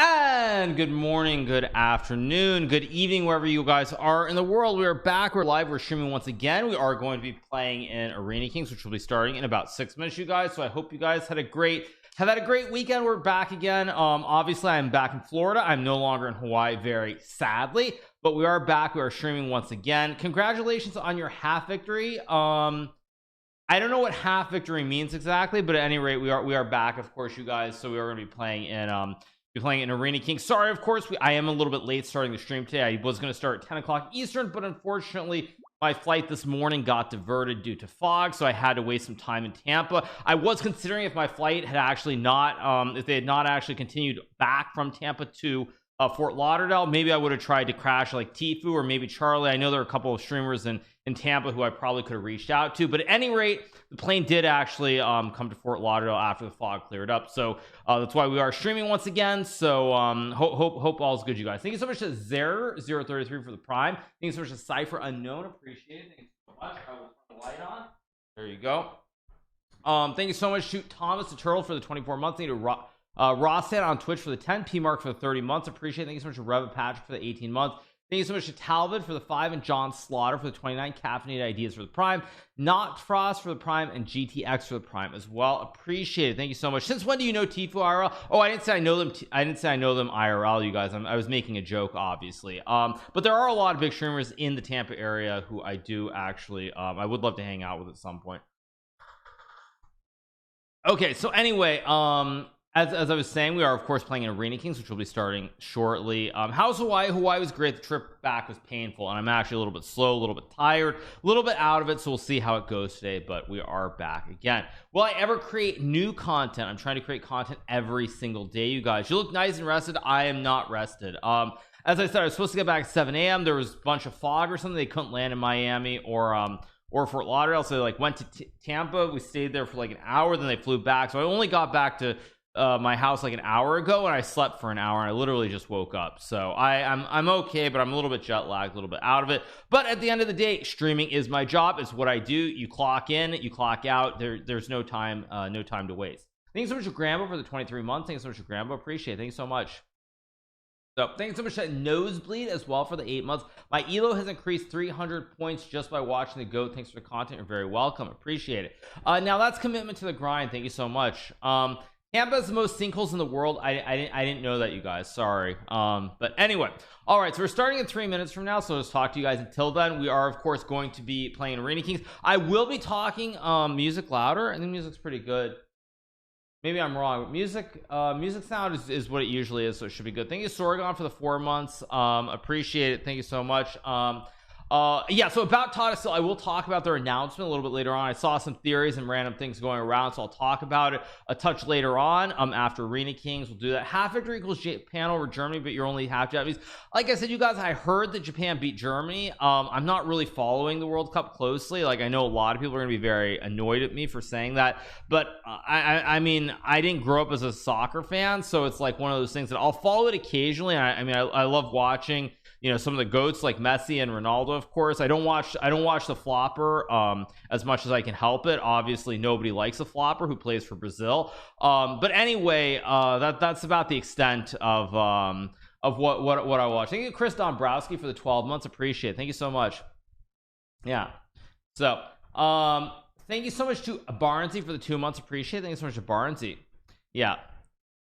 And good morning, good afternoon, good evening, wherever you guys are in the world. We are back, we're live, we're streaming once again. We are going to be playing in Arena Kings, which will be starting in about 6 minutes, you guys. So I hope you guys have had a great weekend. We're back again. Obviously I'm back in Florida. I'm no longer in Hawaii, very sadly, but we are back. We are streaming once again. Congratulations on your half victory. I don't know what half victory means exactly, but at any rate, we are back, of course, you guys. So we are going to be playing in Arena Kings. Sorry, of course, I am a little bit late starting the stream today. I was going to start at 10 o'clock Eastern, but unfortunately my flight this morning got diverted due to fog, so I had to waste some time in Tampa. I was considering if my flight had actually not if they had not actually continued back from Tampa to Fort Lauderdale, maybe I would have tried to crash like Tifu or maybe Charlie. I know there are a couple of streamers in Tampa who I probably could have reached out to, but at any rate, the plane did actually come to Fort Lauderdale after the fog cleared up. So that's why we are streaming once again. So hope all's good, you guys. Thank you so much to Zer033 for the prime. Thank you so much to Cypher Unknown, appreciate it. Thank you so much. I will turn the light on. There you go. Thank you so much to Thomas the Turtle for the 24 months. Thank you to Rossan on Twitch for the 10, P Mark for the 30 months, appreciate it. Thank you so much to Rev Patrick for the 18 months. Thank you so much to Talbot for the 5 and John Slaughter for the 29, Caffeinated Ideas for the prime, Not Frost for the prime, and GTX for the prime as well. Appreciate it. Thank you so much. Since when do you know Tifu IRL? Oh, I didn't say I know them. I didn't say I know them IRL, you guys. I was making a joke, obviously. But there are a lot of big streamers in the Tampa area who I do actually I would love to hang out with at some point. Okay, so anyway, as I was saying, we are of course playing in Arena Kings, which will be starting shortly. How's Hawaii? Hawaii was great. The trip back was painful, and I'm actually a little bit slow, a little bit tired, a little bit out of it, so we'll see how it goes today, but we are back again. Will I ever create new content? I'm trying to create content every single day, you guys. You look nice and rested. I am not rested. As I said, I was supposed to get back at 7 a.m. There was a bunch of fog or something. They couldn't land in Miami or Fort Lauderdale, so they like went to Tampa. We stayed there for like an hour, then they flew back. So I only got back to my house like an hour ago, and I slept for an hour, and I literally just woke up. So I'm okay, but I'm a little bit jet lagged, a little bit out of it. But at the end of the day, streaming is my job. It's what I do. You clock in, you clock out. There's no time to waste. Thank you so much to Grambo for the 23 months. Thank you so much to Grambo, appreciate it. Thank you so much. So thanks so much to Nosebleed as well for the 8 months. My elo has increased 300 points just by watching the GOAT. Thanks for the content. You're very welcome, appreciate it. Now that's commitment to the grind. Thank you so much. Tampa has the most sinkholes in the world. I didn't know that, you guys, sorry. But anyway, all right, so we're starting in 3 minutes from now, so let's talk to you guys. Until then, we are of course going to be playing Arena Kings. I will be talking music louder. I think music's pretty good. Maybe I'm wrong. Music sound is what it usually is, so it should be good. Thank you, Sorgon, for the 4 months. Appreciate it. Thank you so much. Yeah, so about Tata Steel, I will talk about their announcement a little bit later on. I saw some theories and random things going around, so I'll talk about it a touch later on. After Arena Kings, we'll do that. Half victory equals Japan over Germany, but you're only half Japanese. Like I said, you guys, I heard that Japan beat Germany. I'm not really following the World Cup closely. Like, I know a lot of people are going to be very annoyed at me for saying that, but I mean, I didn't grow up as a soccer fan, so it's like one of those things that I'll follow it occasionally. I mean, I love watching, you know, some of the GOATs like Messi and Ronaldo. Of course, I don't watch the flopper as much as I can help it. Obviously nobody likes a flopper who plays for Brazil, but anyway, that's about the extent of what I watch. Thank you, Chris Dombrowski, for the 12 months, appreciate it. Thank you so much. Yeah, so thank you so much to Barnsey for the 2 months, appreciate it. Thank you so much to Barnsey. Yeah,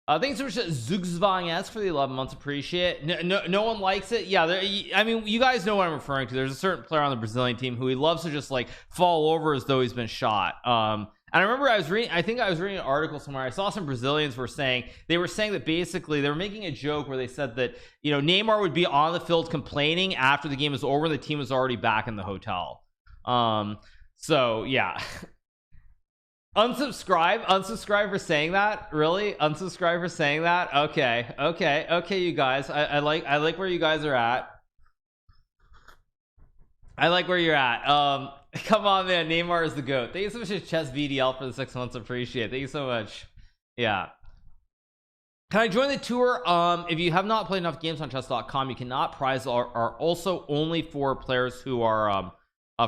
thanks so much to Zugzvang for the 11 months, appreciate it. No one likes it. Yeah, I mean, you guys know what I'm referring to. There's a certain player on the Brazilian team who he loves to just like fall over as though he's been shot. And I remember I think I was reading an article somewhere. I saw some Brazilians were saying that basically they were making a joke where they said that, you know, Neymar would be on the field complaining after the game was over and the team was already back in the hotel. So yeah. Unsubscribe for saying that. Really? Unsubscribe for saying that? Okay, you guys. I like where you guys are at. I like where you're at. Come on, man. Neymar is the GOAT. Thank you so much to Chess VDL for the 6 months, appreciate it. Thank you so much. Yeah, can I join the tour? If you have not played enough games on chess.com, you cannot. Prizes are also only for players who are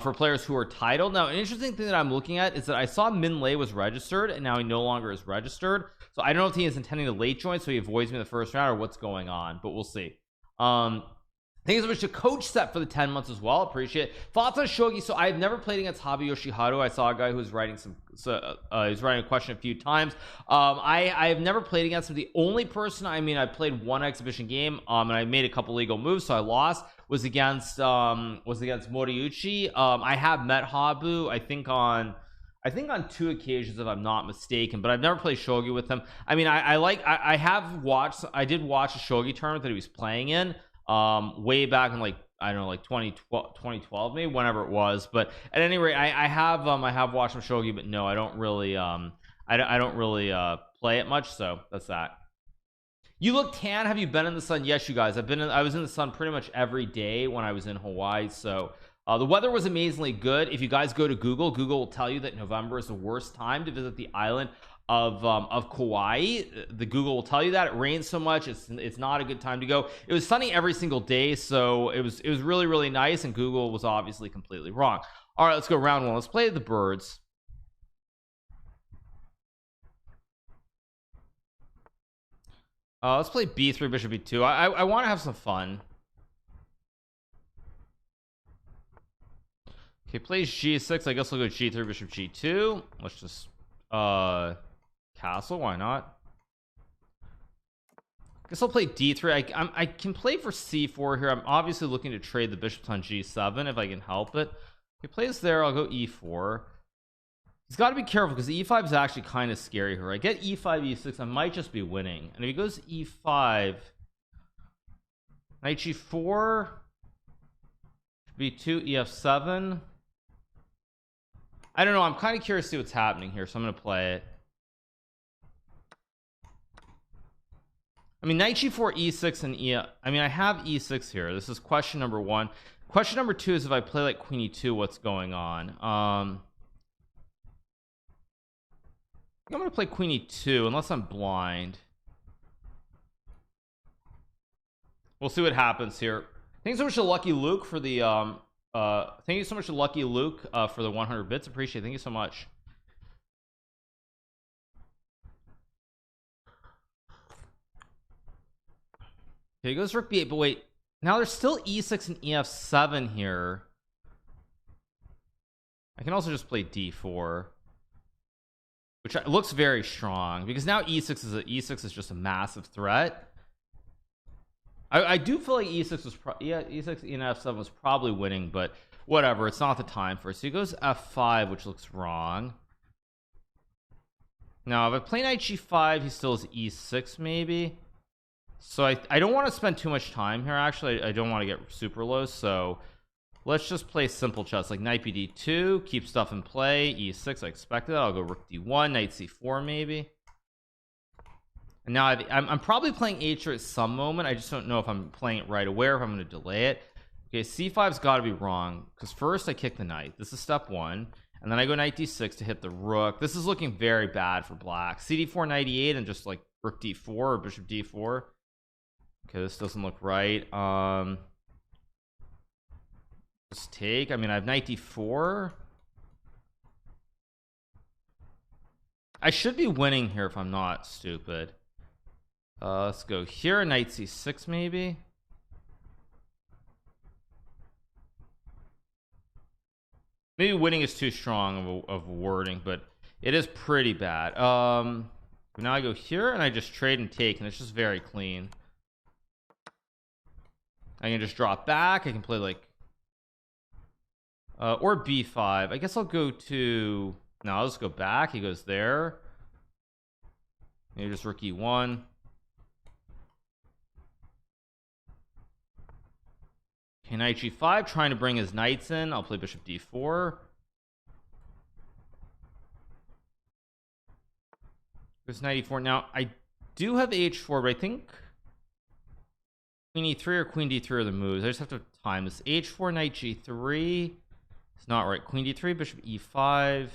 for players who are titled. Now, an interesting thing that I'm looking at is that I saw Min Lei was registered and now he no longer is registered, so I don't know if he is intending to late join so he avoids me in the first round or what's going on, but we'll see. Thank you so much to Coach Set for the 10 months as well. Appreciate it. Thoughts on Shogi? So I've never played against Hikaru. I saw a guy who was writing he's writing a question a few times. I have never played against him. The only person, I played one exhibition game, and I made a couple legal moves, so I lost. Was against Moriuchi. I have met Habu, I think on 2 occasions if I'm not mistaken, but I've never played shogi with him. I did watch a shogi tournament that he was playing in way back in, like, I don't know, like 2012 maybe, whenever it was. But at any rate, I have watched some shogi, but no, I don't really I don't really play it much, so that's that. You look tan. Have you been in the sun? Yes, you guys, I was in the sun pretty much every day when I was in Hawaii, so the weather was amazingly good. If you guys go to Google will tell you that November is the worst time to visit the island of Kauai. The Google will tell you that it rains so much, it's not a good time to go. It was sunny every single day, so it was really, really nice, and Google was obviously completely wrong. All right, let's go round 1. Let's play the birds. Let's play b3 bishop b2. I want to have some fun. Okay, plays g6. I guess I'll go g3 bishop g2. Let's just castle, why not? Guess I'll play d3. I can play for c4 here. I'm obviously looking to trade the bishops on g7 if I can help it. If he plays there, I'll go e4. He's got to be careful because e5 is actually kind of scary here. I get e5 e6, I might just be winning. And if he goes e5, knight g4, b2, ef7. I don't know, I'm kind of curious to see what's happening here, so I'm going to play it. I mean, knight g4, e6, and I have e6 here. This is question number 1. Question number 2 is if I play like queen e2, what's going on? I'm gonna play queen e2 unless I'm blind. We'll see what happens here. Thanks so much to Lucky Luke for the thank you so much to Lucky Luke for the 100 bits. Appreciate it. Thank you so much. Okay, he goes rook b8, but wait, now there's still e6 and ef7 here. I can also just play d4, which looks very strong because now e6 is just a massive threat. I do feel like e6 was e6 and f7 was probably winning, but whatever, it's not the time for it. So he goes f5, which looks wrong. Now if I play knight g5, he still has e6 maybe. So I don't want to spend too much time here. Actually, I don't want to get super low, so let's just play simple chess like knight bd2, keep stuff in play, e6. I expected that. I'll go rook d1, knight c4 maybe. And now I'm probably playing h4 at some moment. I just don't know if I'm playing it right away or if I'm going to delay it. Okay, c5's got to be wrong because first I kick the knight. This is step 1, and then I go knight d6 to hit the rook. This is looking very bad for black. cd4, knight e8, and just like rook d4 or bishop d4. Okay, this doesn't look right. Just take. I mean, I have knight d4. I should be winning here if I'm not stupid. Let's go here, knight c6 maybe. Maybe winning is too strong of wording, but it is pretty bad. Now I go here and I just trade and take, and it's just very clean. I can just drop back. I can play like or b5. I guess I'll go to, no, I'll just go back. He goes there. Maybe just rook e1. Okay, knight g5, trying to bring his knights in. I'll play bishop d4. There's knight e4. Now I do have h4, but I think queen e3 or queen d3 are the moves. I just have to time this. h4, knight g3. It's not right. Queen d3, bishop e5.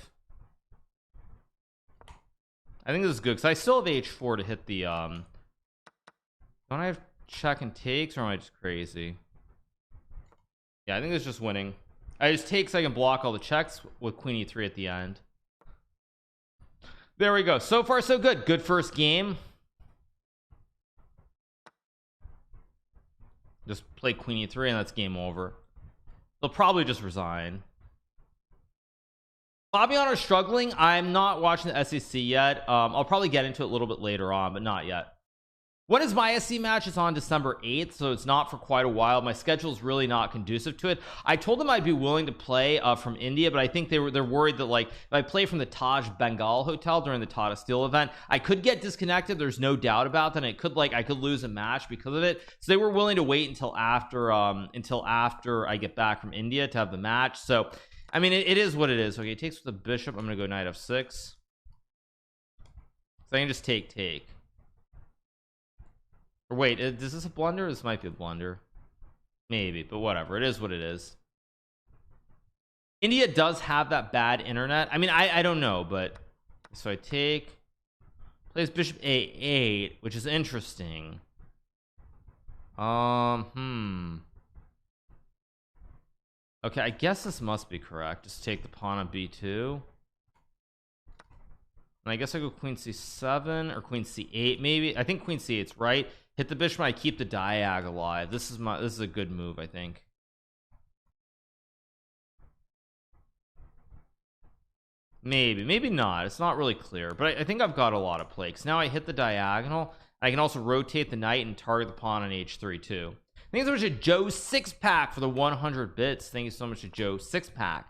I think this is good because I still have h4 to hit the don't I have check and takes, or am I just crazy? Yeah, I think it's just winning. I just take so I can block all the checks with queen e3 at the end. There we go. So far so good. Good first game. Just play queen e3 and that's game over. They'll probably just resign. Fabian are struggling. I'm not watching the SEC yet. I'll probably get into it a little bit later on, but not yet. When is my SC match? It's on December 8th, so it's not for quite a while. My schedule is really not conducive to it. I told them I'd be willing to play from India, but I think they're worried that like if I play from the Taj Bengal hotel during the Tata Steel event, I could get disconnected. There's no doubt about that. And I could lose a match because of it. So they were willing to wait until after I get back from India to have the match. So I mean it is what it is. Okay, it takes with the bishop. I'm gonna go knight f6. So I can just take. Or wait, is this a blunder? This might be a blunder. Maybe, but whatever. It is what it is. India does have that bad internet. I mean, I don't know, but so I take, plays bishop a8, which is interesting. Okay, I guess this must be correct. Just take the pawn on b2. And I guess I go queen c7 or queen c8 maybe. I think queen c8's right. Hit the bishop. I keep the diag alive. This is a good move, I think. Maybe not. It's not really clear, but I think I've got a lot of play. Because now I hit the diagonal. I can also rotate the knight and target the pawn on h3 too. Thank you so much to Joe 6-pack for the 100 bits. Thank you so much to Joe 6-pack.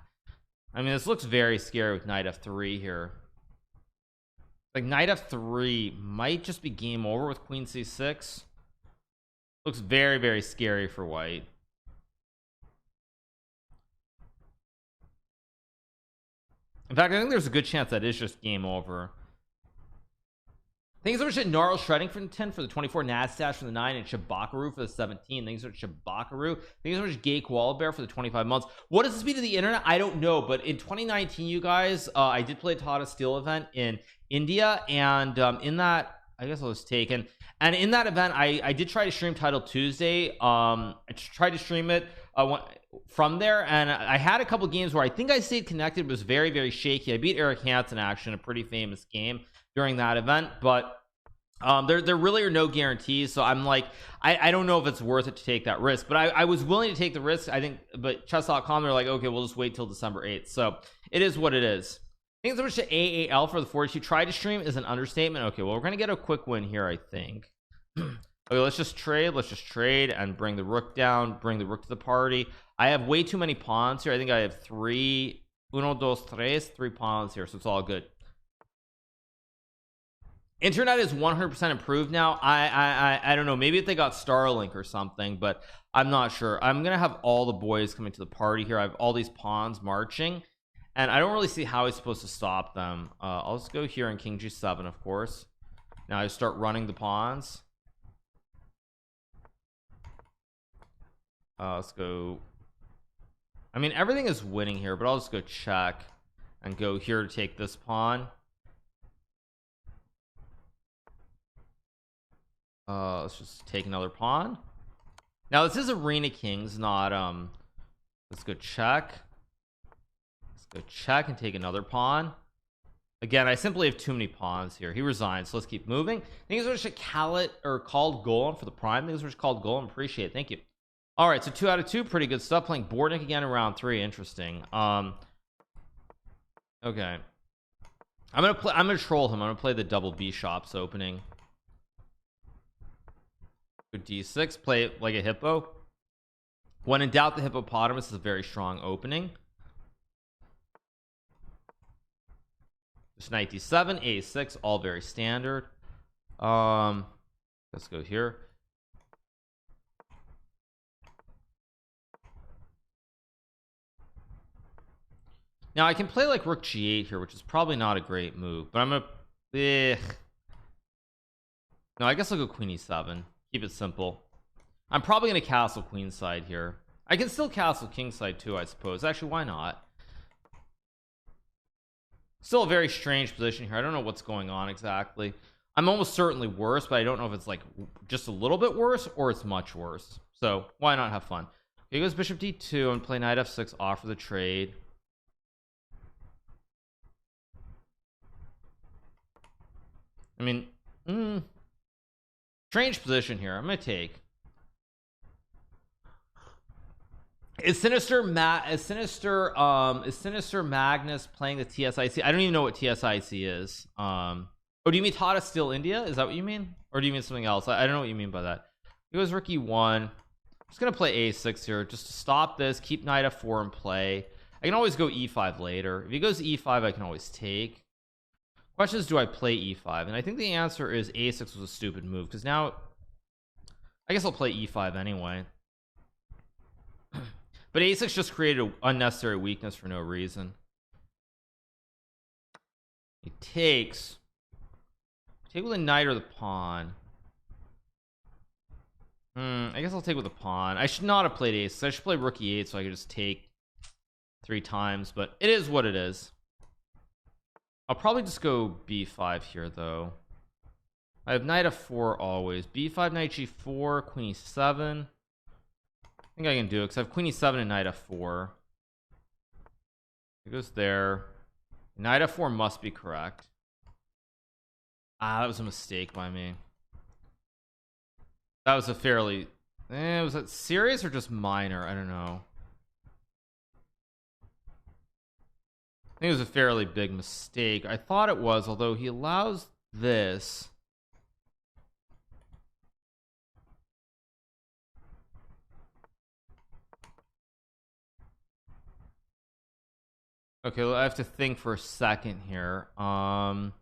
I mean, this looks very scary with knight f3 here. Like knight f3 might just be game over with queen c6. Looks very, very scary for white. In fact, I think there's a good chance that is just game over. Thanks so much to Gnarl Shredding for the 10 for the 24, Nastash for the 9, and Shabakaru for the 17. Thanks so much Shabakaru. Thanks so much Gay Koala Bear for the 25 months. What is the speed of the internet? I don't know, but in 2019, you guys, I did play a Tata Steel event in India, and in that, I guess I was taken. And in that event, I did try to stream Title Tuesday. I tried to stream it from there, and I had a couple games where I think I stayed connected. It was very, very shaky. I beat Eric Hansen, actually, in a pretty famous game during that event, but there really are no guarantees. So I'm like, I don't know if it's worth it to take that risk, but I was willing to take the risk, I think. But chess.com, they're like, okay, we'll just wait till December 8th. So it is what it is. Thanks so much to AAL for the 42. Try to stream is an understatement. Okay, well, we're gonna get a quick win here, I think. Okay, let's just trade and bring the rook down, bring the rook to the party. I have way too many pawns here. I think I have three pawns here, so it's all good. Internet is 100% improved now. I don't know, maybe if they got Starlink or something, but I'm not sure. I'm gonna have all the boys coming to the party here. I have all these pawns marching, and I don't really see how he's supposed to stop them. I'll just go here in king g7, of course. Now I start running the pawns. Let's go. I mean, everything is winning here, but I'll just go check and go here to take this pawn. Let's just take another pawn. Now this is Arena Kings, not let's go check. Let's go check and take another pawn. Again, I simply have too many pawns here. He resigns, so let's keep moving. Things are just Khaled or called Golem for the prime. Things are just called Golem. Appreciate it. Thank you. All right, so 2 out of 2, pretty good stuff. Playing Bornik again in round 3. Interesting. Okay, I'm gonna troll him. I'm gonna play the double B shops opening. D6, play it like a hippo. When in doubt, the hippopotamus is a very strong opening. Just knight d7, a6, all very standard. Let's go here. Now I can play like rook g8 here, which is probably not a great move, but I'm gonna no, I guess I'll go queen e7. Keep it simple. I'm probably gonna castle queenside here. I can still castle kingside too, I suppose. Actually, why not? Still a very strange position here. I don't know what's going on exactly. I'm almost certainly worse, but I don't know if it's like just a little bit worse or it's much worse. So why not have fun? He goes bishop d2 and play knight f6, offer the trade. I mean, strange position here. I'm gonna take. Is Sinister Magnus playing the TSIC? I don't even know what TSIC is. Oh, do you mean Tata Steel India? Is that what you mean, or do you mean something else? I don't know what you mean by that. He goes rook e1. I'm just gonna play a6 here just to stop this, keep knight f4 in play. I can always go e5 later. If he goes e5, I can always take. Question is, do I play e5? And I think the answer is a6 was a stupid move, because now I guess I'll play e5 anyway. But a6 just created an unnecessary weakness for no reason. He takes. Take with a knight or the pawn. I guess I'll take with the pawn. I should not have played a6. I should play rook e8 so I could just take 3 times, but it is what it is. I'll probably just go b5 here though. I have knight f4 always. b5, knight g4, queen e7. I think I can do it because I have queen e7 and knight f4. It goes there. Knight f4 must be correct. That was a mistake by me. That was a fairly was that serious or just minor? I don't know. I think it was a fairly big mistake. I thought it was, although he allows this. Okay, well, I have to think for a second here. Trying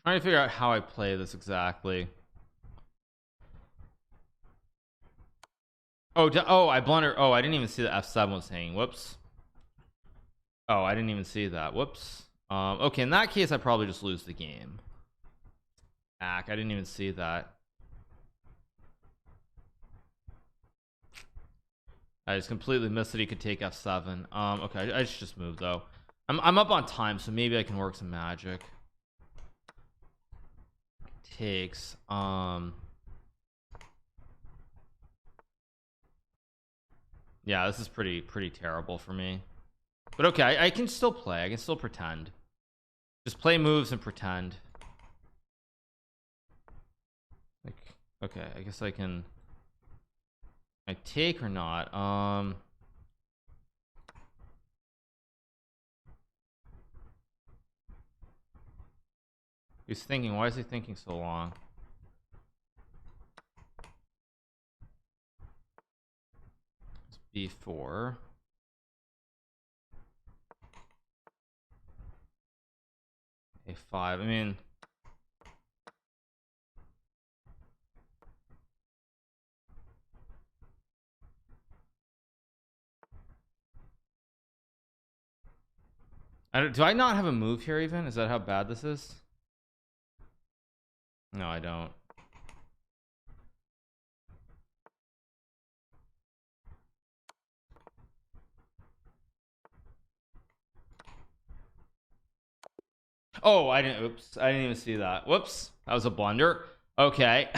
to figure out how I play this exactly. Oh, I blundered. Oh, I didn't even see the f7 was hanging. Whoops. Oh, I didn't even see that. Whoops. Okay, in that case I probably just lose the game. I didn't even see that. I just completely missed that he could take f7. Okay, I should just move though. I'm up on time, so maybe I can work some magic. Takes. Yeah, this is pretty terrible for me. But okay, I can still play. I can still pretend. Just play moves and pretend. Like, okay, I guess I can. I take or not? He's thinking. Why is he thinking so long? It's b4. a5. I mean, do I not have a move here even? Is that how bad this is? No, I don't. Oh, I didn't. Oops, I didn't even see that. Whoops, that was a blunder. Okay.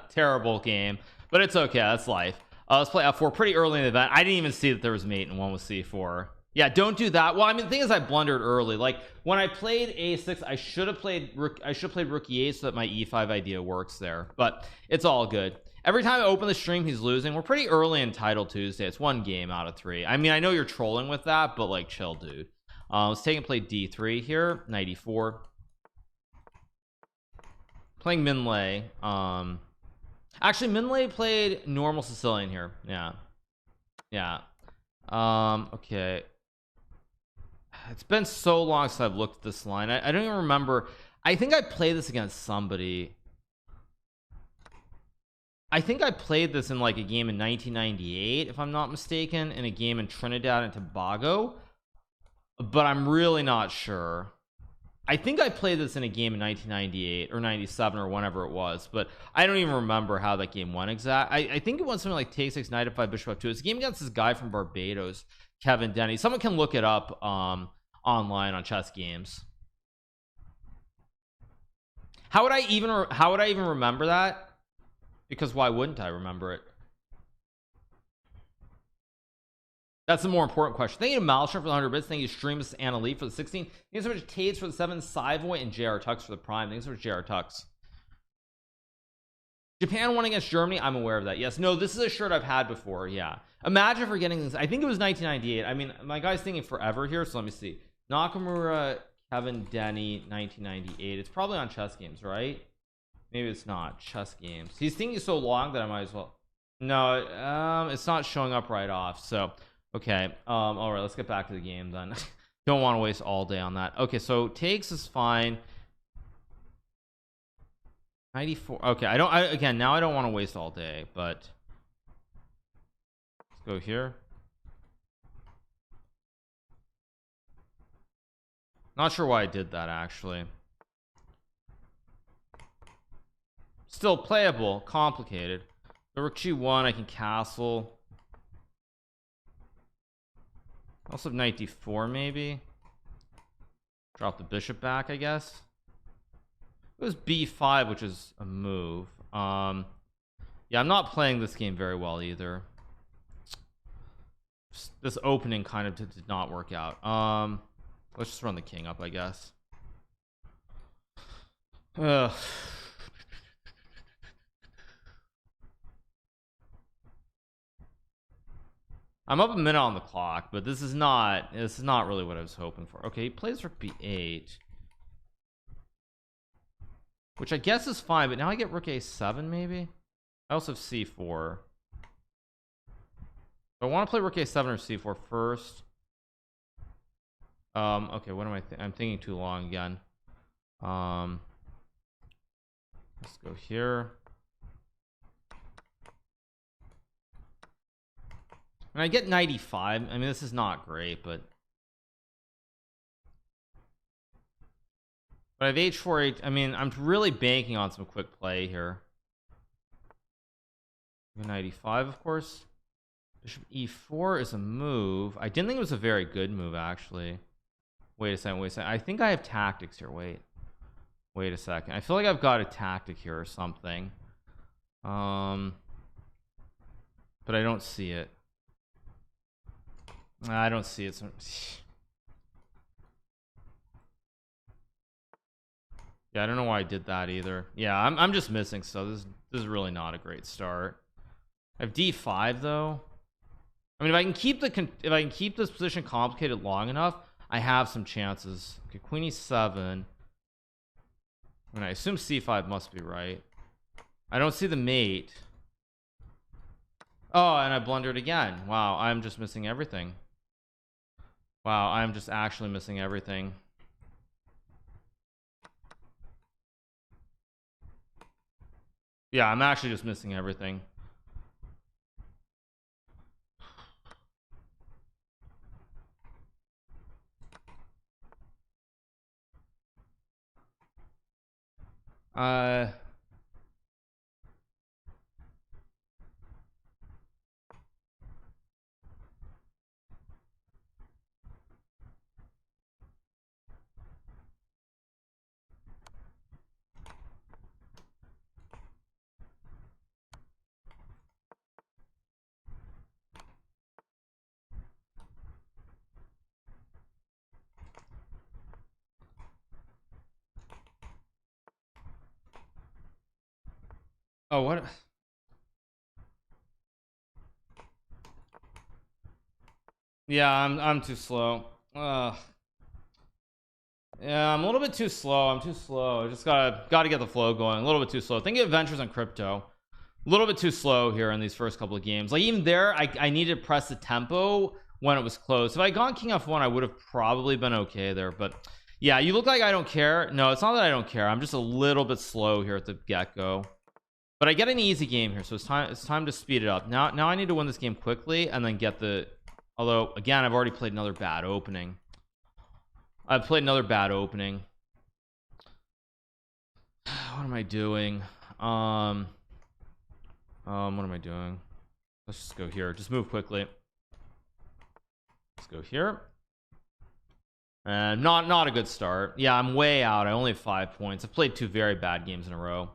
Terrible game, but it's okay. That's life. Let's play f4 pretty early in the event. I didn't even see that there was mate and one was c4. Yeah, don't do that. Well, I mean, the thing is, I blundered early. Like when I played a6, I should have played rook e8 so that my e5 idea works there. But it's all good. Every time I open the stream, he's losing. We're pretty early in Title Tuesday. It's 1 game out of 3. I mean, I know you're trolling with that, but like, chill, dude. Let's take and play d3 here. Knight e4. Playing Minlay. Actually, Minlay played normal Sicilian here. Yeah. Okay. It's been so long since I've looked at this line. I don't even remember. I think I played this against somebody. I think I played this in like a game in 1998, if I'm not mistaken, in a game in Trinidad and Tobago, but I'm really not sure. I think I played this in a game in 1998 or 97 or whenever it was, but I don't even remember how that game went exact. I think it went something like take 6, knight f5, bishop f2. It's a game against this guy from Barbados, Kevin Denny. Someone can look it up online on Chess Games. How would I even remember that? Because why wouldn't I remember it? That's the more important question. Thank you to Malshar for the 100 bits. Thank you to Streamus and Elite for the 16. Thank you so much to Tates for the 7, Cyvoy, and JR Tux for the Prime. Thanks so much, JR Tux. Japan won against Germany. I'm aware of that. Yes. No, this is a shirt I've had before. Yeah. Imagine forgetting this. I think it was 1998. I mean, my guy's thinking forever here. So let me see. Nakamura, Kevin Denny, 1998. It's probably on Chess Games, right? Maybe it's not. Chess Games. He's thinking so long that I might as well. No, it's not showing up right off. So, okay. All right. Let's get back to the game then. Don't want to waste all day on that. Okay. So takes is fine. 94. Okay, again, now I don't want to waste all day, but let's go here. Not sure why I did that, actually. Still playable, complicated. The rook g1, I can castle. Also have knight d4, maybe. Drop the bishop back, I guess. It was b5, which is a move. Yeah, I'm not playing this game very well either. This opening kind of did not work out. Let's just run the king up, I guess. I'm up a minute on the clock, but this is not really what I was hoping for. Okay, he plays rook b8, which I guess is fine, but now I get rook a7 maybe. I also have c4. I want to play rook a7 or c4 first. Okay, what am I'm thinking too long again. Let's go here. And I get 95. I mean, this is not great, but I have h4. I mean, I'm really banking on some quick play here. 95, of course. Bishop e4 is a move. I didn't think it was a very good move, actually. Wait a second. I think I have tactics here. Wait a second. I feel like I've got a tactic here or something. But I don't see it. I don't see it. Yeah, I don't know why I did that either. Yeah, I'm just missing stuff. This is really not a great start. I have d5 though. I mean, if I can keep this position complicated long enough, I have some chances. Okay, queen e7. And I assume c5 must be right. I don't see the mate. Oh, and I blundered again. Wow, I'm just missing everything. Wow, I'm just actually missing everything. Yeah, I'm actually just missing everything. Oh, what? Yeah, I'm too slow. Yeah, I'm a little bit too slow. I'm too slow. I just gotta get the flow going. A little bit too slow. Think of Adventures on Crypto. A little bit too slow here in these first couple of games. Like even there, I needed to press the tempo when it was close. If I had gone king f1, I would have probably been okay there. But yeah, you look like I don't care. No, it's not that I don't care. I'm just a little bit slow here at the get-go. But I get an easy game here, so it's time to speed it up. Now I need to win this game quickly and then get the. Although again, I've already played another bad opening. What am I doing? What am I doing? Let's just go here. Just move quickly. Let's go here. Not a good start. Yeah, I'm way out. I only have 5 points. I've played 2 very bad games in a row.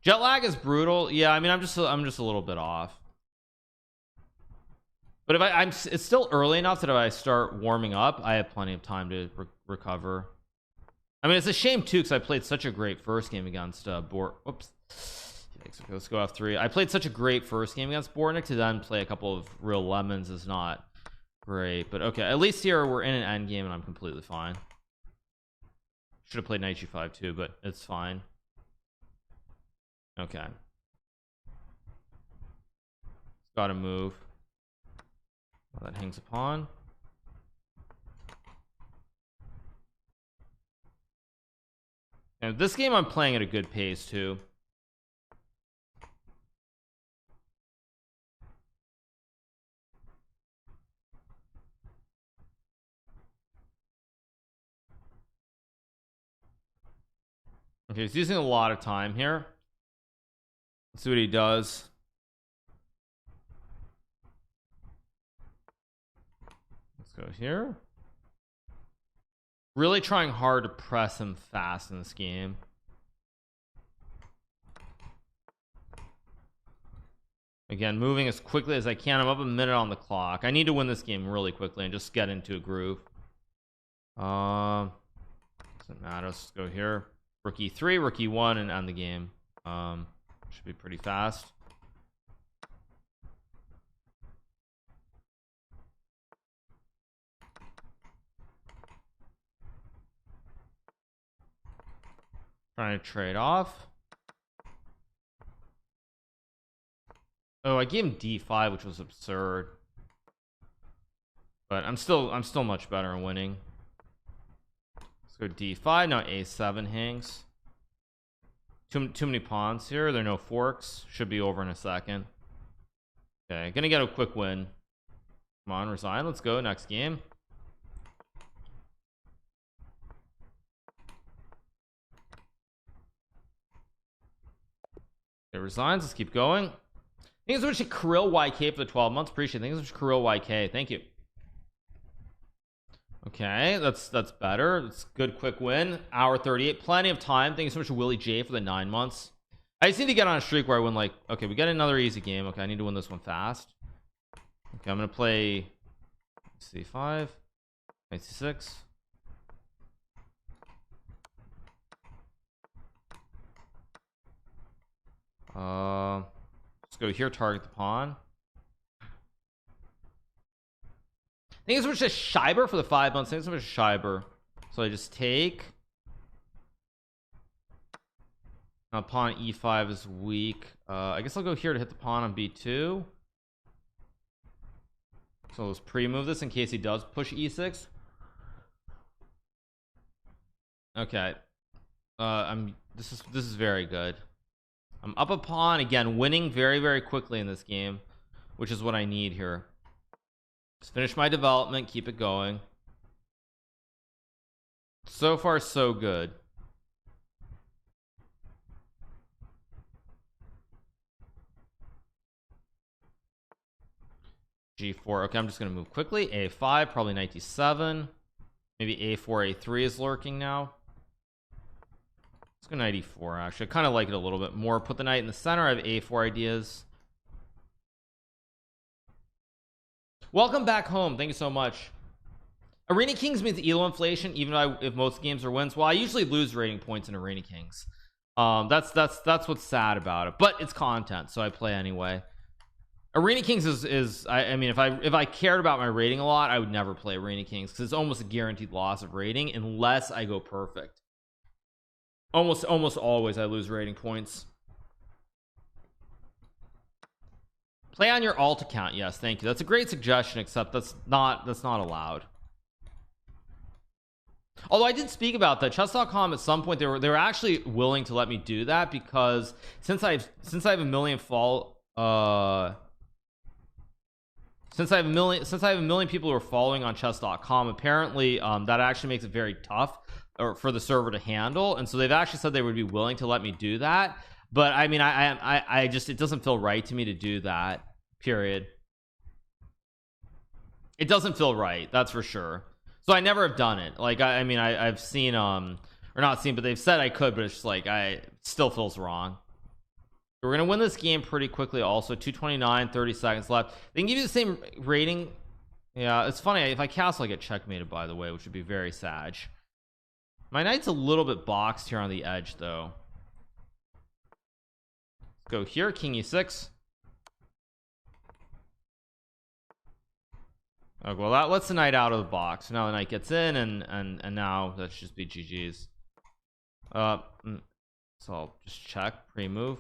Jet lag is brutal. Yeah, I mean, I'm just a little bit off. But if it's still early enough that if I start warming up, I have plenty of time to recover. I mean, it's a shame too, because I played such a great first game against Oops. Okay, let's go F3. I played such a great first game against Bornik, to then play a couple of real lemons is not great. But okay, at least here we're in an end game and I'm completely fine. Should have played knight g5 too, but it's fine. Okay, gotta move. Well, that hangs a pawn. And this game I'm playing at a good pace too. Okay, he's using a lot of time here. Let's see what he does. Let's go here. Really trying hard to press him fast in this game. Again, moving as quickly as I can. I'm up a minute on the clock. I need to win this game really quickly and just get into a groove. Doesn't matter. Let's go here. Rook e3, rook e1, and end the game. Should be pretty fast. Trying to trade off. Oh, I gave him d5, which was absurd. But I'm still much better in winning. Let's go d5. Now a7 hangs. Too many pawns here. There are no forks. Should be over in a second. Okay, gonna get a quick win. Come on, resign. Let's go. Next game. Okay, resigns. Let's keep going. Thanks so much to Kirill YK for the 12 months. Appreciate it. Thanks so much to Kirill YK. Thank you. Okay, that's better. That's good quick win. Hour 38. Plenty of time. Thank you so much to Willie J for the 9 months. I just need to get on a streak where I win, like, okay, we get another easy game. Okay, I need to win this one fast. Okay, I'm gonna play c5, knight c6. Let's go here, target the pawn. Thank you so much to Scheiber for the 5 months. Thank you so much to Scheiber. So I just take. Now pawn e5 is weak. I guess I'll go here to hit the pawn on b2. So let's pre-move this in case he does push e6. Okay. This is very good. I'm up a pawn again, winning very, very quickly in this game, which is what I need here. Just finish my development, keep it going. So far, so good. g4. Okay, I'm just gonna move quickly. a5, probably knight d7. Maybe a4, a3 is lurking now. Let's go knight e4. Actually, I kind of like it a little bit more. Put the knight in the center. I have a4 ideas. Welcome back home. Thank you so much. Arena Kings means elo inflation, even if most games are wins. Well, I usually lose rating points in Arena Kings. That's what's sad about it, but it's content, so I play anyway. Arena Kings is I mean, if I cared about my rating a lot, I would never play Arena Kings because it's almost a guaranteed loss of rating unless I go perfect. Almost always I lose rating points. Play on your alt account. Yes, thank you. That's a great suggestion, except that's not allowed. Although I did speak about that. Chess.com at some point they were actually willing to let me do that, because since I have a million since I have a million people who are following on chess.com, apparently that actually makes it very tough for the server to handle, and so they've actually said they would be willing to let me do that. But I mean, I just, it doesn't feel right to me to do that, period. It doesn't feel right, that's for sure. So I never have done it. Like I mean I've seen or not seen, but they've said I could, but it's just like I still feels wrong. We're gonna win this game pretty quickly. Also 229, 30 seconds left. They can give you the same rating. Yeah, it's funny if I castle I get checkmated, by the way, which would be very sad. My knight's a little bit boxed here on the edge though. Let's go here, king e6. Okay, well that lets the knight out of the box. Now the knight gets in, and now that should just be GG's. So I'll just check pre-move.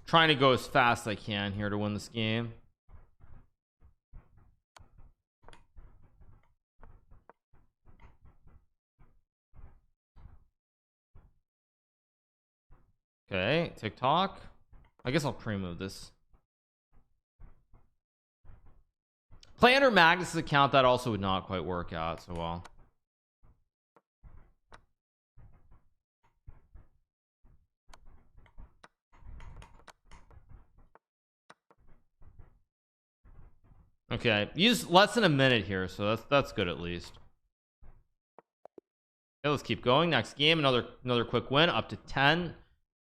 Trying to go as fast as I can here to win this game. Okay, TikTok. I guess I'll pre-move this. Play under Magnus's account, that also would not quite work out so well. Okay, use less than a minute here, so that's good at least. Okay, let's keep going. Next game, another quick win, up to 10.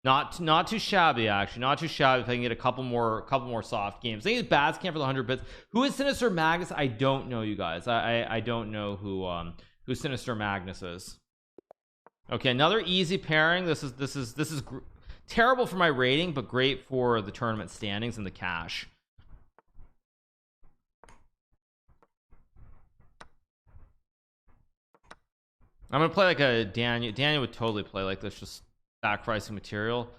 Not too shabby, actually. Not too shabby. If I can get a couple more soft games. I think it's Baz Camp for the 100 bits. Who is Sinister Magnus? I don't know, you guys. I don't know who Sinister Magnus is. Okay, another easy pairing. This is terrible for my rating, but great for the tournament standings and the cash. I'm gonna play like a Daniel would totally play like this, just sacrificing material.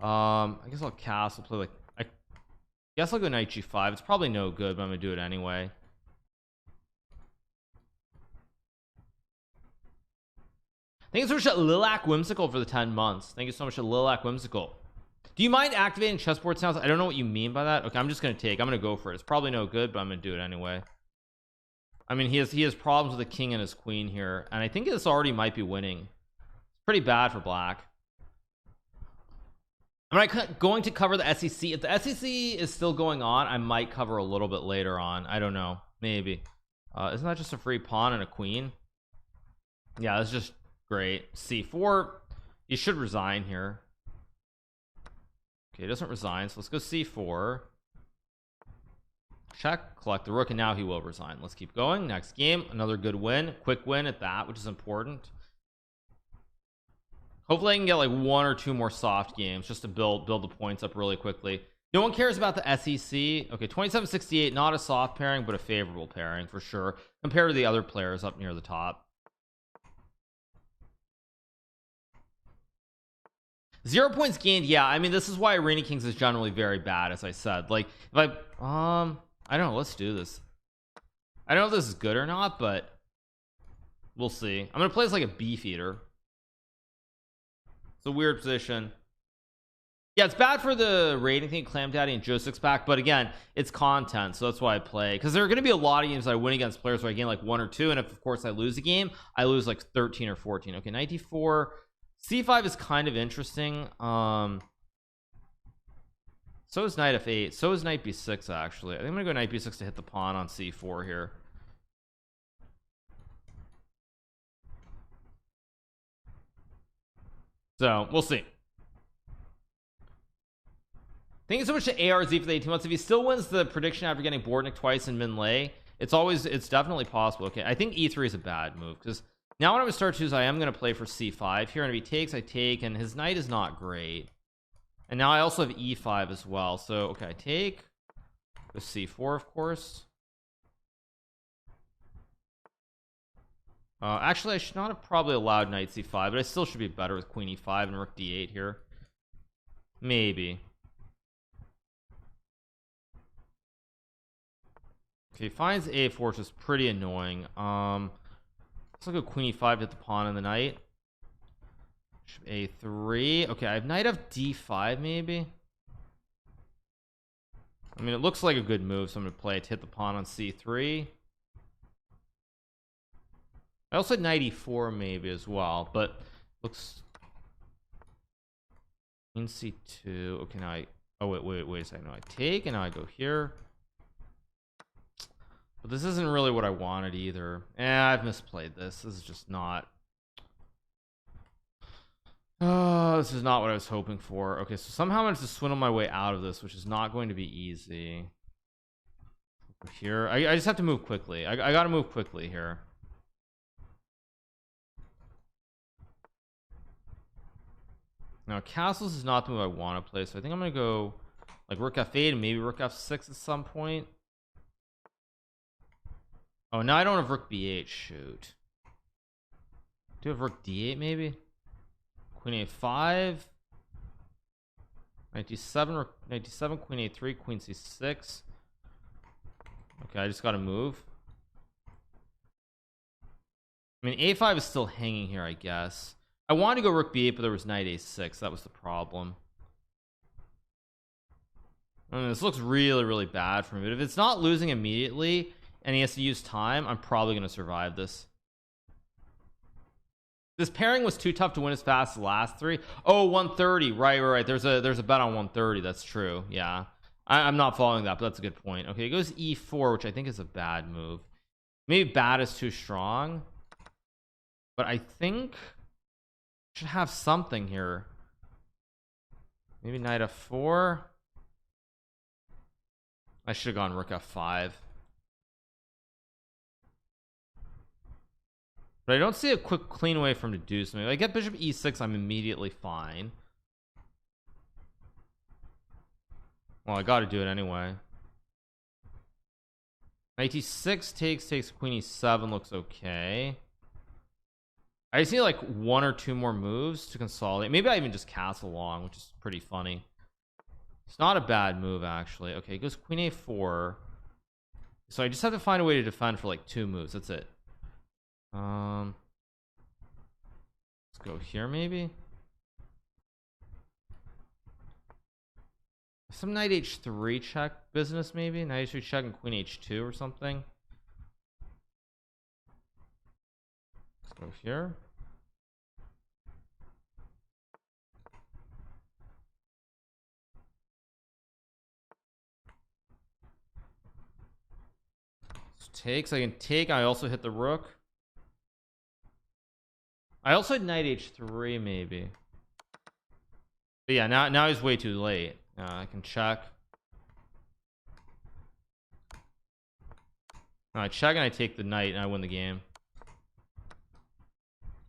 I guess I'll cast. I'll play like, I guess I'll go knight g5. It's probably no good, but I'm gonna do it anyway. Thank you so much to Lilac Whimsical for the 10 months. Thank you so much to Lilac Whimsical. Do you mind activating chessboard sounds? I don't know what you mean by that. Okay, I'm just gonna go for it. It's probably no good, but I'm gonna do it anyway. I mean, he has problems with the king and his queen here, and I think this already might be winning. It's pretty bad for black. I'm going to cover the SEC. If the SEC is still going on, I might cover a little bit later on. I don't know, maybe. Isn't that just a free pawn and a queen? Yeah, that's just great. C4. You should resign here. Okay, he doesn't resign, so let's go C4. Check, collect the rook, and now he will resign. Let's keep going. Next game, another good win, quick win at that, which is important. Hopefully I can get like 1 or 2 more soft games just to build the points up really quickly. No one cares about the SEC. Okay, 2768, not a soft pairing, but a favorable pairing for sure compared to the other players up near the top. 0 points gained. Yeah, I mean, this is why Arena Kings is generally very bad, as I said. Like, if I don't know, let's do this. I don't know if this is good or not, but we'll see. I'm gonna play this like a beefeater. It's a weird position. Yeah, it's bad for the rating thing, Clam Daddy and Joe Sixpack, but again, it's content, so that's why I play. Because there are going to be a lot of games I win against players where I gain like 1 or 2, and if of course I lose a game, I lose like 13 or 14. Okay, knight d4. C5 is kind of interesting. So is knight f8. So is knight b6 actually. I think I'm gonna go knight b6 to hit the pawn on c4 here. So we'll see. Thank you so much to ARZ for the 18 months. If he still wins the prediction after getting Bordnik twice in Min Lei, it's definitely possible. Okay, I think e3 is a bad move because now what I'm gonna start to is I am gonna play for c5 here, and if he takes, I take, and his knight is not great. And now I also have e5 as well. So okay, I take with c4, of course. Actually, I should not have probably allowed knight c5, but I still should be better with queen e5 and rook d8 here. Maybe. Okay, he finds a4, which is pretty annoying. Let's look at queen e5 to hit the pawn and the knight. A3. Okay, I have knight of d5 maybe. I mean, it looks like a good move, so I'm going to play it to hit the pawn on c3. I also had knight e4 maybe as well, but looks Queen c2. Okay, now I, oh wait a second. No, I take and now I go here. But this isn't really what I wanted either. I've misplayed this. This is just not, oh, this is not what I was hoping for. Okay, so somehow I managed to swindle my way out of this, which is not going to be easy. Here I just have to move quickly. I gotta move quickly here. Now castles is not the move I want to play, so I think I'm gonna go like rook f8 and maybe rook f6 at some point. Oh, now I don't have rook b8. Shoot, do you have rook d8 maybe? Queen a5, 97, 97, queen a3, queen c6. Okay, I just gotta move. I mean, a5 is still hanging here, I guess. I wanted to go rook b8, but there was knight a6. That was the problem. I mean, this looks really bad for me, but if it's not losing immediately and he has to use time, I'm probably going to survive this. This pairing was too tough to win as fast as the last three. Oh, 130. Right. There's a bet on 130. That's true. Yeah, I'm not following that, but that's a good point. Okay, it goes e4, which I think is a bad move. Maybe bad is too strong, but I think I should have something here. Maybe knight f4. I should have gone rook f5, but I don't see a quick clean way for him to do something. If I get bishop e6, I'm immediately fine. Well, I got to do it anyway. Knight e6 takes queen e7, looks okay. I just need like one or two more moves to consolidate. Maybe I even just castle long, which is pretty funny. It's not a bad move actually. Okay, it goes queen a4, so I just have to find a way to defend for like two moves. That's it. Let's go here maybe. Some knight h3 check business, maybe knight h3 check and queen h2 or something. Let's go here. Takes, I can take. I also hit the rook. I also had knight h3 maybe, but yeah, now he's way too late. I can check. I check and I take the knight and I win the game.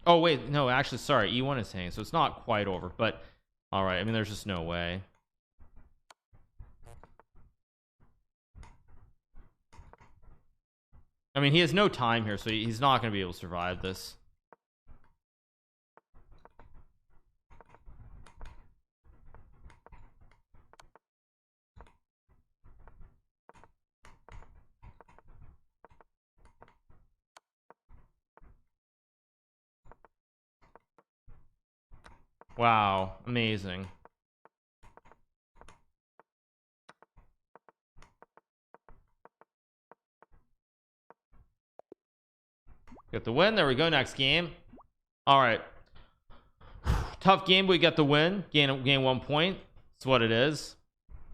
Oh wait, no, actually, sorry, e1 is hanging, so it's not quite over, but all right. I mean, there's just no way. I mean, he has no time here, so he's not going to be able to survive this. Wow, amazing. Get the win. There we go. Next game. All right, tough game, but we get the win. Gain 1 point. That's what it is.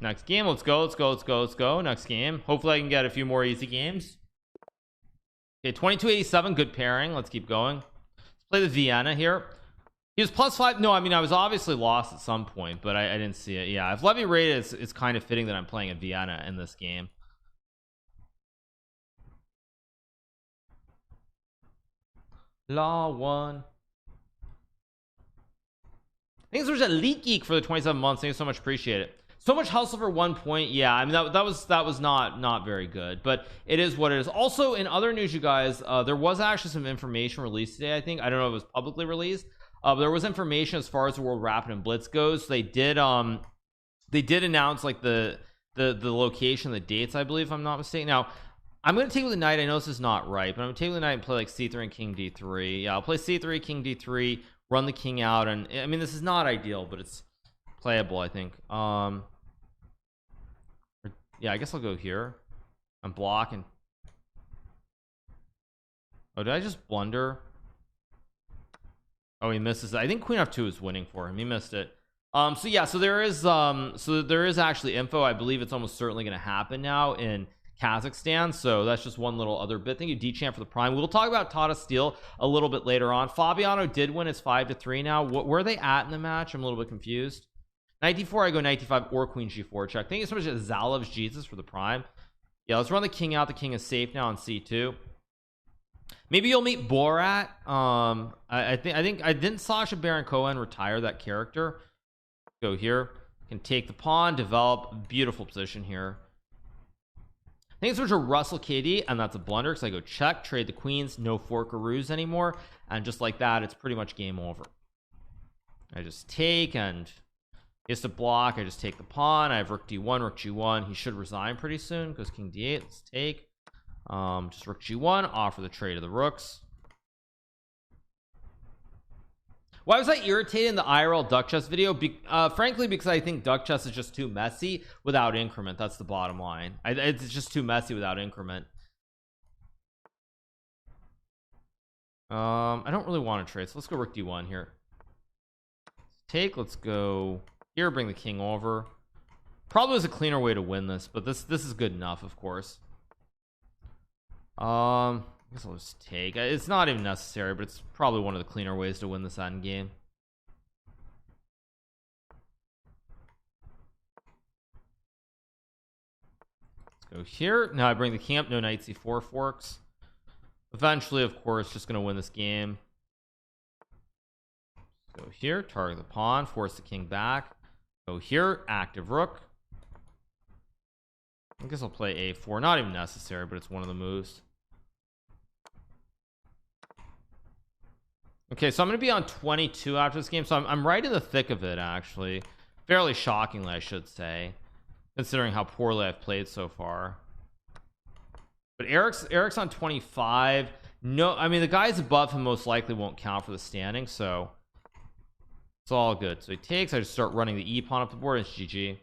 Next game. Let's go. Next game. Hopefully I can get a few more easy games. Okay, 2287, good pairing. Let's keep going. Let's play the Vienna here. He was +5. No, I mean, I was obviously lost at some point, but I didn't see it. Yeah, if Levy rated, it's kind of fitting that I'm playing a Vienna in this game. Law 1. Thanks so much, Elite Geek, for the 27 months. Thank you so much, appreciate it. So much hustle for 1 point. Yeah, I mean, that was not very good, but it is what it is. Also, in other news, you guys, there was actually some information released today. I think, I don't know if it was publicly released. There was information as far as the World Rapid and Blitz goes. They did announce like the location, the dates, I believe, if I'm not mistaken. Now I'm going to take with the knight. I know this is not right, but I'm going to take with the knight and play like c3 and king d3. Yeah, I'll play c3, king d3, run the king out, and I mean, this is not ideal, but it's playable, I think. Yeah, I guess I'll go here. I'm blocking. Oh, did I just blunder? Oh, he misses. I think queen f2 is winning for him. He missed it. So yeah, so there is actually info. I believe it's almost certainly going to happen now in Kazakhstan. So that's just one little other bit. Thank you, D-Champ, for the prime. We'll talk about Tata Steel a little bit later on. Fabiano did win. It's 5-3 now. Where are they at in the match? I'm a little bit confused. Knight d4, I go knight d5 or queen g4 check. Thank you so much, Zalev's Jesus, for the prime. Yeah, let's run the king out. The king is safe now on c2. Maybe you'll meet Borat. I think I didn't Sacha Baron Cohen retire that character. Go here, can take the pawn, develop. Beautiful position here. Thanks so much to Russell KD, and that's a blunder because I go check, trade the queens, no forkaroos anymore, and just like that, it's pretty much game over. I just take, and gets to block. I just take the pawn. I have rook d1, rook g1. He should resign pretty soon. Goes king d8. Let's take. Just rook g1. Offer the trade of the rooks. Why was I irritated in the IRL duck chess video? Frankly, because I think duck chess is just too messy without increment. That's the bottom line. It's just too messy without increment. I don't really want to trade, so let's go rook d1 here. Take. Let's go here. Bring the king over. Probably was a cleaner way to win this, but this is good enough, of course. I guess I'll just take. It's not even necessary, but it's probably one of the cleaner ways to win this end game. Let's go here. Now I bring the king up. No knight c4 forks. Eventually, of course, just gonna win this game. Go here, target the pawn, force the king back. Go here, active rook. I guess I'll play a4. Not even necessary, but it's one of the moves. Okay, so I'm going to be on 22 after this game, so I'm right in the thick of it, actually. Fairly shockingly, I should say, considering how poorly I've played so far. But Eric's on 25. No, I mean, the guys above him most likely won't count for the standing, so it's all good. So he takes. I just start running the e pawn up the board. It's GG.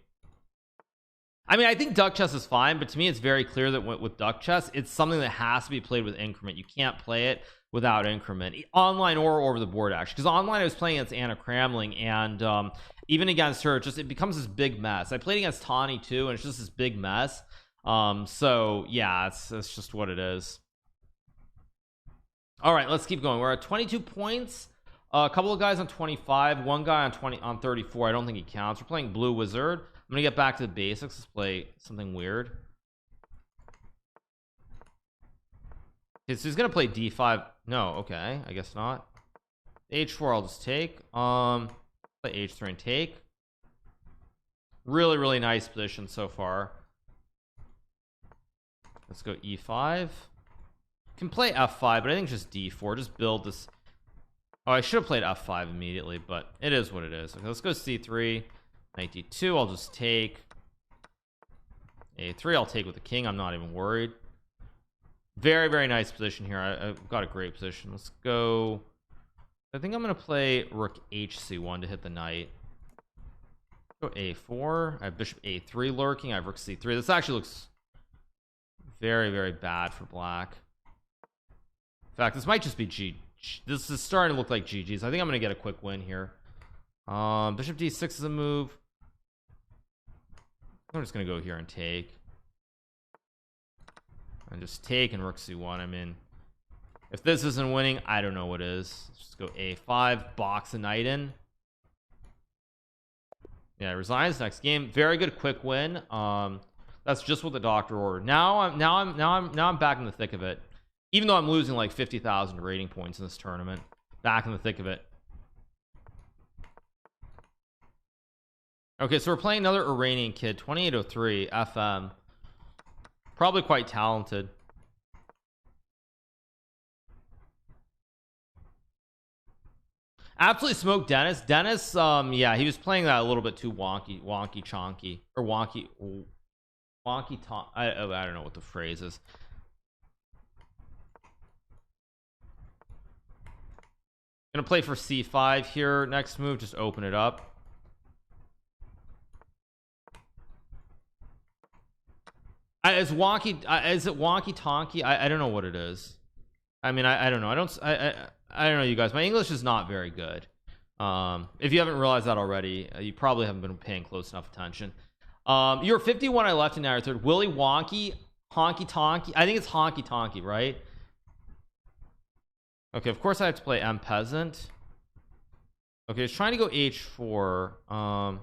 I mean, I think duck chess is fine, but to me it's very clear that with duck chess, it's something that has to be played with increment. You can't play it without increment, online or over the board, actually, because online I was playing against Anna Kramling, and even against her, it becomes this big mess. I played against Tawny too, and it's just this big mess. So yeah, it's just what it is. All right, let's keep going. We're at 22 points. A couple of guys on 25, one guy on 34. I don't think he counts. We're playing Blue Wizard. I'm gonna get back to the basics. Let's play something weird. Okay, so he's gonna play d5. No, okay, I guess not. h4, I'll just take. Play h3 and take. Really nice position so far. Let's go e5. Can play f5, but I think just d4. Just build this. Oh, I should have played f5 immediately, but it is what it is. Okay, let's go c3. Knight d2, I'll just take. a3, I'll take with the king. I'm not even worried. Very nice position here. I've got a great position. Let's go. I think I'm gonna play rook hc1 to hit the knight. Go a4. I have bishop a3 lurking. I have rook c3. This actually looks very bad for black. In fact, this might just be g. This is starting to look like GG's. I think I'm gonna get a quick win here. Bishop d6 is a move. I'm just gonna go here and take. And just take and rook c1. I mean, if this isn't winning, I don't know what is. Let's just go a5, box a knight in. Yeah, resigns next game. Very good quick win. That's just what the doctor ordered. Now I'm back in the thick of it. Even though I'm losing like 50,000 rating points in this tournament, back in the thick of it. Okay, so we're playing another Iranian kid, 2803 FM. Probably quite talented. Absolutely smoked Dennis. Dennis, yeah, he was playing that a little bit too wonky chonky, or wonky I don't know what the phrase is. Gonna play for c5 here. Next move, just open it up. Is it wonky tonky? I don't know what it is. I mean, I don't know. I don't know, you guys. My English is not very good. If you haven't realized that already, you probably haven't been paying close enough attention. You're 51. I left in now. Third. Willy Wonky, Honky Tonky. I think it's Honky Tonky, right? Okay, of course I have to play M Peasant. Okay, it's trying to go H4. I'm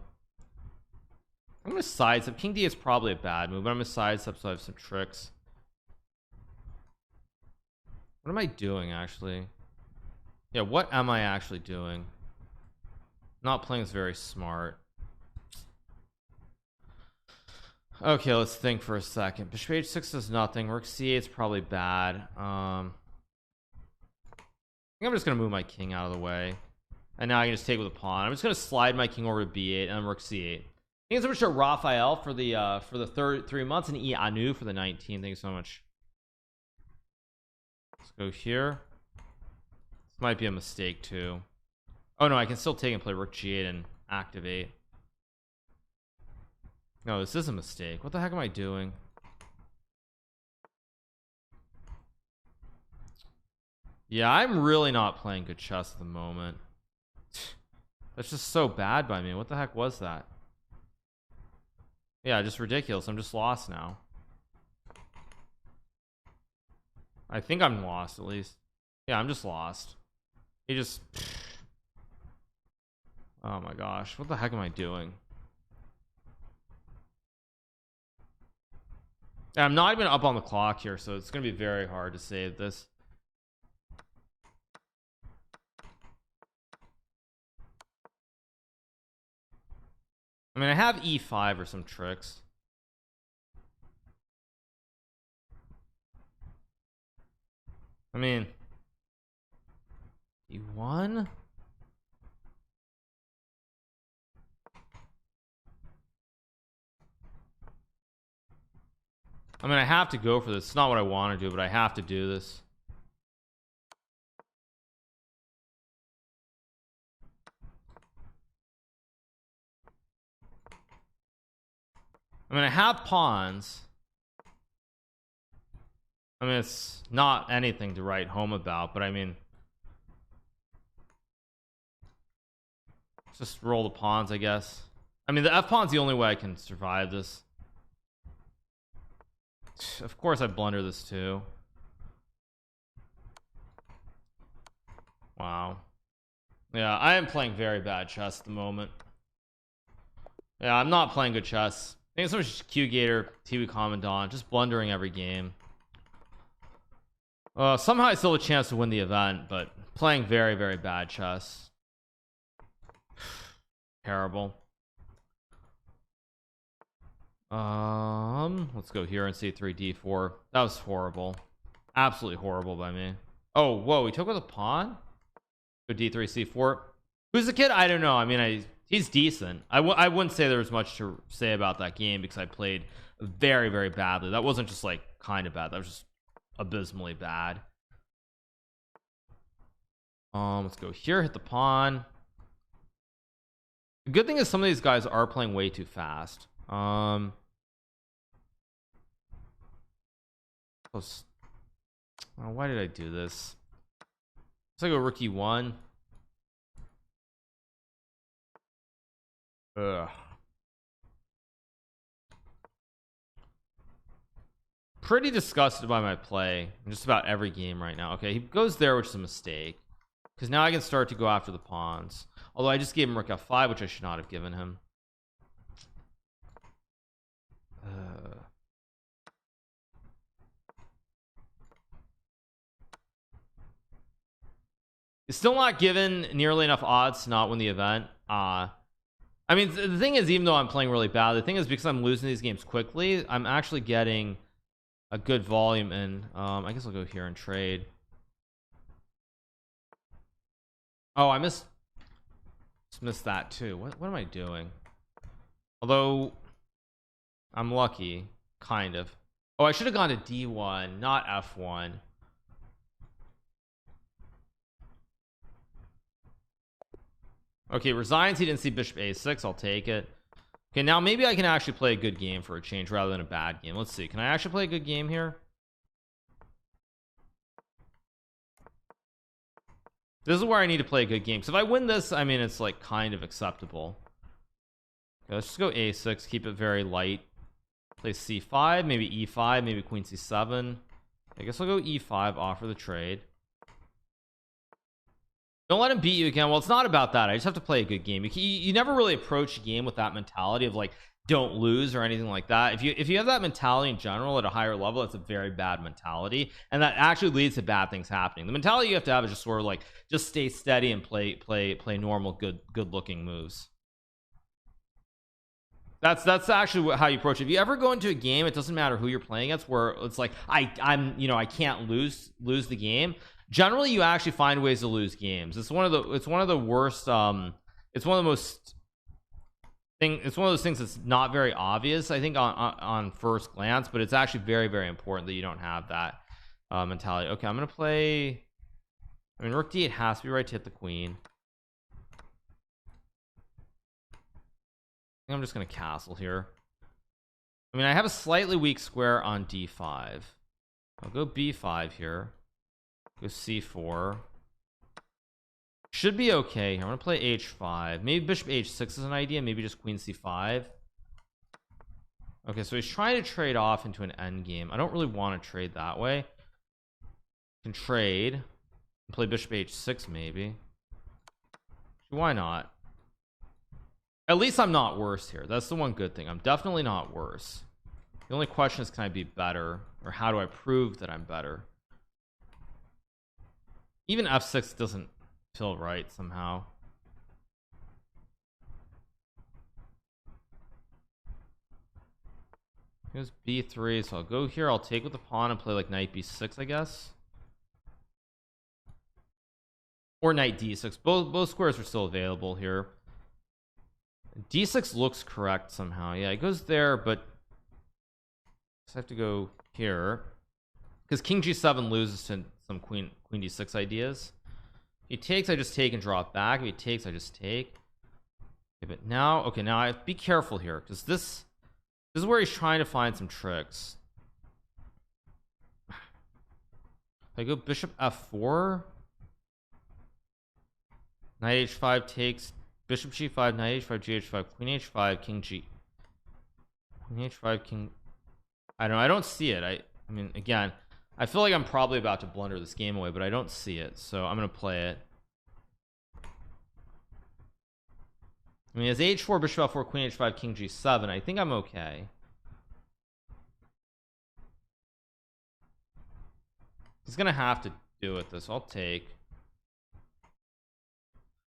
gonna sidestep. King D is probably a bad move, but I'm gonna sidestep so I have some tricks. What am I doing actually? Yeah, what am I actually doing? Not playing is very smart. Okay, let's think for a second. Bishop H6 does nothing. Rook C8 is probably bad. I think I'm just gonna move my king out of the way, and now I can just take with a pawn. I'm just gonna slide my king over to B8 and then Rook C8. Thank you so much to Raphael for the 3 months, and E Anu for the 19. Thank you so much. Let's go here. This might be a mistake too. Oh no, I can still take and play Rook G8 and activate. No, this is a mistake. What the heck am I doing? Yeah, I'm really not playing good chess at the moment. That's just so bad by me. What the heck was that? Yeah, just ridiculous. I'm just lost now. I think I'm lost at least. Yeah, I'm just lost. He just... Oh my gosh, what the heck am I doing? And I'm not even up on the clock here, so it's gonna be very hard to save this. I mean, I have E5 or some tricks. I mean, E1? I mean, I have to go for this. It's not what I want to do, but I have to do this. I mean, I have pawns. I mean, it's not anything to write home about, but I mean, just roll the pawns, I guess. I mean, the F pawn's the only way I can survive this. Of course I blunder this too. Wow. Yeah, I am playing very bad chess at the moment. Yeah, I'm not playing good chess. I think it's so much Q Gator, TV Commandant, just blundering every game. Somehow I still have a chance to win the event, but playing very, very bad chess. Terrible. Let's go here and C3 D4. That was horrible. Absolutely horrible by me. Oh, whoa, he took with a pawn? Go D3 C4. Who's the kid? I don't know. I mean, he's decent. I wouldn't say there was much to say about that game because I played very, very badly. That wasn't just like kind of bad. That was just abysmally bad. Let's go here, hit the pawn. The good thing is some of these guys are playing way too fast. Why did I do this? Let's go Rook E1. Ugh. Pretty disgusted by my play in just about every game right now. Okay, he goes there, which is a mistake, because now I can start to go after the pawns. Although I just gave him Rook F5, which I should not have given him. He's still not given nearly enough odds to not win the event. I mean, the thing is, even though I'm playing really bad, the thing is because I'm losing these games quickly, I'm actually getting a good volume in. I guess I'll go here and trade. Oh, I missed that too. What am I doing? Although I'm lucky, kind of. Oh, I should have gone to D1, not F1. Okay, resigns. He didn't see Bishop A6. I'll take it. Okay, now maybe I can actually play a good game for a change rather than a bad game. Let's see. Can I actually play a good game here? This is where I need to play a good game, because if I win this, I mean, it's like kind of acceptable. Okay, let's just go a6, keep it very light. Play c5, maybe e5, maybe queen c7. I guess I'll go e5, offer the trade. Don't let him beat you again. Well, it's not about that. I just have to play a good game. You never really approach a game with that mentality of like, don't lose or anything like that. If you have that mentality in general at a higher level, it's a very bad mentality, and that actually leads to bad things happening. The mentality you have to have is just sort of like, just stay steady and play normal, good looking moves. That's actually how you approach it. If you ever go into a game, it doesn't matter who you're playing against, where it's like I'm you know, I can't lose the game. Generally, you actually find ways to lose games. It's one of the worst. It's one of those things that's not very obvious, I think, on first glance, but it's actually very, very important that you don't have that mentality. Okay, I'm gonna play. I mean, rook d8 has to be right to hit the queen. I think I'm just gonna castle here. I mean, I have a slightly weak square on d5. I'll go b5 here. Go c4. Should be okay here. I'm gonna play h5. Maybe bishop h6 is an idea. Maybe just queen c5. Okay, so he's trying to trade off into an endgame. I don't really want to trade that way. Can trade and play bishop h6 maybe. Why not? At least I'm not worse here. That's the one good thing. I'm definitely not worse. The only question is, can I be better, or how do I prove that I'm better? Even f6 doesn't feel right somehow. Here's b3, so I'll go here. I'll take with the pawn and play like knight b6, I guess, or knight d6. Both squares are still available here. d6 looks correct somehow. Yeah, it goes there, but I have to go here because king g7 loses to some queen d6 ideas. If he takes, I just take and draw it back. If he takes, I just take. Okay, but now, okay, now I have to be careful here, because this is where he's trying to find some tricks. If I go bishop f4, knight h5 takes, bishop g5, knight h5, gh5, queen h5, king g, queen h5, king. I don't see it. I mean, again, I feel like I'm probably about to blunder this game away, but I don't see it, so I'm gonna play it. I mean, as h4, bishop f4, queen h5, king g7, I think I'm okay. He's gonna have to do it this. I'll take.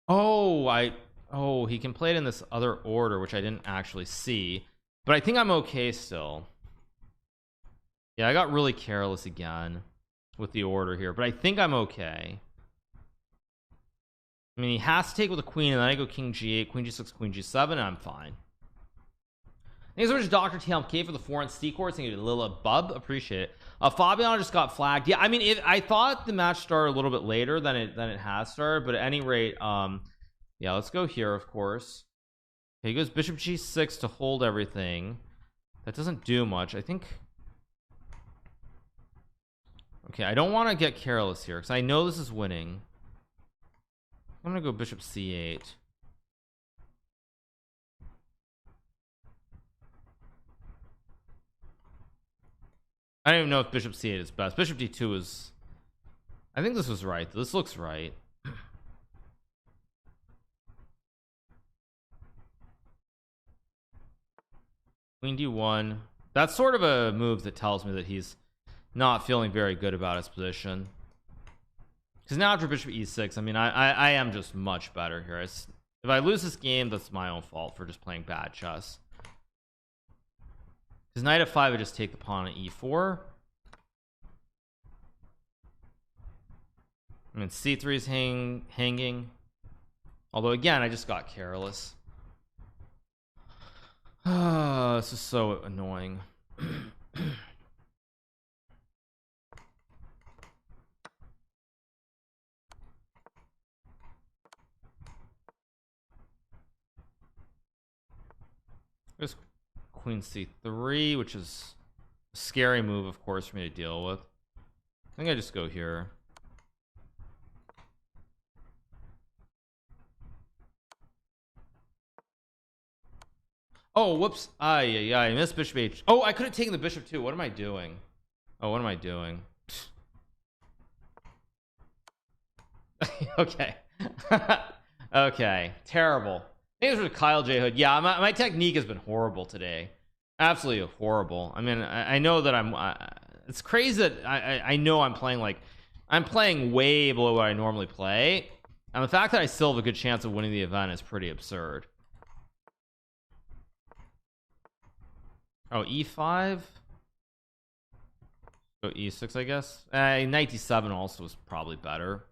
Oh, he can play it in this other order, which I didn't actually see, but I think I'm okay still. Yeah, I got really careless again with the order here, but I think I'm okay. I mean, he has to take with a queen, and then I go king g8, queen g6, queen g7, and I'm fine. Thanks so much, Dr. TLK, for the 4 and C course. Thank you, Lila Bub. Appreciate it. Fabian just got flagged. Yeah, I mean, I thought the match started a little bit later than it has started, but at any rate, yeah, let's go here, of course. Okay, he goes bishop g6 to hold everything. That doesn't do much, I think. Okay, I don't want to get careless here because I know this is winning. I'm gonna go bishop c8. I don't even know if bishop c8 is best. Bishop d2 is, I think this was right. This looks right. Queen d1. That's sort of a move that tells me that he's not feeling very good about his position, because now after bishop e6, I mean, I am just much better here. If I lose this game, that's my own fault for just playing bad chess. Because knight f5, I just take the pawn at e4. I mean, c3 is hanging, although again, I just got careless. This is so annoying. There's queen c3, which is a scary move, of course, for me to deal with. I think I just go here. Oh, whoops. Yeah, I missed bishop h. Oh, I could have taken the bishop too. What am I doing? Oh, what am I doing? Okay. Okay, terrible. Thanks for Kyle J Hood. Yeah, my technique has been horrible today, absolutely horrible. I mean, I know that it's crazy that I know I'm playing way below what I normally play, and the fact that I still have a good chance of winning the event is pretty absurd. Oh, e5. Go e6, I guess. Knight d7 also was probably better.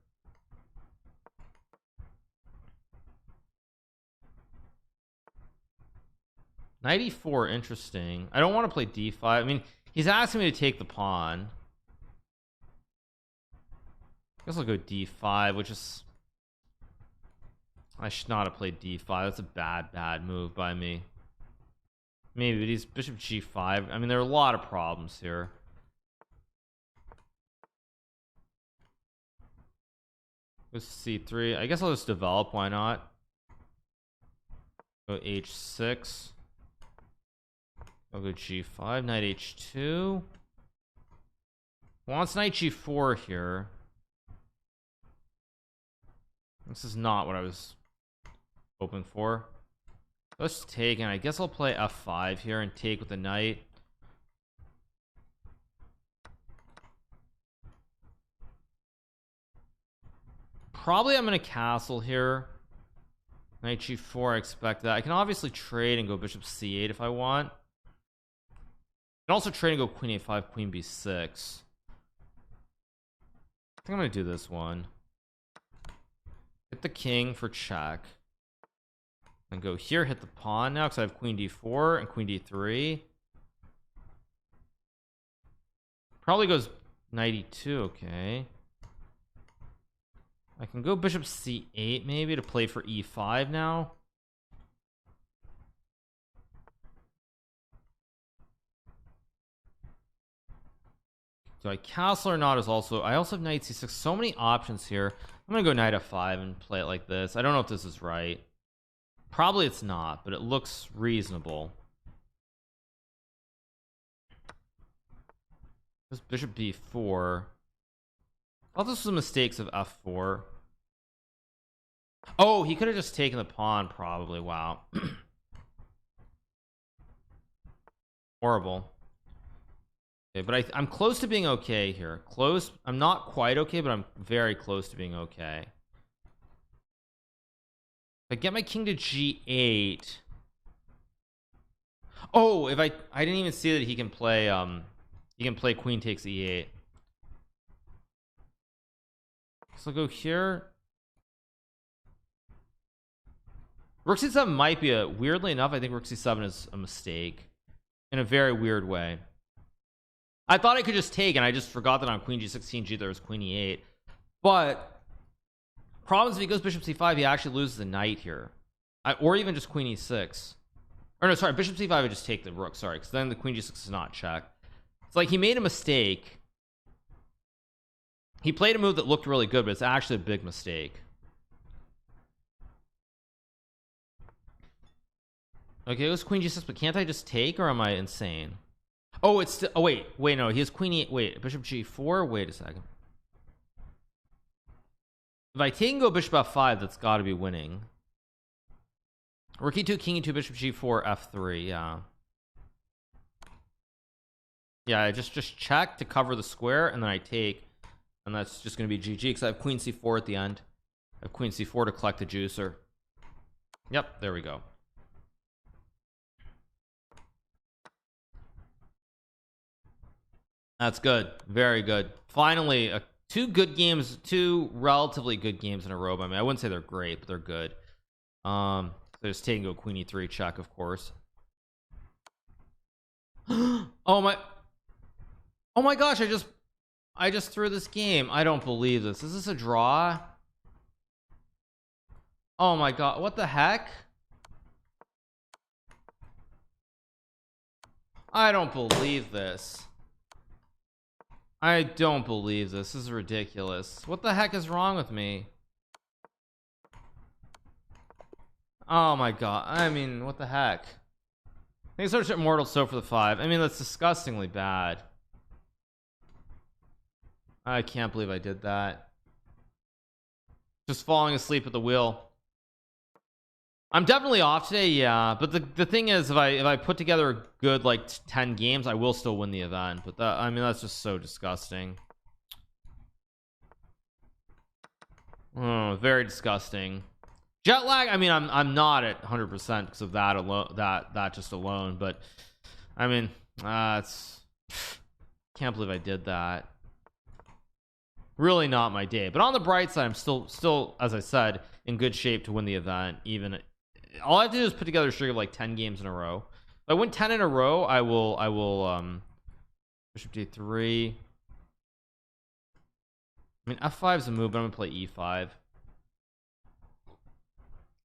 Knight e4, interesting. I don't want to play d5. I mean, he's asking me to take the pawn. I guess I'll go d5, which is... I should not have played d5. That's a bad move by me. Maybe, but he's bishop g5. I mean, there are a lot of problems here. Go c3. I guess I'll just develop. Why not? Go h6. I'll go g5, knight h2. Wants knight g4 here. This is not what I was hoping for. Let's take, and I guess I'll play f5 here and take with the knight. Probably I'm gonna castle here. Knight g4, I expect that. I can obviously trade and go bishop c8 if I want. I can also trade and go queen a5, queen b6. I think I'm gonna do this one. Hit the king for check. And go here, hit the pawn now because I have queen d4 and queen d3. Probably goes knight e2, okay. I can go bishop c8 maybe to play for e5 now. Do I castle or not is also... I also have knight c6. So many options here. I'm gonna go knight f5 and play it like this. I don't know if this is right. Probably it's not, but it looks reasonable. This bishop b4. I thought this was mistakes of f4. Oh, he could have just taken the pawn probably. Wow. Horrible. Okay, but I'm close to being okay here. Close. I'm not quite okay, but I'm very close to being okay. If I get my king to g8. Oh, if I didn't even see that he can play queen takes e8. So I'll go here. Rook c7 might be a... Weirdly enough, I think rook c7 is a mistake in a very weird way. I thought I could just take, and I just forgot that on queen g16 there was queen e8. But problems if he goes bishop c5, he actually loses the knight here, or even just queen e6. Or no, sorry, bishop c5 I just take the rook, sorry, because then the queen g6 is not checked. It's like he made a mistake. He played a move that looked really good, but it's actually a big mistake. Okay, it was queen g6, but can't I just take, or am I insane? Oh, it's oh wait, no, he has queen e8. Wait, bishop g4. Wait a second. If I take and go bishop f5, that's got to be winning. Rook e2, king e2, bishop g4, f3. Yeah, I just check to cover the square, and then I take, and that's just going to be GG because I have queen c4 at the end. I have queen c4 to collect the juicer. Yep, there we go. That's good, very good. Finally, two relatively good games in a row. I mean, I wouldn't say they're great, but they're good. So just take and go queen e3 check, of course. Oh my gosh, I just threw this game. I don't believe this. Is this a draw? Oh my god, what the heck? I don't believe this. I don't believe this. This is ridiculous. What the heck is wrong with me? Oh my god. I mean, what the heck? They search immortal so for the 5. I mean, that's disgustingly bad. I can't believe I did that. Just falling asleep at the wheel. I'm definitely off today, yeah, but the thing is, if I put together a good like 10 games, I will still win the event. But that, I mean, that's just so disgusting. Oh, very disgusting. Jet lag, I mean, I'm not at 100% because of that alone, that just alone. But I mean, it's can't believe I did that. Really not my day. But on the bright side, I'm still, as I said, in good shape to win the event. Even all I have to do is put together a streak of like 10 games in a row. If I win 10 in a row, I will bishop d3. I mean, f5 is a move, but I'm gonna play e5.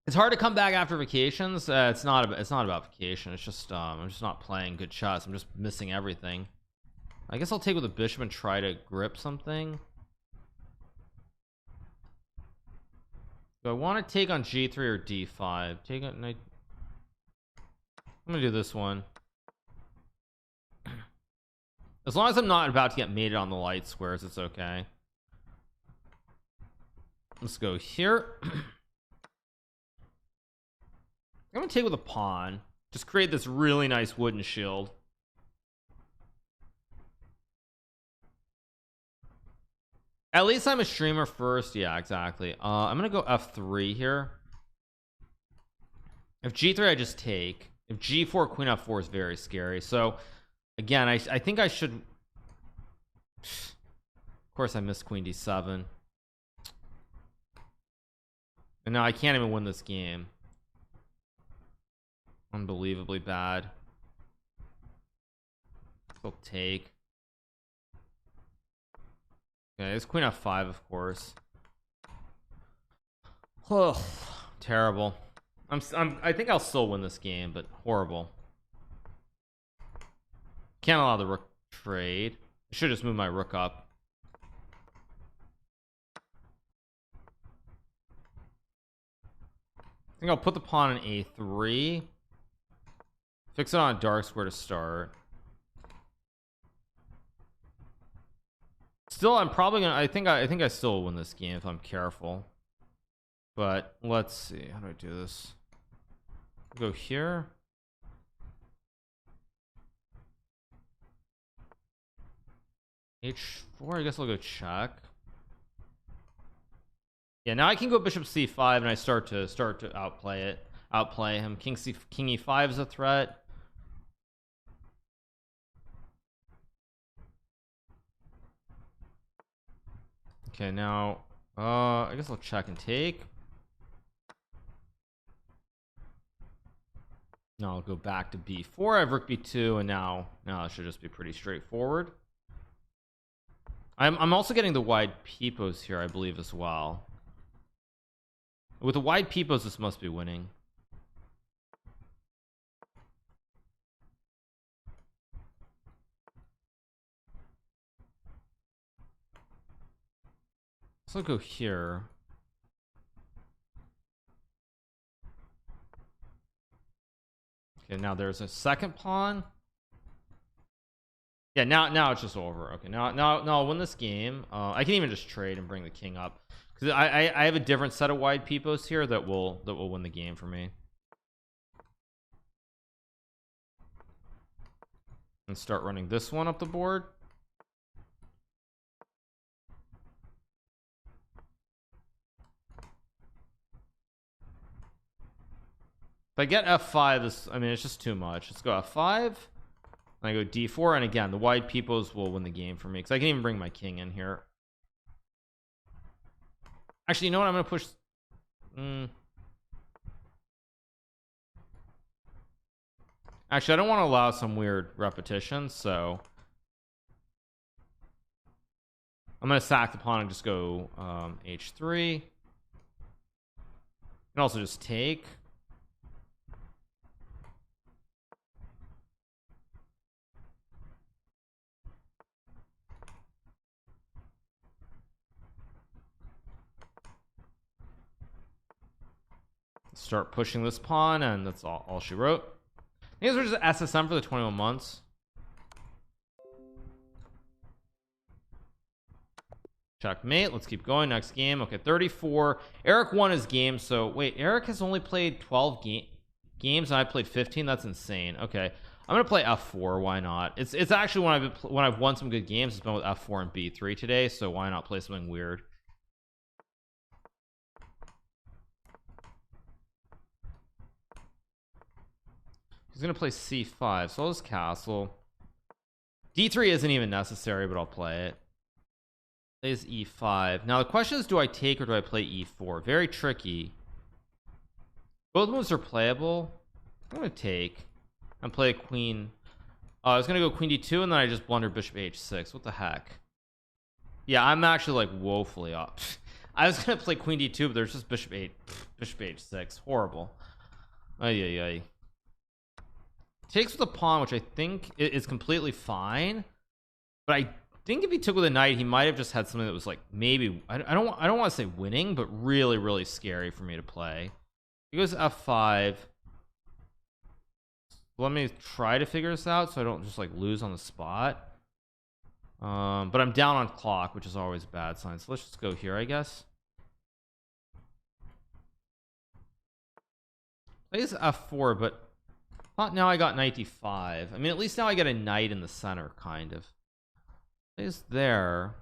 It's hard to come back after vacations. It's not about vacation. It's just I'm just not playing good chess. I'm just missing everything. I guess I'll take with a bishop and try to grip something. Do I want to take on g3 or d5? Take on. I'm gonna do this one. As long as I'm not about to get mated on the light squares, it's okay. Let's go here. I'm gonna take with a pawn. Just create this really nice wooden shield. At least I'm a streamer first. Yeah, exactly. I'm gonna go f3 here. If g3, I just take. If g4, queen f4 is very scary. So again, I think I should. Of course, I missed queen d7, and now I can't even win this game. Unbelievably bad. Still take. Okay, it's queen f5, of course. Oh, terrible. I think I'll still win this game, but horrible. Can't allow the rook trade. I should just move my rook up. I think I'll put the pawn in a3. Fix it on a dark square to start. Still, I'm probably gonna. I think I still win this game if I'm careful. But let's see. How do I do this? Go here. h4. I guess I'll go check. Yeah, now I can go bishop c5, and I start to outplay him. King e5 is a threat. Okay, now I guess I'll check and take. Now I'll go back to b4. I have rook b2, and now it should just be pretty straightforward. I'm also getting the wide peepos here, I believe, as well. With the wide peepos, this must be winning. So I'll go here. Okay, now there's a second pawn. Yeah, now it's just over. Okay, now I'll win this game. I can even just trade and bring the king up because I have a different set of wide peepos here that will win the game for me. And start running this one up the board. If I get f5, this, I mean, it's just too much. Let's go f5. I go d4, and again, the wide peepos will win the game for me because I can even bring my king in here. Actually, you know what? I'm gonna push. Actually, I don't want to allow some weird repetition, so I'm gonna sack the pawn and just go h3, and also just take. Start pushing this pawn, and that's all she wrote. These are just SSM for the 21 months. Checkmate. Let's keep going. Next game. Okay, 34. Eric won his game. So wait, Eric has only played 12 games and I played 15. That's insane. Okay, I'm gonna play F4. Why not? It's actually when I've won some good games, it's been with F4 and B3 today. So why not play something weird? He's gonna play C5, so I'll just castle. D3 isn't even necessary, but I'll play it. Plays E5. Now the question is, do I take or do I play E4? Very tricky. Both moves are playable. I'm gonna take and play queen. I was gonna go queen D2 and then I just blundered bishop H6. What the heck? Yeah, I'm actually like woefully off. I was gonna play queen D2, but there's just bishop H6. Horrible. Ay. Takes with a pawn, which I think is completely fine, but I think if he took with a knight, he might have just had something that was like maybe I don't want to say winning, but really scary for me to play. He goes F5. Let me try to figure this out so I don't just like lose on the spot. But I'm down on clock, which is always a bad sign. So let's just go here, I guess. Plays F4, but now I got knight D5. I mean, at least now I get a knight in the center, kind of. Plays there.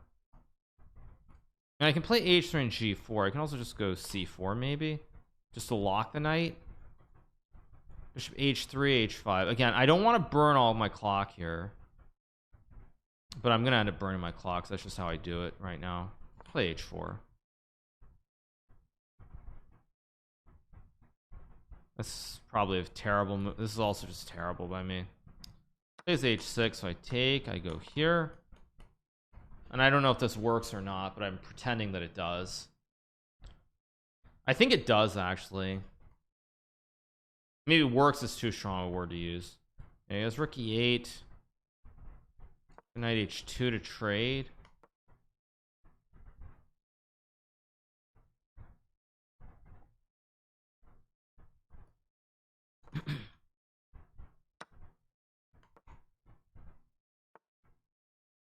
And I can play H3 and G4. I can also just go C4 maybe, just to lock the knight. Bishop H3, H5. Again, I don't want to burn all of my clock here, but I'm gonna end up burning my clocks. That's just how I do it right now. Play H4. That's probably a terrible move. This is also just terrible by me. Plays H6, so I take. I go here, and I don't know if this works or not, but I'm pretending that it does. I think it does actually. Maybe works is too strong a word to use. Okay, it's rook E8. Knight H2 to trade.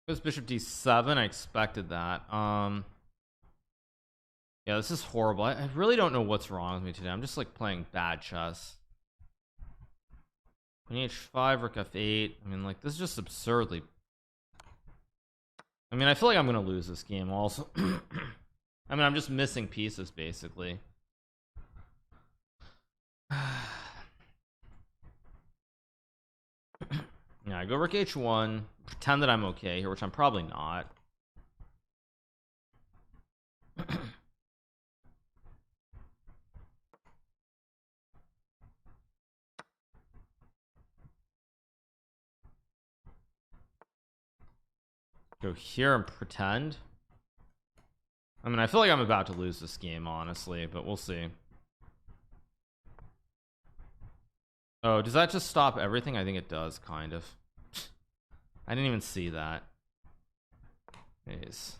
Goes bishop D7. I expected that. Yeah, this is horrible. I really don't know what's wrong with me today. I'm just like playing bad chess. Queen H5, rook F8. I mean, like, this is just absurdly. I mean, I feel like I'm gonna lose this game also. I mean, I'm just missing pieces basically. Yeah, I go rook H1, pretend that I'm okay here, which I'm probably not. Go here and pretend. I mean, I feel like I'm about to lose this game, honestly, but we'll see. Oh, does that just stop everything? I think it does, kind of. I didn't even see that. Jeez.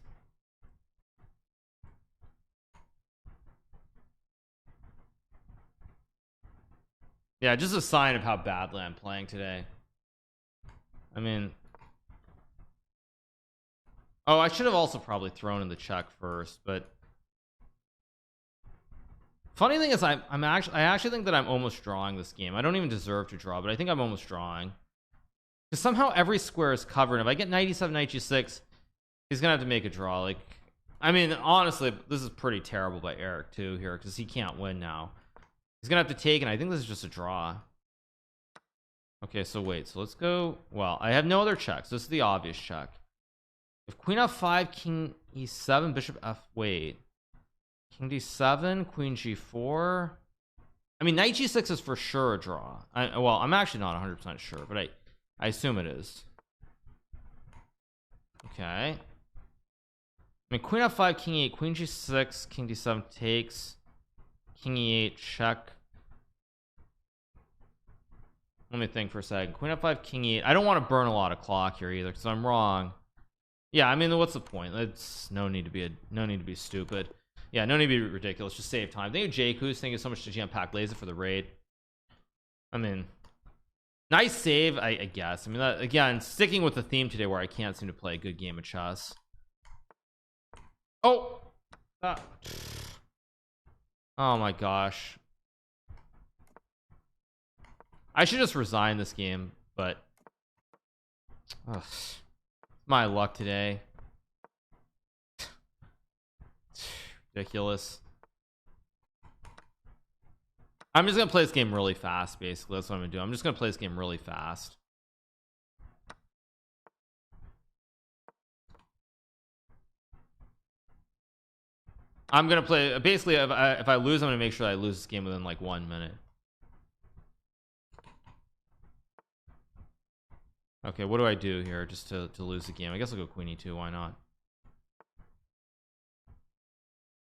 Yeah, just a sign of how badly I'm playing today. I mean, oh, I should have also probably thrown in the check first, but funny thing is I actually think that I'm almost drawing this game. I don't even deserve to draw, but I think I'm almost drawing. Because somehow every square is covered. If I get knight E7, knight G6, he's gonna have to make a draw. Like, I mean, honestly, this is pretty terrible by Eric too here, because he can't win now. He's gonna have to take, and I think this is just a draw. Okay, so wait, so let's go. Well, I have no other checks. This is the obvious check. If queen F5, king E7, bishop F. Wait, king D7, queen G4. I mean, knight G6 is for sure a draw. Well, I'm actually not 100% sure, but I assume it is. Okay. I mean, queen F5, king E8, queen G6, king D7 takes, king E8 check. Let me think for a second. Queen F5, king E8. I don't want to burn a lot of clock here either, because I'm wrong. Yeah, I mean, what's the point? It's no need to be stupid. Yeah, no need to be ridiculous. Just save time. Thank you, Jake. Thank you so much to GMHikaru for the raid. I mean, Nice save, I guess. I mean, that, again, sticking with the theme today where I can't seem to play a good game of chess. Oh, oh my gosh, I should just resign this game, but ugh, my luck today. Ridiculous. I'm just gonna play this game really fast. Basically, that's what I'm gonna do. I'm just gonna play this game really fast. I'm gonna play basically if I lose, I'm gonna make sure I lose this game within like 1 minute. Okay, what do I do here just to lose the game? I guess I'll go queen e2. Why not?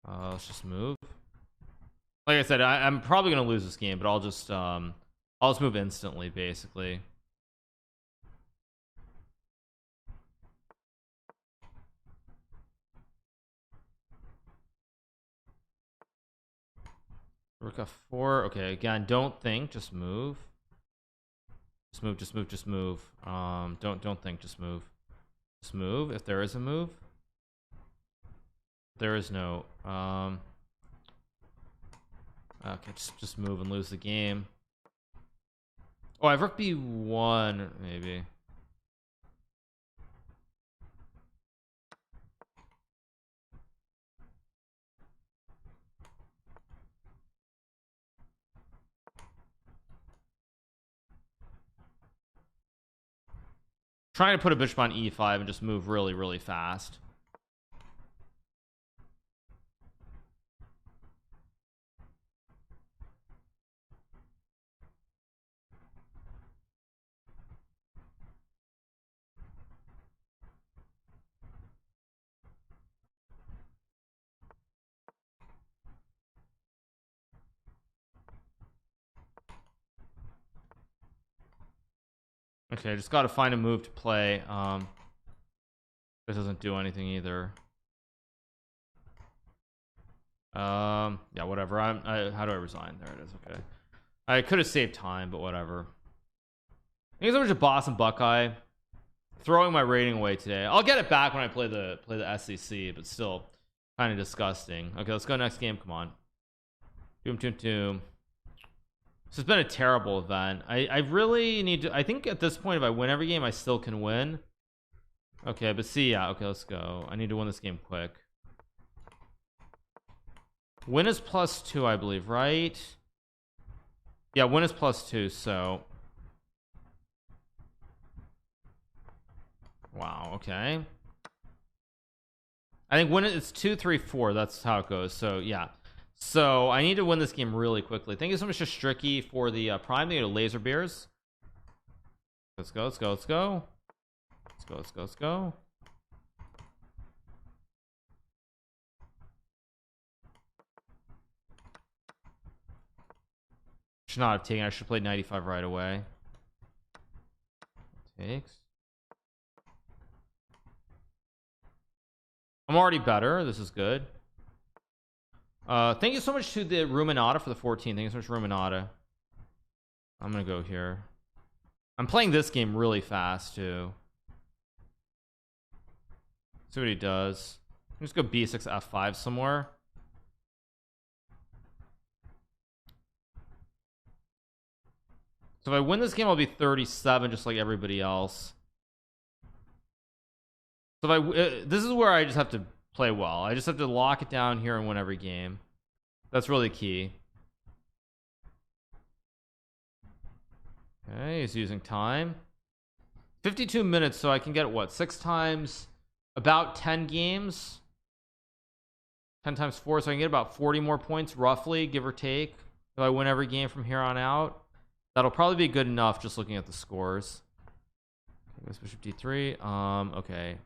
Let's just move. Like I said, I'm probably gonna lose this game, but I'll just move instantly, basically. Rook f4. Okay, again, don't think, just move. Just move, just move, just move. Don't think, just move. Just move if there is a move. There is no okay, just move and lose the game. Oh, I have rook b1 maybe. Trying to put a bishop on e5 and just move really fast. Okay, just got to find a move to play. This doesn't do anything either. Yeah, whatever. How do I resign? There it is. Okay, I could have saved time, but whatever. Thanks so much to Boston Buckeye. Throwing my rating away today. I'll get it back when I play the SEC, but still kind of disgusting. Okay, let's go next game. Come on. Doom. This has been a terrible event. I really need to. I think at this point, if I win every game, I still can win. Okay, but see, yeah. Okay, let's go. I need to win this game quick. Win is +2, I believe, right? Yeah, win is +2. So, wow. Okay. I think win it's 2, 3, 4. That's how it goes. So yeah. So I need to win this game really quickly. Thank you so much to Stricky for the prime. Thank you to Laser Bears. Let's go. Should not have taken. I should have played 95 right away. Takes. I'm already better. This is good. Thank you so much to the Ruminata for the 14. Thank you so much, Ruminata. I'm gonna go here. I'm playing this game really fast too. See what he does. Just go b6 f5 somewhere. So if I win this game, I'll be 37, just like everybody else. So if this is where I just have to play well. I just have to lock it down here and win every game. That's really key. Okay, he's using time. 52 minutes, so I can get what, 6 times, about 10 games. 10 times 4, so I can get about 40 more points, roughly, give or take, if I win every game from here on out. That'll probably be good enough just looking at the scores. Okay, bishop d3. Okay.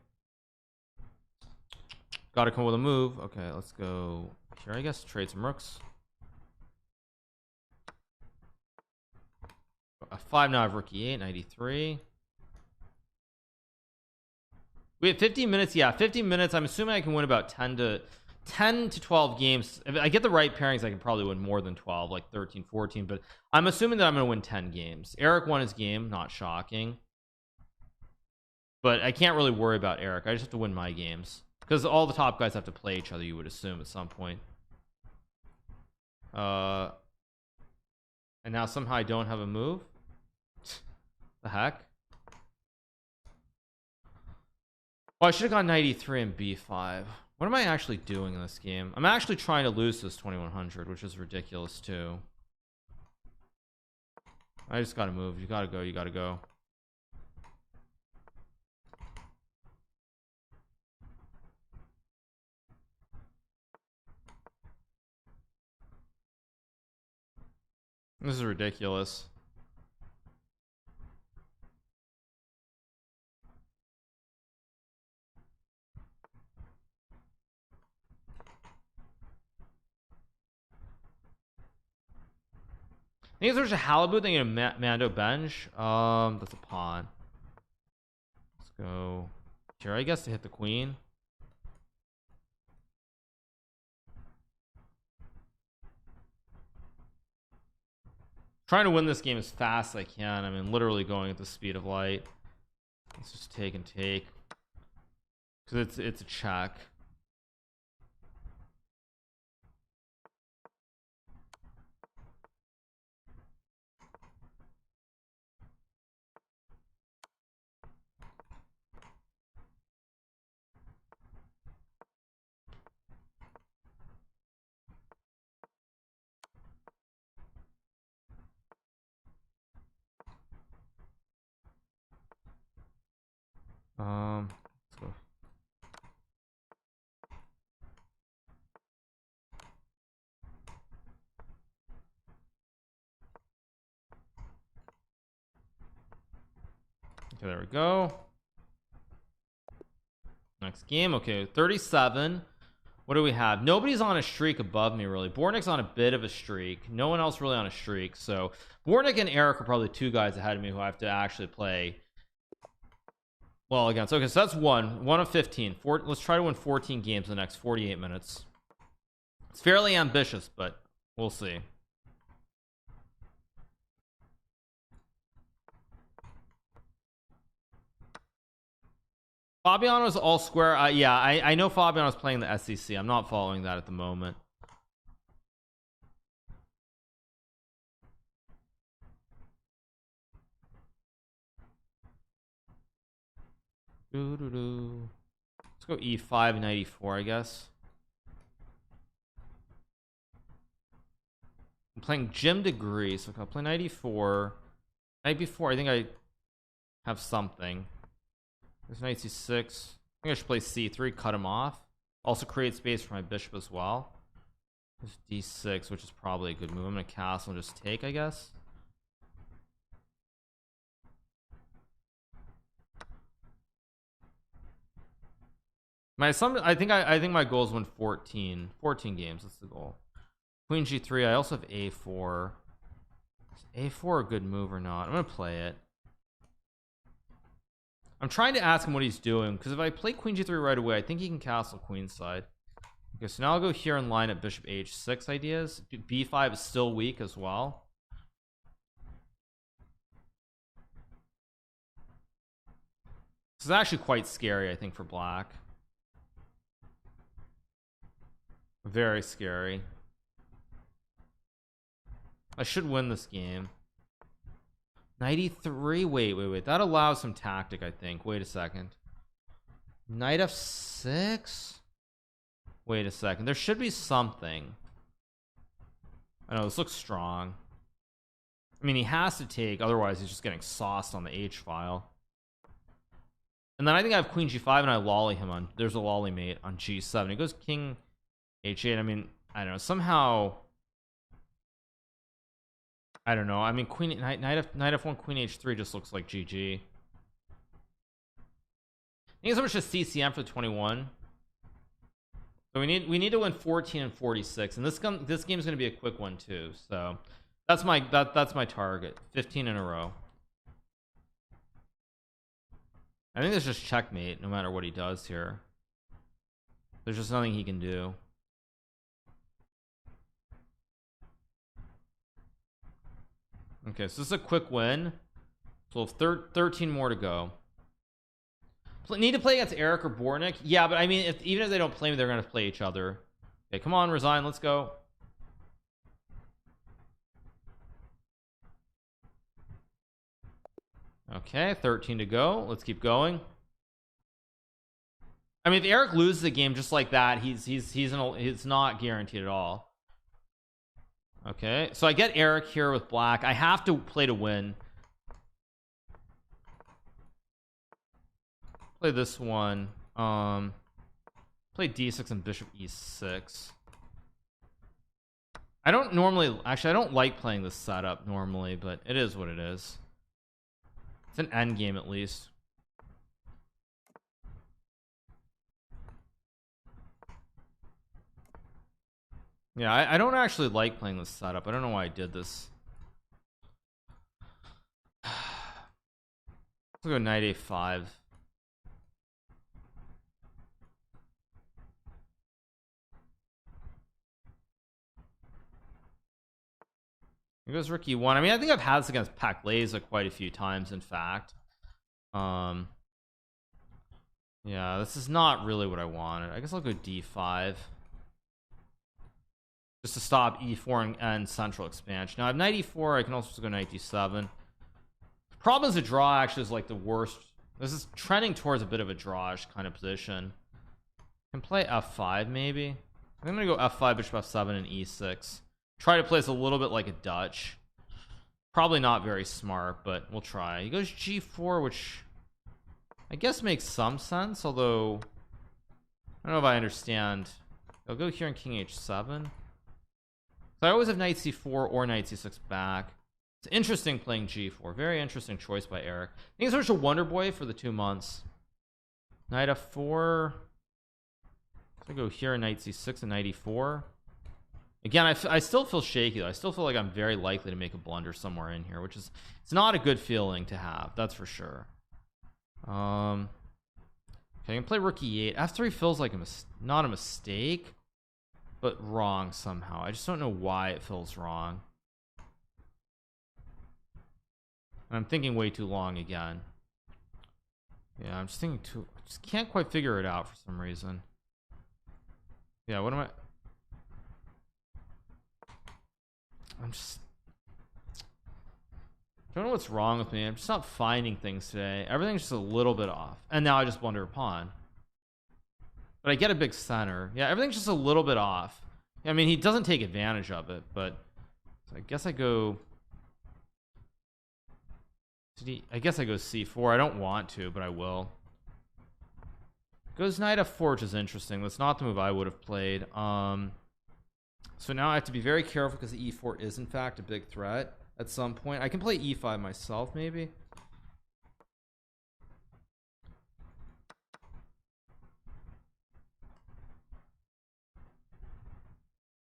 Gotta come with a move. Okay, let's go here, I guess. Trade some rooks. F5 now. I have rook e8, 93. We have 15 minutes. Yeah, 15 minutes. I'm assuming I can win about 10 to 10 to 12 games. If I get the right pairings, I can probably win more than 12, like 13, 14, but I'm assuming that I'm gonna win 10 games. Eric won his game, not shocking, but I can't really worry about Eric. I just have to win my games because all the top guys have to play each other, you would assume, at some point. And now somehow I don't have a move. The heck. Oh, I should have gone 93 and b5. What am I actually doing in this game? I'm actually trying to lose this 2100, which is ridiculous too. I just gotta move. You gotta go. You gotta go. This is ridiculous. I think there's a halibut, then you get a Mando bench. That's a pawn. Let's go here, I guess, to hit the queen. Trying to win this game as fast as I can. I mean, literally going at the speed of light. Let's just take and take, because it's a check. Let's go. Okay, there we go. Next game. Okay, 37. What do we have? Nobody's on a streak above me, really. Bornik's on a bit of a streak. No one else really on a streak. So Bornik and Eric are probably two guys ahead of me who I have to actually play well against. Okay, so that's one of 15. Let's try to win 14 games in the next 48 minutes. It's fairly ambitious, but we'll see. Fabiano's all square. Yeah, I know Fabiano's playing the SEC. I'm not following that at the moment. Let's go e5 94, I guess. I'm playing Gym Degree, so I'll play 94. Knight b4, I think I have something. There's knight c6. I think I should play c3, cut him off. Also create space for my bishop as well. There's d6, which is probably a good move. I'm gonna castle and just take, I guess. My assumption, I think my goal is win 14 games. That's the goal. Queen g3. I also have a4. Is a4 a good move or not? I'm gonna play it. I'm trying to ask him what he's doing, because if I play queen g3 right away, I think he can castle queenside. Okay, so now I'll go here and line up bishop h6 ideas. b5 is still weak as well. This is actually quite scary, I think, for black. Very scary. I should win this game. 93. Wait. That allows some tactic, I think. Wait a second. Knight f6. Wait a second. There should be something. I know this looks strong. I mean, he has to take, otherwise he's just getting sauced on the h file. And then I think I have queen g5 and I lolly him on. There's a lolly mate on g7. He goes king h8. I mean, I don't know. Somehow, I don't know. I mean, queen knight f1, queen h3 just looks like GG. I think it's so much just CCM for 21. So we need to win 14 and 46, and this game is going to be a quick one too. So that's my target. 15 in a row. I think there's just checkmate no matter what he does here. There's just nothing he can do. Okay, so this is a quick win. So 13 more to go. Need to play against Eric or Bornik. Yeah, but I mean, even if they don't play me, they're gonna play each other. Okay, come on, resign, let's go. Okay, 13 to go. Let's keep going. I mean, if Eric loses the game just like that, he's not guaranteed at all. Okay, so I get Eric here with black. I have to play to win. Play this one. Play d6 and bishop e6. I don't normally, actually I don't like playing this setup normally, but it is what it is. It's an end game at least. Yeah, I don't actually like playing this setup. I don't know why I did this. Let's go knight a5. Here goes rook e1. I mean, I think I've had this against Pakleza quite a few times, in fact. Yeah, this is not really what I wanted. I guess I'll go d5 just to stop e4 and central expansion. Now I have knight e4. I can also just go knight d7. The problem is a draw actually is like the worst. This is trending towards a bit of a drawish kind of position. I can play f5 maybe. I'm gonna go f5, bishop f7, and e6. Try to play this a little bit like a Dutch. Probably not very smart, but we'll try. He goes g4, which I guess makes some sense, although I don't know if I understand. I'll go here and king h7. So I always have knight c4 or knight c6 back. It's interesting playing g4. Very interesting choice by Eric. I think it's such a wonder boy for the 2 months. Knight f4. So I go here and knight c6 and knight e4. Again, I still feel shaky though. I still feel like I'm very likely to make a blunder somewhere in here, which is, it's not a good feeling to have, that's for sure. Okay, I can play rook e8. f3 feels like not a mistake, but wrong somehow. I just don't know why it feels wrong. I'm thinking way too long again. Yeah, I'm just thinking too, just can't quite figure it out for some reason. Yeah, what am I? I'm just don't know what's wrong with me. I'm just not finding things today. Everything's just a little bit off, and now I just blunder a pawn, but I get a big center. Yeah, everything's just a little bit off. I mean, he doesn't take advantage of it, but so I guess I go c4. I don't want to, but I will. Goes knight f4, which is interesting. That's not the move I would have played. So now I have to be very careful because the e4 is in fact a big threat at some point. I can play e5 myself maybe.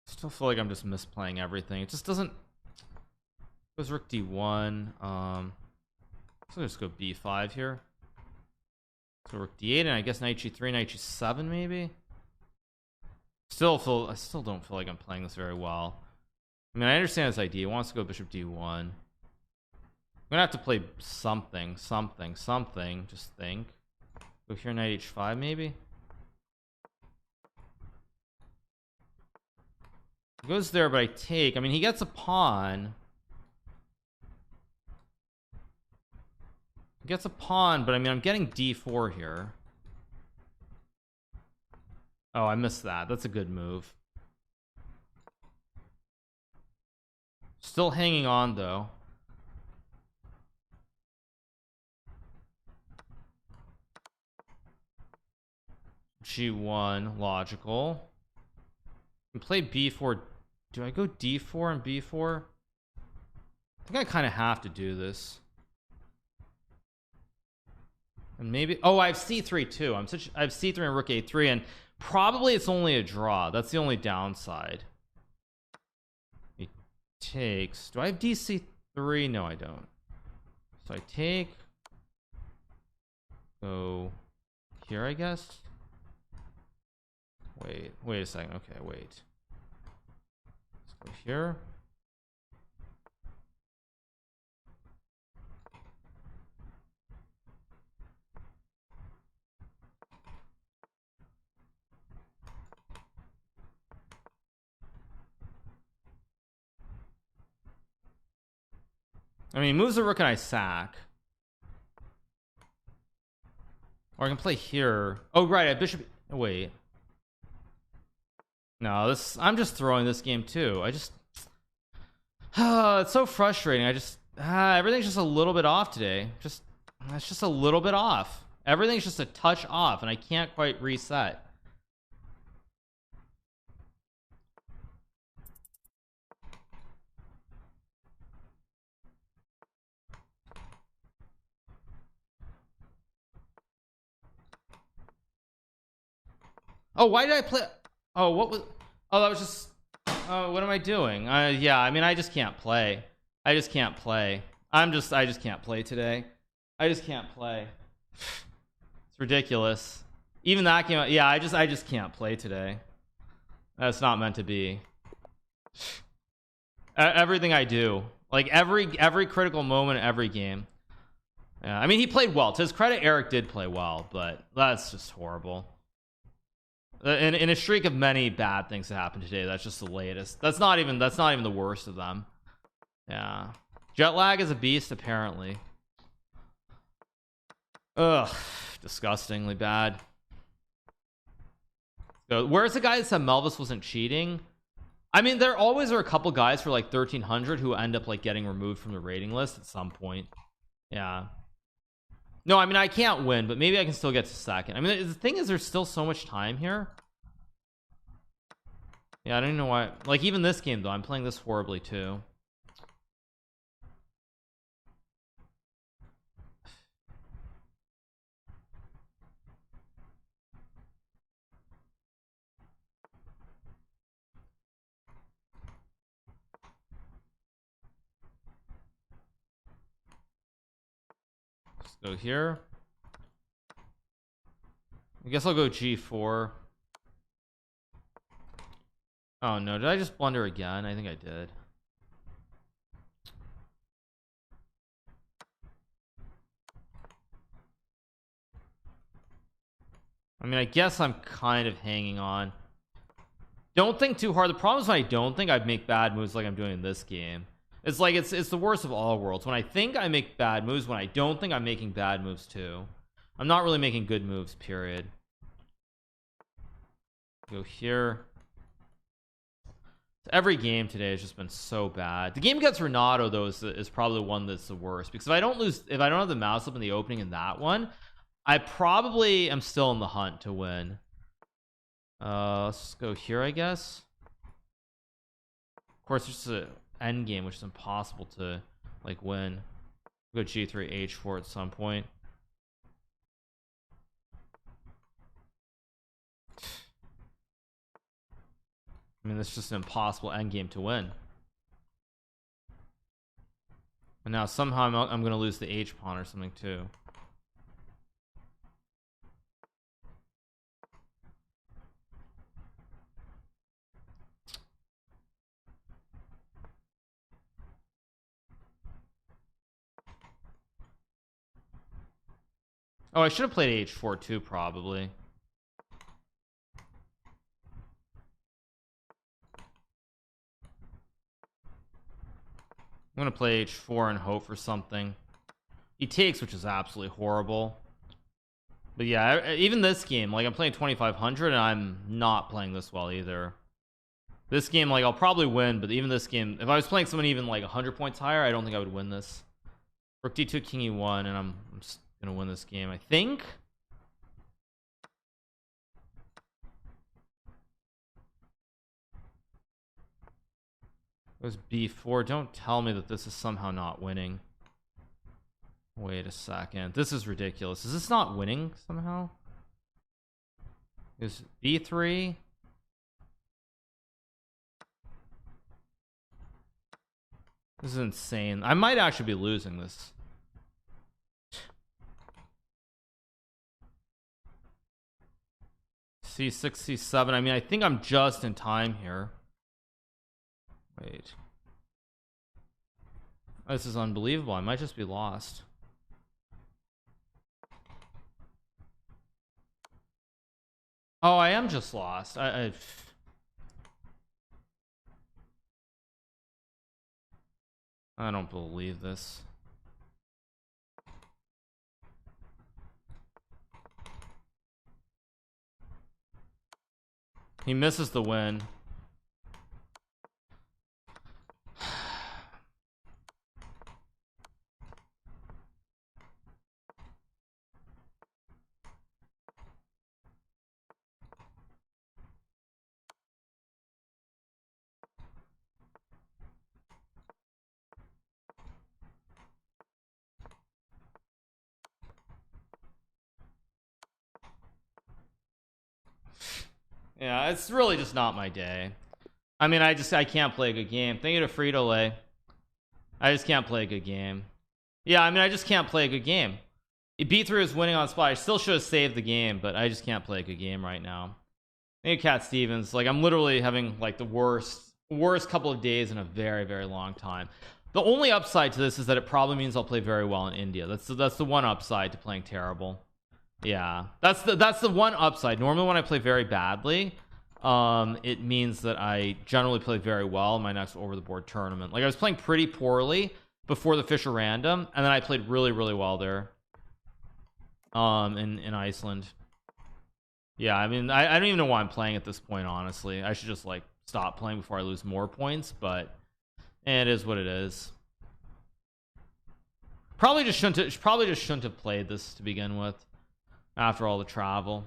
Still feel like I'm just misplaying everything. It just doesn't. Goes rook d1. So just go b5 here. So rook d8, and I guess knight g3, knight g7 maybe. I still don't feel like I'm playing this very well. I mean, I understand his idea. He wants to go bishop d1. I'm gonna have to play something. Just think. Go here, knight h5 maybe. He goes there, but I take. I mean, he gets a pawn. He gets a pawn, but I mean, I'm getting d4 here. Oh, I missed that. That's a good move. Still hanging on though. G1, logical. And play b4. Do I go d4 and b4? I think I kind of have to do this. And maybe, oh, I have c3 too. I have c3 and rook a3, and probably it's only a draw. That's the only downside. He takes. Do I have dc3? No, I don't. So I take. Go here, I guess. Wait a second. Okay, wait. Let's go here. I mean, he moves the rook and I sack. Or I can play here. Oh, right, I bishop. Wait. No, this. I'm just throwing this game too. I just. It's so frustrating. I just. Everything's just a little bit off today. It's just a little bit off. Everything's just a touch off, and I can't quite reset. Oh, why did I play? Oh, what was? Oh, that was just. Oh, what am I doing? Yeah, I mean, I just can't play. I just can't play. I just can't play today. I just can't play. It's ridiculous. Even that game. Yeah, I just can't play today. That's not meant to be. Everything I do, like every critical moment, every game. Yeah, I mean, he played well. To his credit, Eric did play well, but that's just horrible. In a streak of many bad things that happened today, that's just the latest. That's not even the worst of them. Yeah, jet lag is a beast apparently. Ugh, disgustingly bad. So where's the guy that said Melvis wasn't cheating? I mean, there always are a couple guys for like 1300 who end up like getting removed from the rating list at some point. Yeah. No, I mean, I can't win, but maybe I can still get to second. I mean, the thing is, there's still so much time here. Yeah, I don't even know why. Like, even this game, though, I'm playing this horribly, too. Let's go here. I guess I'll go G4. Oh no, did I just blunder again? I think I did. I mean, I guess I'm kind of hanging on. Don't think too hard. The problem is when I don't think, I'd make bad moves like I'm doing in this game. It's like it's the worst of all worlds. When I think I make bad moves, when I don't think I'm making bad moves too. I'm not really making good moves, period. Go here. Every game today has just been so bad. The game against Renato though is probably the one that's the worst, because if I don't have the mouse up in the opening in that one, I probably am still in the hunt to win. Let's go here, I guess. Of course, it's an end game, which is impossible to like win. Go G3 H4 at some point. I mean, it's just an impossible endgame to win. And now somehow I'm going to lose the H pawn or something too. Oh, I should have played H4 too, probably. I'm gonna play H4 and hope for something. He takes, which is absolutely horrible. But yeah, even this game, like I'm playing 2500 and I'm not playing this well either. This game, like I'll probably win, but even this game, if I was playing someone even like 100 points higher, I don't think I would win this. Rook D2, King E1, and I'm just gonna win this game, I think. It was B4. Don't tell me that this is somehow not winning. Wait a second. This is ridiculous. Is this not winning somehow? Is B3? This is insane. I might actually be losing this. C6, C7. I mean, I think I'm just in time here. Wait. Oh, this is unbelievable. I might just be lost. Oh, I am just lost. I don't believe this. He misses the win. Yeah, it's really just not my day. I mean, I can't play a good game. Thank you to Frito-Lay. I just can't play a good game. Yeah, I mean, I just can't play a good game. B3 is winning on spot. I still should have saved the game, but I just can't play a good game right now. Thank you, Cat Stevens. Like, I'm literally having like the worst couple of days in a very, very long time. The only upside to this is that it probably means I'll play very well in India. That's the one upside to playing terrible. Yeah, that's the one upside. Normally when I play very badly, it means that I generally play very well in my next over the board tournament. Like, I was playing pretty poorly before the Fisher Random, and then I played really, really well there in Iceland. Yeah, I mean, I don't even know why I'm playing at this point, honestly. I should just like stop playing before I lose more points, but it is what it is. Probably just shouldn't have played this to begin with after all the travel.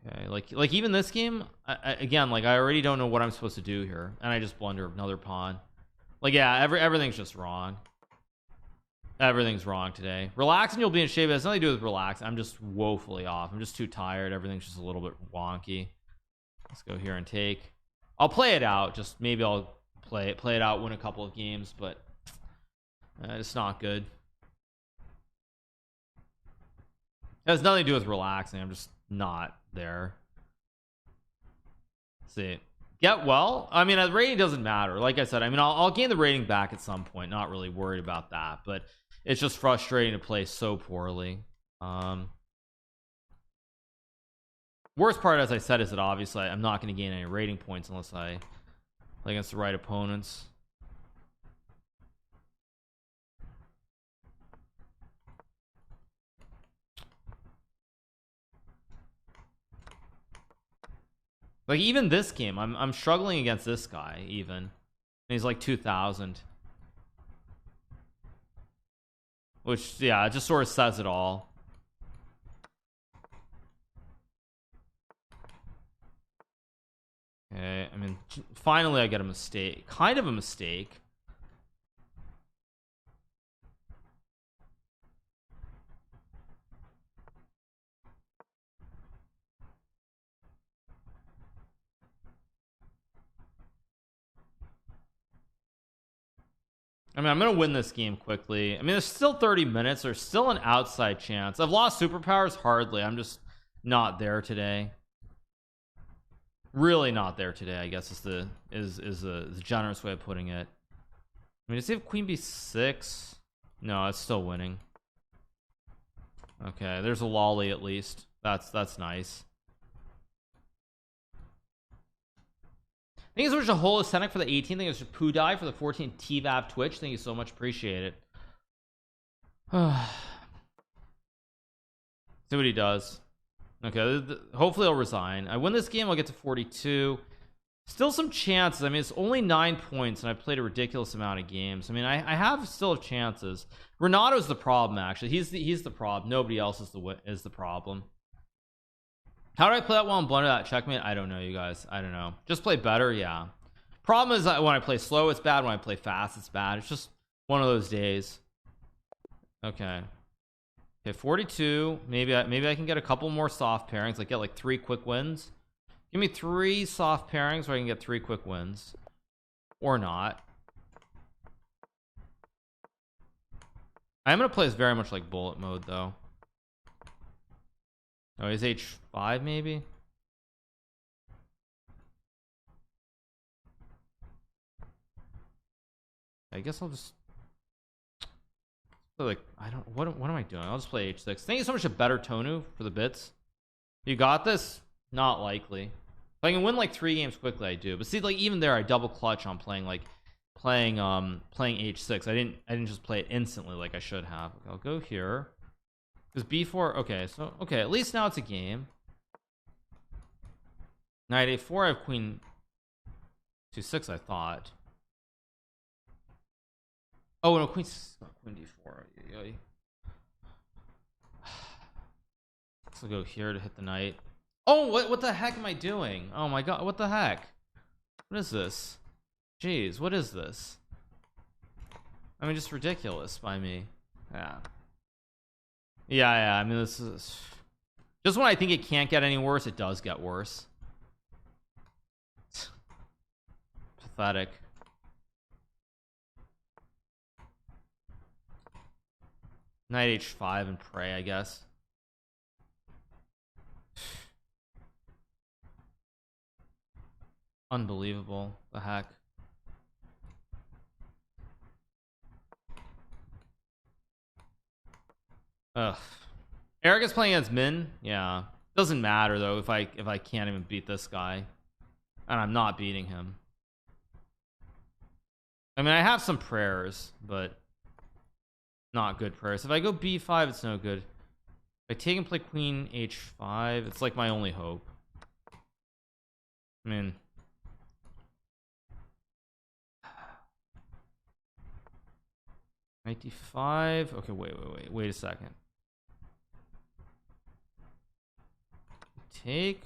Okay, like even this game, again, like I already don't know what I'm supposed to do here, and I just blunder another pawn. Like, yeah, everything's just wrong. Everything's wrong today. Relax and you'll be in shape. It has nothing to do with relax. I'm just woefully off. I'm just too tired. Everything's just a little bit wonky. Let's go here and take. I'll play it out. Just maybe I'll play it out, win a couple of games, but it's not good. It has nothing to do with relaxing. I'm just not there. Let's see, get well. I mean, the rating doesn't matter. Like I said, I mean, I'll gain the rating back at some point. Not really worried about that, but it's just frustrating to play so poorly. Worst part, as I said, is that obviously I'm not going to gain any rating points unless I play against the right opponents. Like, even this game, I'm struggling against this guy even, and he's like 2000, which, yeah, it just sort of says it all. Okay, I mean, finally I get a mistake, kind of a mistake. I mean, I'm gonna win this game quickly. I mean, there's still 30 minutes. There's still an outside chance. I've lost superpowers hardly. I'm just not there today. Really not there today, I guess, is a generous way of putting it. I mean, does he have queen b6? No, it's still winning. Okay, there's a lolly at least. That's nice. Thank you so much to Holosenic for the 18th. Thank you so much to Pudai for the 14th TVAP Twitch. Thank you so much. Appreciate it. See what he does. Okay, hopefully I'll resign. I win this game, I'll get to 42. Still some chances. I mean, it's only 9 points, and I've played a ridiculous amount of games. I mean, I have still have chances. Renato's the problem, actually. He's the problem. Nobody else is the problem. How do I play that well and blunder that checkmate? I don't know, you guys. I don't know. Just play better, yeah. Problem is that when I play slow, it's bad. When I play fast, it's bad. It's just one of those days. Okay. Okay, 42. Maybe I can get a couple more soft pairings. Like, get like 3 quick wins. Give me 3 soft pairings where I can get 3 quick wins. Or not. I'm gonna play this very much like bullet mode, though. Oh, he's h5 maybe. I guess I'll just like, I don't, what am I doing? I'll just play h6. Thank you so much to Better Tonu for the bits. You got this? Not likely. I can win like 3 games quickly, I do. But see, like even there I double clutch on playing h6. I didn't just play it instantly like I should have. Okay, I'll go here because b4. Okay, so okay, at least now it's a game. Knight a4. I have queen 2-6. I thought. Oh no, queen d4. So go here to hit the knight. Oh, what the heck am I doing? Oh my god, what the heck? What is this? Jeez, what is this? I mean, just ridiculous by me. Yeah, I mean, this is just when I think it can't get any worse, it does get worse. Pathetic. Knight h5 and pray, I guess. Unbelievable. The heck. Ugh. Eric is playing against Min. Yeah, doesn't matter though if I can't even beat this guy, and I'm not beating him. I mean, I have some prayers, but not good prayers. If I go b5, it's no good. If I take and play queen h5, it's like my only hope. I mean, knight d5. Okay, wait a second. Take.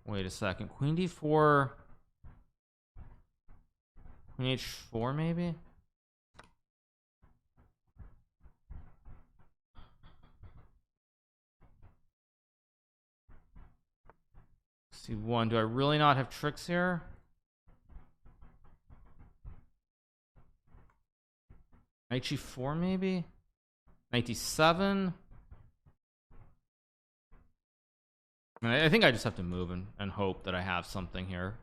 Wait a second. Queen d4. Queen h4 maybe. c1. Do I really not have tricks here? Knight g4 maybe. Knight d7. I mean, I think I just have to move and hope that I have something here.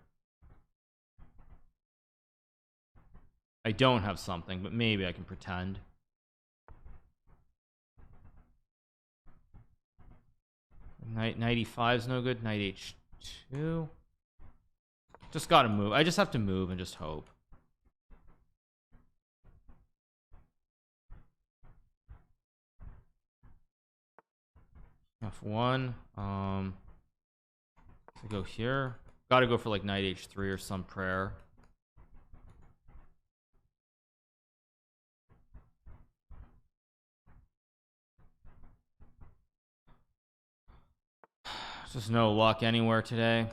I don't have something, but maybe I can pretend. Knight e5 is no good. Knight h2. Just gotta move. I just have to move and just hope. f1. So go here. Gotta go for like knight h3 or some prayer. Just no luck anywhere today.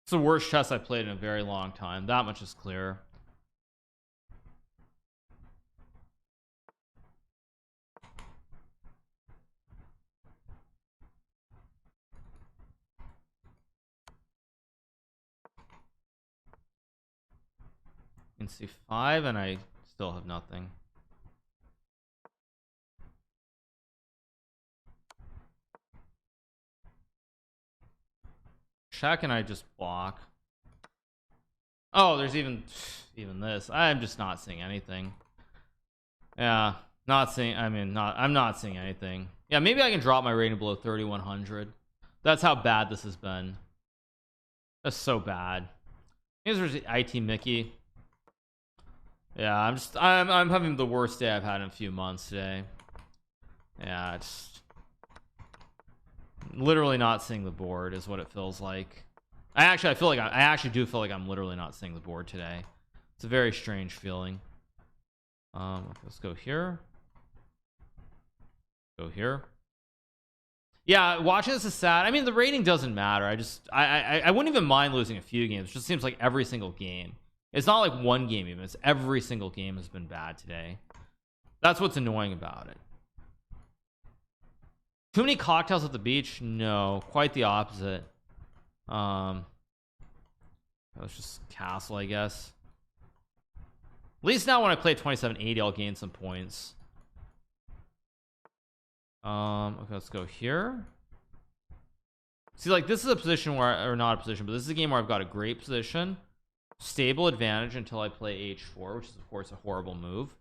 It's the worst chess I played in a very long time. That much is clear. In c5, and I still have nothing. Check, and I just block. Oh, there's even this. I'm just not seeing anything. Yeah, not seeing. I mean, I'm not seeing anything. Yeah, maybe I can drop my rating below 3100. That's how bad this has been. That's so bad. Here's IT Mickey. Yeah, I'm having the worst day I've had in a few months today. Yeah, it's literally not seeing the board is what it feels like. I actually do feel like I'm literally not seeing the board today. It's a very strange feeling. Let's go here. Go here. Yeah, watching this is sad. I mean, the rating doesn't matter. I wouldn't even mind losing a few games. It just seems like every single game. It's not like one game even. It's every single game has been bad today. That's what's annoying about it. Too many cocktails at the beach? No, quite the opposite. Let's just castle, I guess. At least now when I play 2780, I'll gain some points. Okay, let's go here. See, like this is a position where, or not a position, but this is a game where I've got a great position, stable advantage until I play h4, which is of course a horrible move.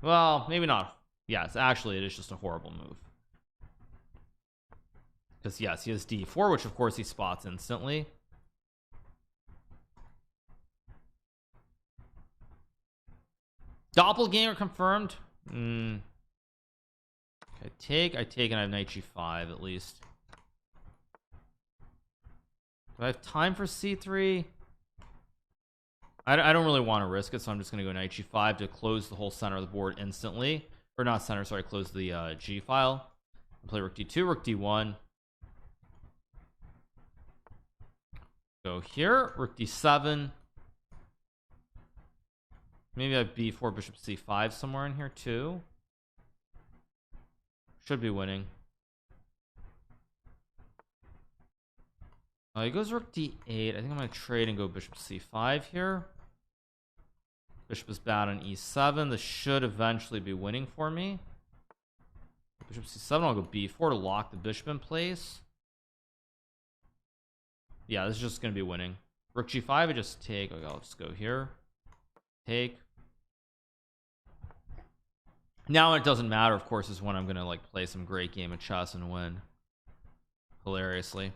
Well, maybe not. Yes, actually it is just a horrible move, because yes, he has d4, which of course he spots instantly. Doppelganger confirmed. Okay, I take and I have knight g5 at least. Do I have time for c3? I don't really want to risk it, so I'm just going to go knight g5 to close the whole center of the board instantly. Or not center, sorry, close the g file. I'll play rook d2, rook d1. Go here, rook d7. Maybe I have b4, bishop c5 somewhere in here too. Should be winning. He goes rook d8. I think I'm going to trade and go bishop c5 here. Bishop is bad on e7. This should eventually be winning for me. Bishop c7. I'll go b4 to lock the bishop in place. Yeah, this is just going to be winning. Rook g5. I just take. Okay, I'll just go here. Take. Now it doesn't matter, of course, is when I'm going to like play some great game of chess and win hilariously.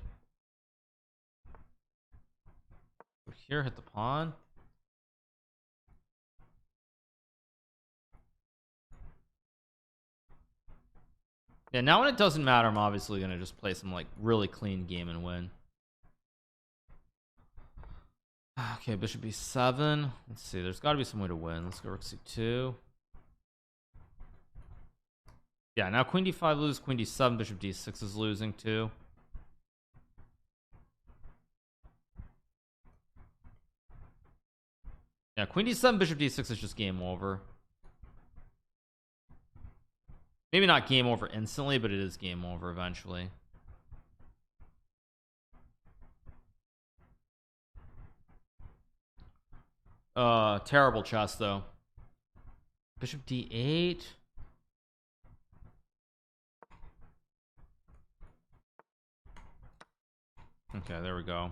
Here, hit the pawn. Yeah, now when it doesn't matter, I'm obviously going to just play some like really clean game and win. Okay, bishop b7. Let's see, there's got to be some way to win. Let's go rook c2. Yeah, now queen d5 loses, queen d7, bishop d6 is losing too. Yeah, queen d7, bishop d6 is just game over. Maybe not game over instantly, but it is game over eventually. Terrible chess though. Bishop d8. Okay, there we go.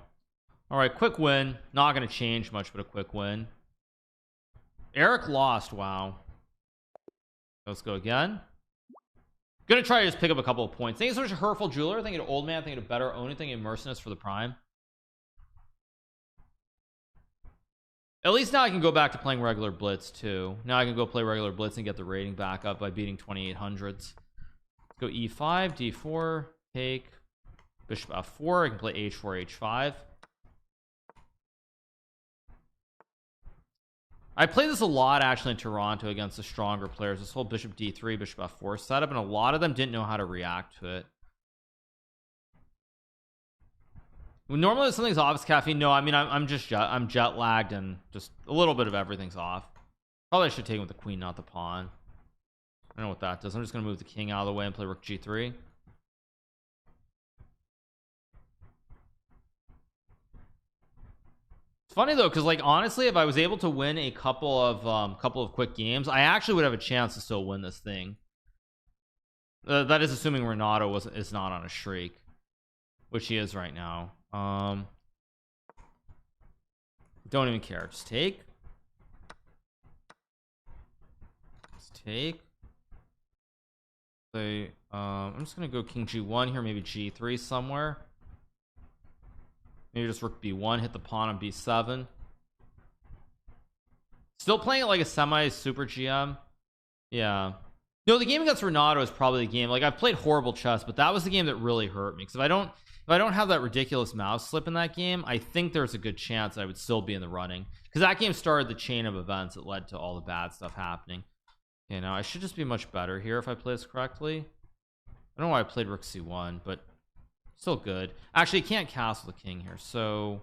All right, quick win. Not going to change much, but a quick win. Eric lost. Wow. Let's go again. Gonna try to just pick up a couple of points. Thank you so much, Hurtful Jeweler. Thank you to Old Man. Thank you to Better Owning. Thank you to Mercenous for the Prime. At least now I can go back to playing regular Blitz too. Now I can go play regular Blitz and get the rating back up by beating 2800s. Let's go e5, d4, take, bishop f4. I can play h4, h5. I play this a lot actually in Toronto against the stronger players. This whole bishop d3, bishop f4 setup, and a lot of them didn't know how to react to it. Normally when something's off, it's caffeine. No, I mean I'm jet lagged and just a little bit of everything's off. Probably I should take him with the queen, not the pawn. I don't know what that does. I'm just gonna move the king out of the way and play rook g3. It's funny though, because like honestly, if I was able to win a couple of quick games, I actually would have a chance to still win this thing. That is assuming Renato is not on a streak, which he is right now. Don't even care. Just take. Let's take. Say, I'm just gonna go king g1 here, maybe g3 somewhere. Maybe just rook b1, hit the pawn on b7. Still playing it like a semi super GM. Yeah. No, the game against Renato is probably the game. Like I've played horrible chess, but that was the game that really hurt me. Because if I don't have that ridiculous mouse slip in that game, I think there's a good chance I would still be in the running. Because that game started the chain of events that led to all the bad stuff happening. Okay, now I should just be much better here if I play this correctly. I don't know why I played rook c1, but still good. Actually, you can't castle the king here, so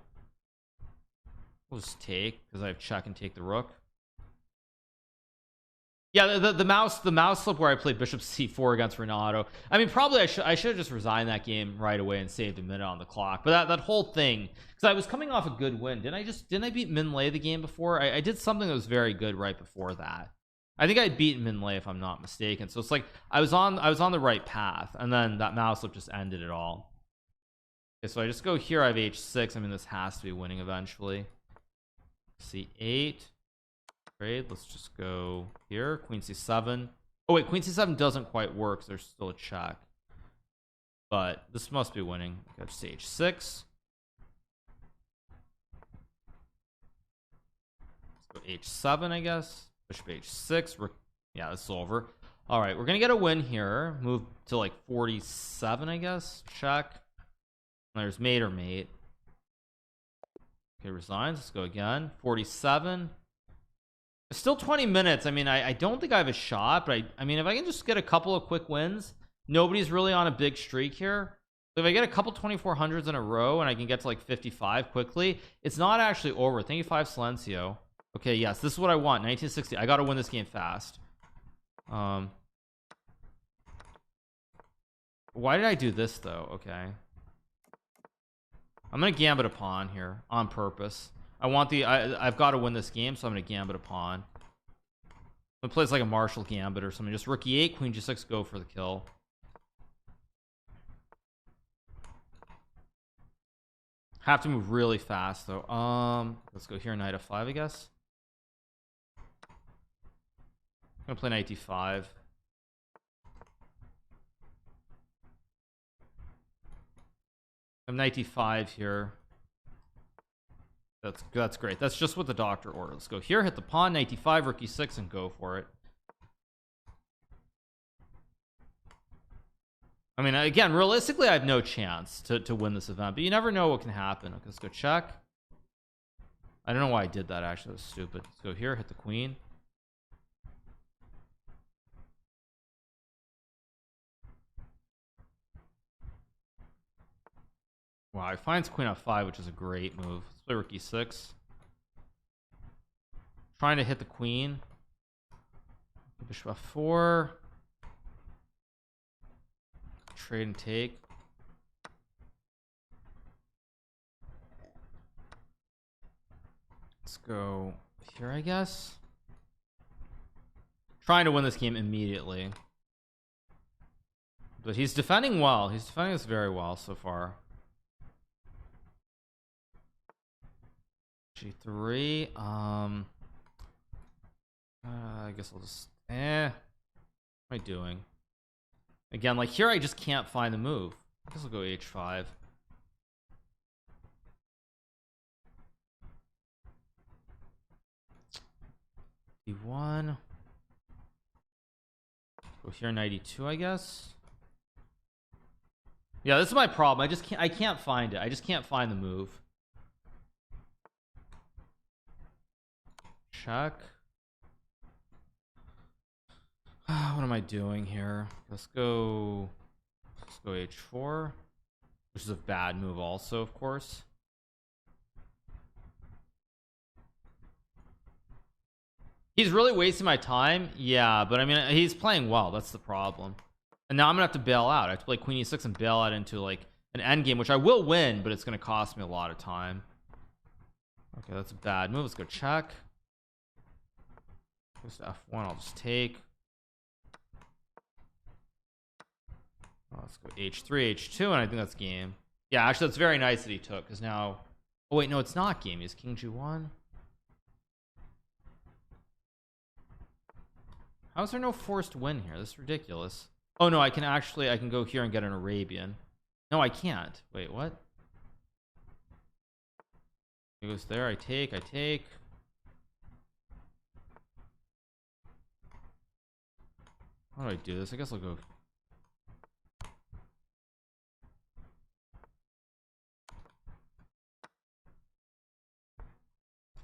we'll just take because I have check and take the rook. Yeah, the mouse slip where I played bishop c4 against Renato. I mean, probably I should have just resigned that game right away and saved a minute on the clock. But that whole thing, because I was coming off a good win. Didn't I beat Min Lei the game before? I did something that was very good right before that. I think I beat Min Lei if I'm not mistaken. So it's like I was on the right path, and then that mouse slip just ended it all. Okay, so I just go here. I have h6. I mean, this has to be winning eventually. c8 trade. Let's just go here. Queen c7. Oh wait, queen c7 doesn't quite work, so there's still a check, but this must be winning. Okay, just h6. Let's go h7, I guess. Bishop h6. Yeah, this is over. All right, we're gonna get a win here. Move to like 47, I guess. Check. There's mate or mate. Okay, resigns. Let's go again. 47. Still 20 minutes. I mean, I don't think I have a shot, but I mean, if I can just get a couple of quick wins, nobody's really on a big streak here. So if I get a couple 2400s in a row and I can get to like 55 quickly, it's not actually over. Thank you, 5 Silencio. Okay, yes, this is what I want. 1960. I got to win this game fast. Why did I do this though? Okay, I'm gonna gambit a pawn here on purpose. I want the I've got to win this game, so I'm gonna gambit a pawn. I'm gonna play like a Marshall gambit or something. Just rookie 8, queen g6, go for the kill. Have to move really fast though. Let's go here, knight f5, I guess. I'm gonna play knight d5. I'm knight d5 here. That's great. That's just what the doctor ordered. Let's go here, hit the pawn, knight d5, rook e6, and go for it. I mean, again, realistically, I have no chance to win this event, but you never know what can happen. Okay, let's go check. I don't know why I did that, actually. That was stupid. Let's go here, hit the queen. Wow, he finds queen f5, which is a great move. Let's play rook e6. Trying to hit the queen. Bishop f4. Trade and take. Let's go here, I guess. Trying to win this game immediately. But he's defending well. He's defending this very well so far. G3. I guess I'll just what am I doing? Again, like here I just can't find the move. I guess I'll go h5. d1. Go here, knight e2, I guess. Yeah, this is my problem. I can't find it. I just can't find the move. Check. What am I doing here? Let's go h4, which is a bad move also, of course. He's really wasting my time. Yeah, but I mean, he's playing well. That's the problem. And now I'm gonna have to bail out. I have to play queen e6 and bail out into like an end game, which I will win, but it's gonna cost me a lot of time. Okay, that's a bad move. Let's go check. Goes to f1. I'll just take. Oh, let's go h3, h2, and I think that's game. Yeah, actually, that's very nice that he took, because now. Oh wait, no, it's not game. He's king g1. How is there no forced win here? This is ridiculous. Oh no, I can go here and get an Arabian. No, I can't. Wait, what? He goes there. I take. How do I do this? I guess I'll go.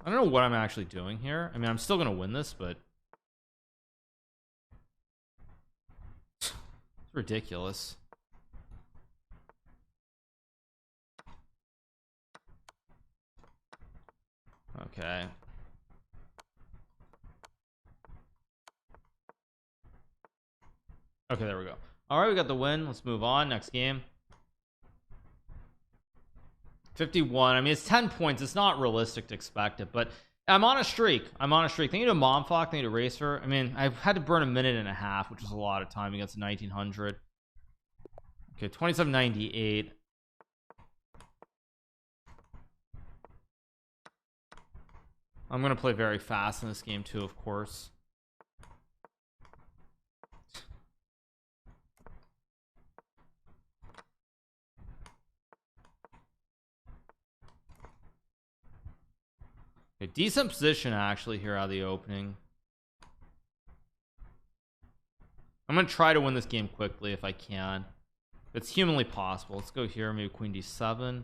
I don't know what I'm actually doing here. I mean, I'm still gonna win this, but it's ridiculous. Okay. Okay, there we go. All right, we got the win. Let's move on. Next game. 51. I mean, it's 10 points. It's not realistic to expect it, but I'm on a streak. Thank you to Momfock. Thank you to Racer. I mean, I've had to burn a minute and a half, which is a lot of time against 1900. Okay, 2798. I'm gonna play very fast in this game too, of course. Okay, decent position actually here out of the opening. I'm gonna try to win this game quickly if I can. It's humanly possible. Let's go here, maybe queen d7,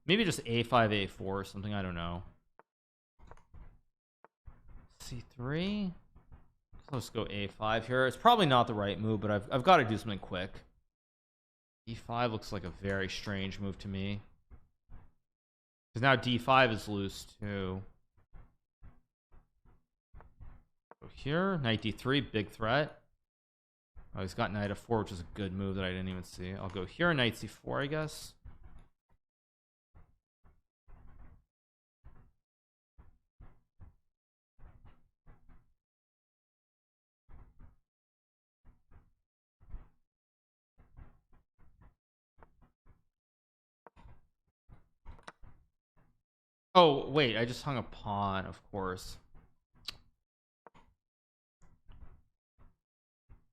maybe just a5 a4 or something, I don't know. c3, let's go a5 here. It's probably not the right move, but I've got to do something quick. e5 looks like a very strange move to me, because now d5 is loose too. Go here, knight d3, big threat. Oh, he's got knight f4, which is a good move that I didn't even see. I'll go here, knight c4, I guess. Oh, wait, I just hung a pawn, of course.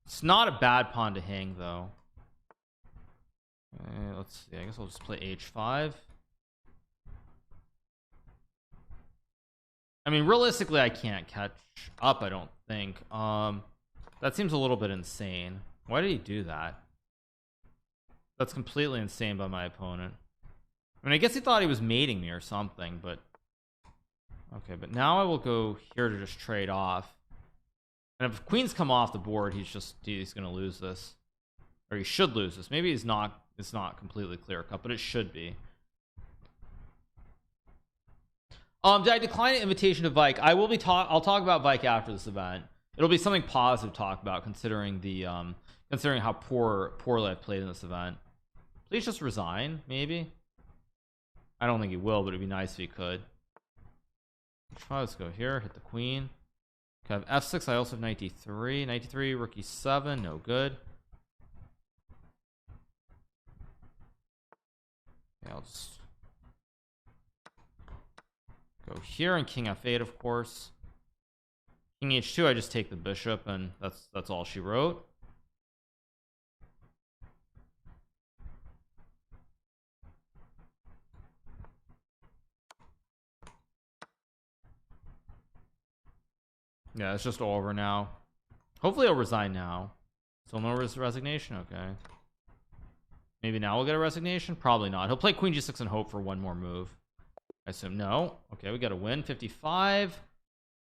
It's not a bad pawn to hang, though. Let's see. I guess I'll just play h5. I mean, realistically, I can't catch up, I don't think. That seems a little bit insane. Why did he do that? That's completely insane by my opponent. I mean, I guess he thought he was mating me or something, but okay. But now I will go here to just trade off. And if queens come off the board, he's gonna lose this, or he should lose this. Maybe it's not completely clear cut, but it should be. Did I decline an invitation to Vike? I'll talk about Vike after this event. It'll be something positive to talk about, considering the considering how poorly I played in this event. Please just resign, maybe. I don't think he will, but it'd be nice if he could. Let's go here, hit the queen. Okay, I have f6. I also have knight d3. Knight d3, rook e7, no good. Yeah, I'll just go here and king f8, of course. King h2, I just take the bishop, and that's all she wrote. Yeah, it's just over now. Hopefully I'll resign now. Still no resignation? Okay. Maybe now we'll get a resignation? Probably not. He'll play queen g6 and hope for one more move, I assume. No. Okay, we got to win. 55.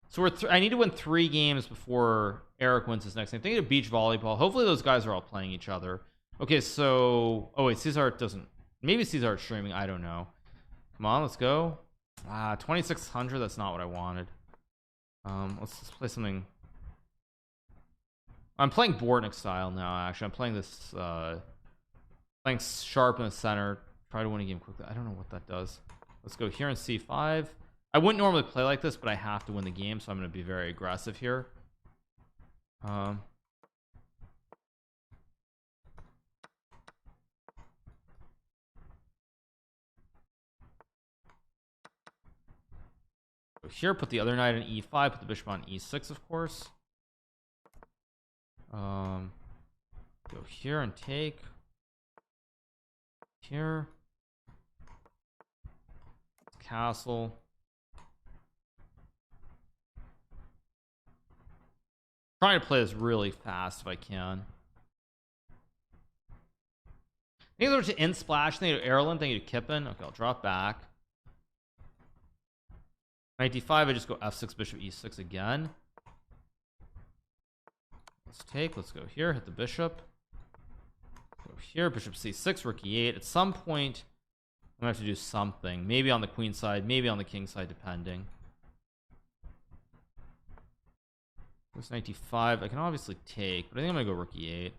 So I need to win 3 games before Eric wins his next game. Thinking of beach volleyball. Hopefully those guys are all playing each other. Okay, so oh wait, Caesar doesn't. Maybe Caesar streaming. I don't know. Come on, let's go. 2600. That's not what I wanted. Let's play something. I'm playing Bortnick style now. Actually, I'm playing this. Playing sharp in the center. Try to win a game quickly. I don't know what that does. Let's go here in c5. I wouldn't normally play like this, but I have to win the game, so I'm going to be very aggressive here. Go here, put the other knight on e5, put the bishop on e6, of course. Go here and take. Here. Castle. Trying to play this really fast if I can. Thank you to Insplash. Thank you to Erlen. Thank you to Kippen. Okay, I'll drop back. Knight d5. I just go f6, bishop e6 again. Let's take. Let's go here. Hit the bishop. Go here. Bishop c6. Rook e8. At some point, I'm gonna have to do something. Maybe on the queen side. Maybe on the king side, depending. This knight d5. I can obviously take, but I think I'm gonna go rook e8.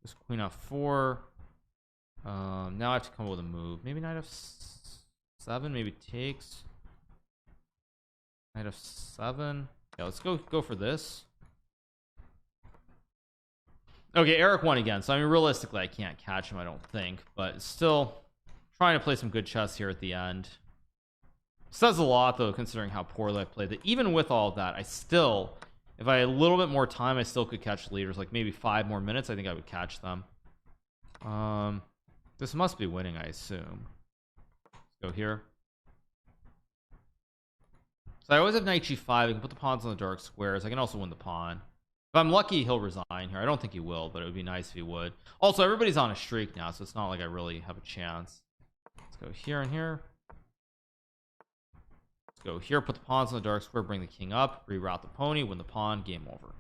This queen f4. Now I have to come up with a move. Maybe knight f7. Maybe takes. Knight f7. Yeah, let's go for this. Okay, Eric won again. So I mean, realistically, I can't catch him, I don't think, but still Trying to play some good chess here at the end. Says a lot though, considering how poorly I played, that even with all of that, I still, if I had a little bit more time, I still could catch leaders. Like maybe 5 more minutes, I think I would catch them. This must be winning, I assume. Let's go here. So I always have knight g5. I can put the pawns on the dark squares. I can also win the pawn. If I'm lucky, he'll resign here. I don't think he will, but it would be nice if he would. Also, everybody's on a streak now, so it's not like I really have a chance. Let's go here and here. Let's go here, put the pawns on the dark square, bring the king up, reroute the pony, win the pawn, game over.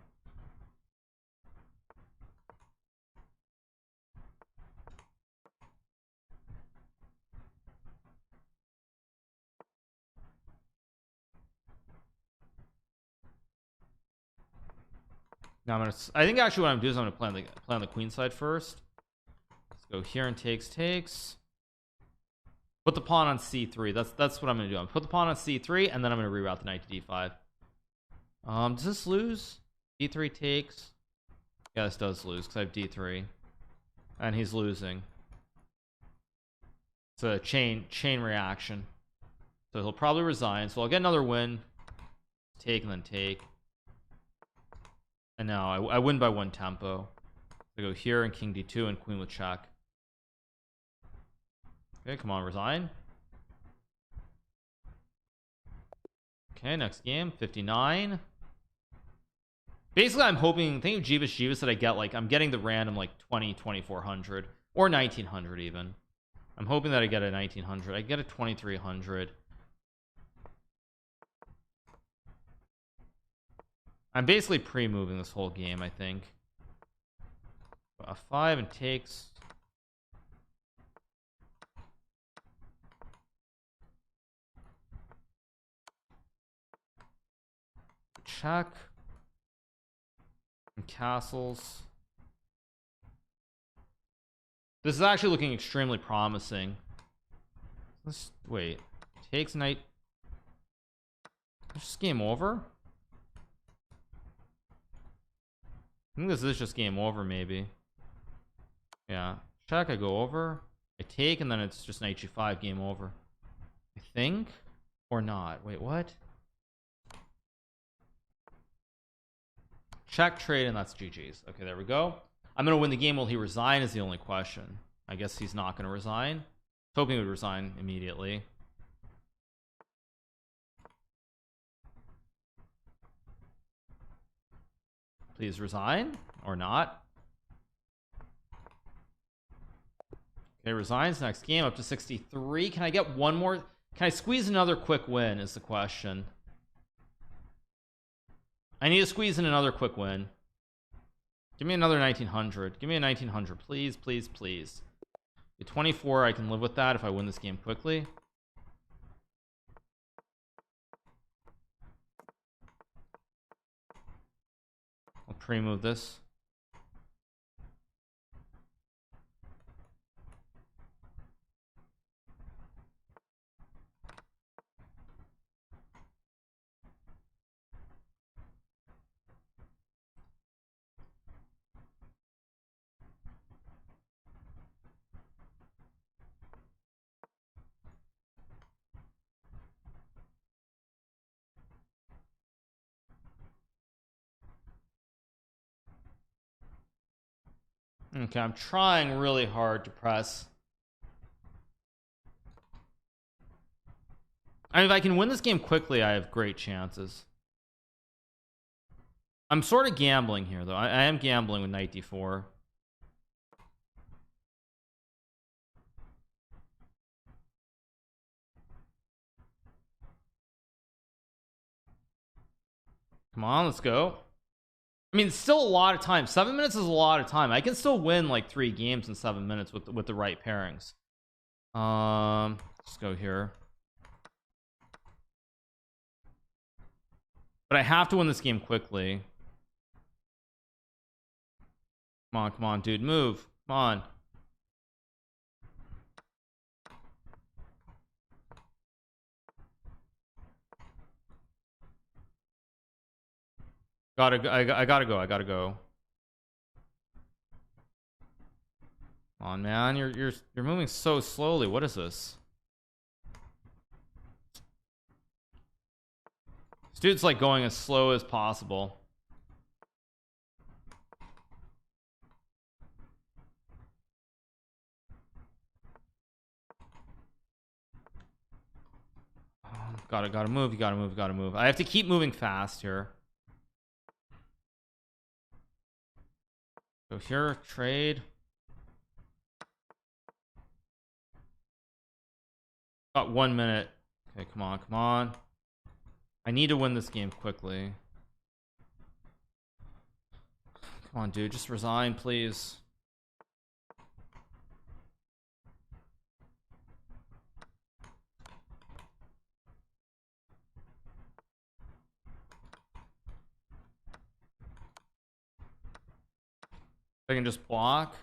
Now I'm gonna, I think actually what I'm doing is I'm gonna play on the queen side first. Let's go here and takes. Put the pawn on c3. That's what I'm gonna do. I'm gonna put the pawn on c3 and then I'm gonna reroute the knight to d5. Does this lose? d3 takes. Yeah, this does lose because I have d3 and he's losing. It's a chain reaction, so he'll probably resign, so I'll get another win. Take and then take. And now I win by 1 tempo. I go here and king d2 and queen with check. Okay, come on, resign. Okay, next game, 59. Basically, I'm hoping, think of Jeebus that I get like, I'm getting the random like 2400 or 1900 even. I'm hoping that I get a 1900. I get a 2300. I'm basically pre-moving this whole game, I think. f5 and takes. Check. And castles. This is actually looking extremely promising. Let's wait. Takes knight. Is this game over? I think this is just game over, maybe. Yeah. Check, I go over. I take, and then it's just knight g5, game over. I think. Or not. Wait, what? Check, trade, and that's GG's. Okay, there we go. I'm gonna win the game. Will he resign is the only question. I guess he's not gonna resign. I was hoping he would resign immediately. Please resign or not. Okay, resigns. Next game up to 63. Can I get one more? Can I squeeze another quick win is the question. I need to squeeze in another quick win. Give me another 1900. Give me a 1900, please, please, please. At 24, I can live with that if I win this game quickly. I'll pre-move this. Okay, I'm trying really hard to press. I mean, if I can win this game quickly, I have great chances. I'm sort of gambling here, though. I am gambling with knight d4. Come on, let's go. I mean, it's still a lot of time. 7 minutes is a lot of time. I can still win like 3 games in 7 minutes with the right pairings. Let's go here. But I have to win this game quickly. Come on, dude, move. Come on. I gotta go. Come on, man, you're moving so slowly. What is this? This dude's like going as slow as possible. Gotta move. You gotta move. I have to keep moving fast here. Go here, trade. Got 1 minute. Okay, come on. I need to win this game quickly. Come on, dude, just resign, please. I can just block.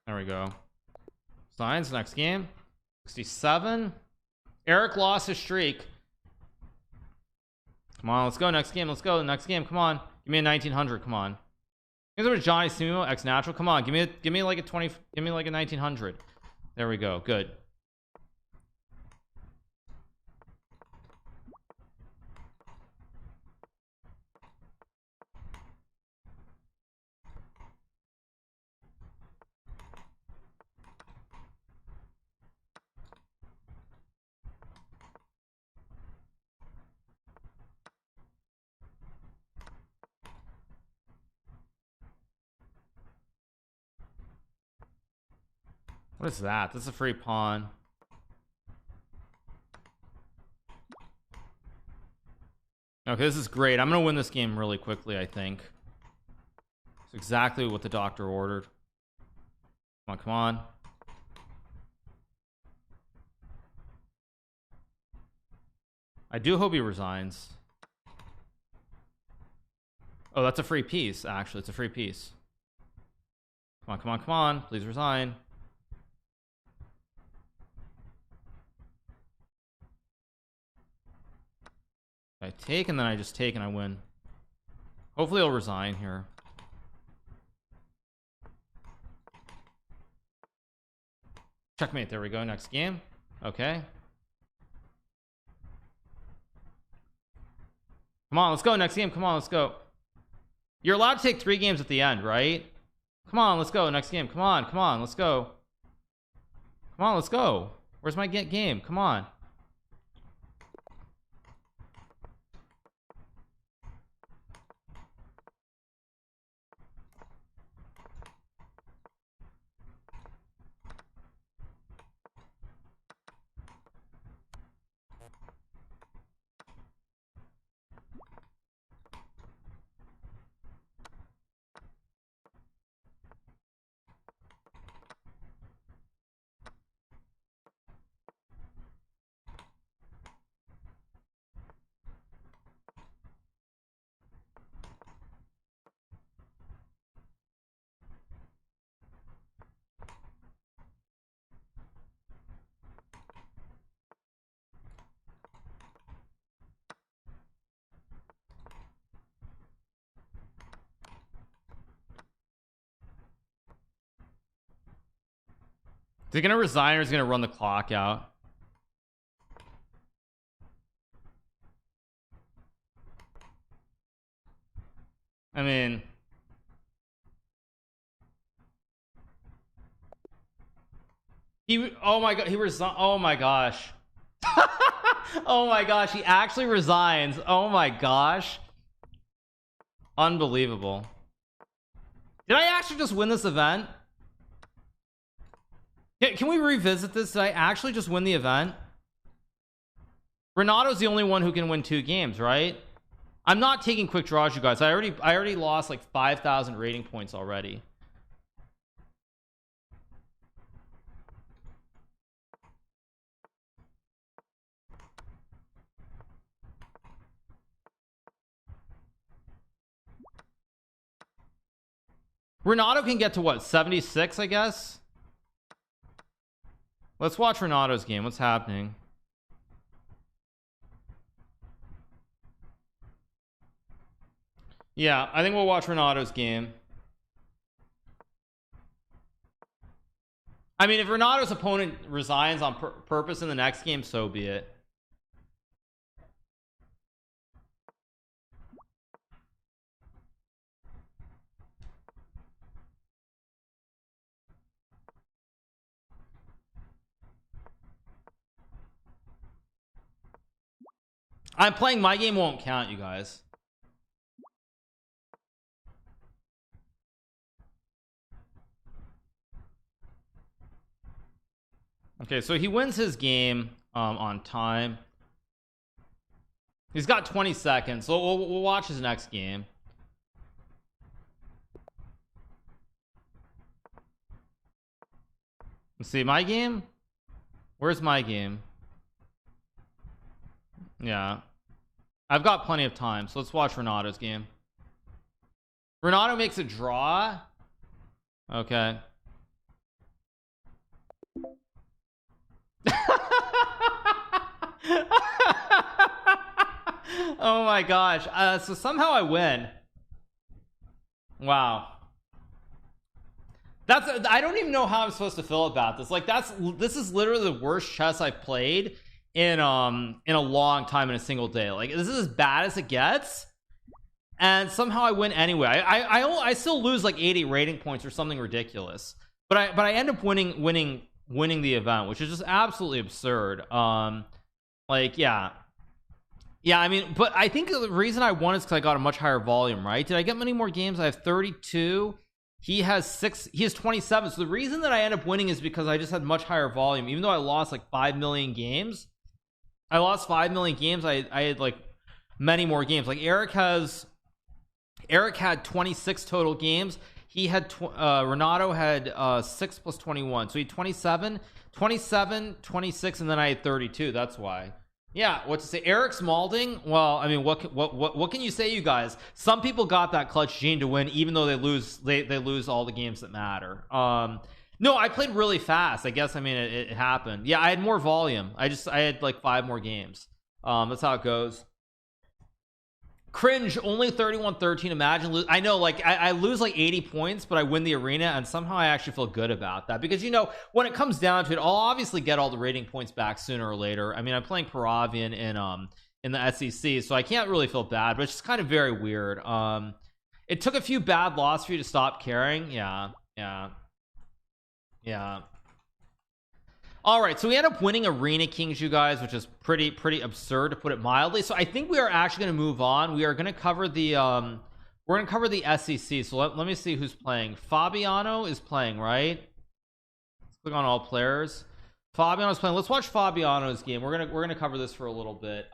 There we go. Signs next game. 67. Eric lost his streak. Come on, let's go next game. Let's go next game. Come on, give me a 1900. Come on. Here's what Johnny Sumo X Natural. Come on, give me like a 20. Give me like a 1900. There we go. Good. What is that? This is a free pawn. Okay, this is great. I'm gonna win this game really quickly, I think. It's exactly what the doctor ordered. Come on. I do hope he resigns. Oh, that's a free piece, actually. It's a free piece. Come on. Please resign. I take and then I just take and I win. Hopefully he'll resign here. Checkmate. There we go. Next game. Okay. Come on, let's go. Next game. Come on, let's go. You're allowed to take 3 games at the end, right? Come on, let's go. Next game. Come on, let's go. Come on, let's go. Where's my game? Come on. Is he gonna resign or is he gonna run the clock out? I mean, oh my god, he resigned. Oh my gosh. Oh my gosh, he actually resigns. Oh my gosh. Unbelievable. Did I actually just win this event? Can we revisit this? Did I actually just win the event? Renato's the only one who can win 2 games, right? I'm not taking quick draws, you guys. I already lost like 5,000 rating points already. Renato can get to what, 76, I guess? Let's watch Renato's game. What's happening? Yeah, I think we'll watch Renato's game. I mean, if Renato's opponent resigns on purpose in the next game, so be it. I'm playing my game won't count, you guys. Okay, so he wins his game on time. He's got 20 seconds, so we'll watch his next game. Let's see, my game? Where's my game? Yeah, I've got plenty of time, so let's watch Renato's game. Renato makes a draw. Okay. Oh my gosh. So somehow I win. Wow. I don't even know how I'm supposed to feel about this. Like, this is literally the worst chess I've played in a long time in a single day. Like, this is as bad as it gets, and somehow I win anyway. I still lose like 80 rating points or something ridiculous, but I end up winning the event, which is just absolutely absurd. Like, yeah, I mean, but I think the reason I won is because I got a much higher volume, right? Did I get many more games? I have 32. He has 6. He has 27. So the reason that I end up winning is because I just had much higher volume. Even though I lost like 5 million games, I lost 5 million games. I had like many more games. Like Eric had 26 total games. He had Renato had 6 plus 21, so he had 27, 26, and then I had 32. That's why. Yeah, what to say? Eric Smalding. Well, I mean, what can you say, you guys? Some people got that clutch gene to win, even though they lose all the games that matter. No, I played really fast. I guess, I mean, it happened. Yeah, I had more volume. I had like 5 more games. That's how it goes. Cringe, only 31-13. Imagine I know, like, I lose like 80 points, but I win the arena, and somehow I actually feel good about that, because, you know, when it comes down to it, I'll obviously get all the rating points back sooner or later. I mean, I'm playing Paravian in the SEC, so I can't really feel bad, but it's just kind of very weird. It took a few bad losses for you to stop caring. Yeah. All right, so we end up winning Arena Kings, you guys, which is pretty absurd, to put it mildly. So I think we are actually going to move on. We are going to cover the we're going to cover the SEC. So let me see who's playing. Fabiano is playing, right? Let's click on all players. Fabiano's playing. Let's watch Fabiano's game. We're gonna cover this for a little bit.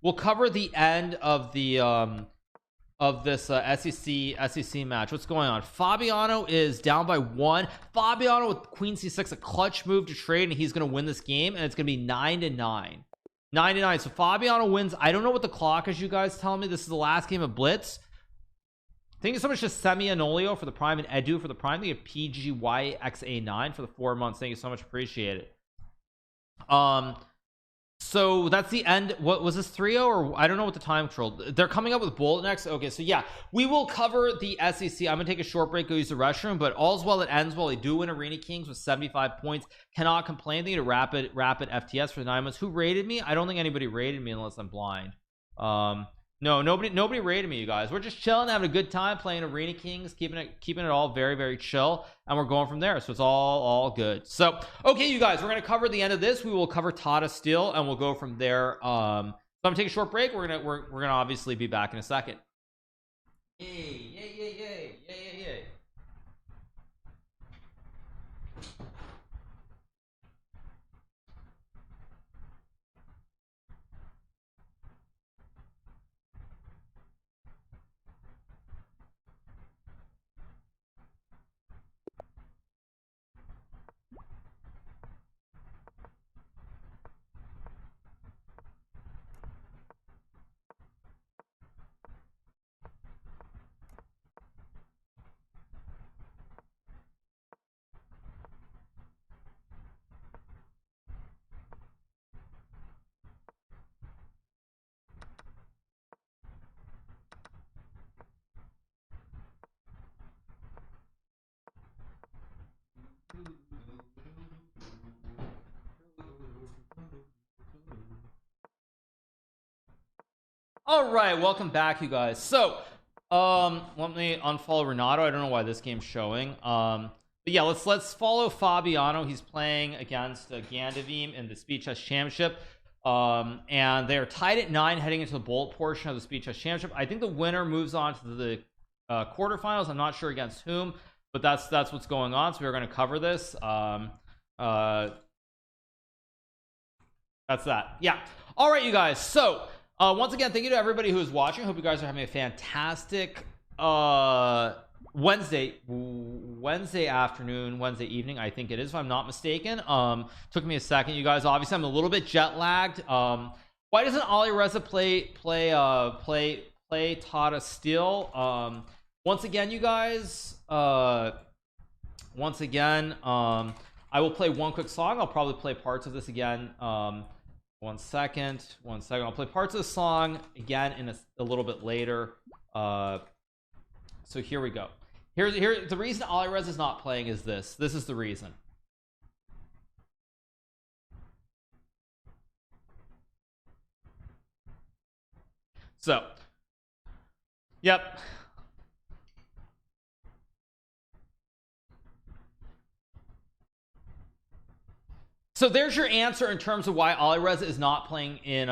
We'll cover the end of the of this SEC match. What's going on? Fabiano is down by 1. Fabiano with Queen C6, a clutch move to trade, and he's going to win this game, and it's going to be 9-9. 9-9. So Fabiano wins. I don't know what the clock is, you guys tell me. This is the last game of Blitz. Thank you so much to Semi Anolio for the Prime and Edu for the Prime. Thank you PGYXA9 for the 4 months. Thank you so much. Appreciate it. So that's the end. What was this, 3-0, or I don't know what the time control. They're coming up with Bullet next. Okay, so yeah, we will cover the SEC. I'm gonna take a short break, go use the restroom, but all's well that ends well. They do win Arena Kings with 75 points. Cannot complain. They get a rapid FTS for the 9 months. Who rated me? I don't think anybody rated me unless I'm blind. No, nobody rated me, you guys. We're just chilling, having a good time playing Arena Kings, keeping it all very chill, and we're going from there. So it's all good. So okay, you guys, we're gonna cover the end of this. We will cover Tata Steel, and we'll go from there. So I'm gonna take a short break. We're gonna obviously be back in a second. Yay. All right, welcome back, you guys. So let me unfollow Renato. I don't know why this game's showing. But yeah, let's follow Fabiano. He's playing against Gandavim in the Speed Chess Championship. And they're tied at 9 heading into the bullet portion of the Speed Chess Championship. I think the winner moves on to the quarterfinals. I'm not sure against whom, but that's what's going on. So we're going to cover this. That's that. Yeah. All right, you guys. So once again, thank you to everybody who is watching. Hope you guys are having a fantastic Wednesday afternoon, Wednesday evening, I think it is, if I'm not mistaken. Took me a second, you guys. Obviously I'm a little bit jet lagged. Why doesn't Alireza play Tata Steel? Once again, you guys, I will play one quick song. I'll probably play parts of this again. One second. I'll play parts of the song again in a little bit later. So here we go. Here the reason Alireza is not playing is this. This is the reason. So, yep. So there's your answer in terms of why Alireza is not playing in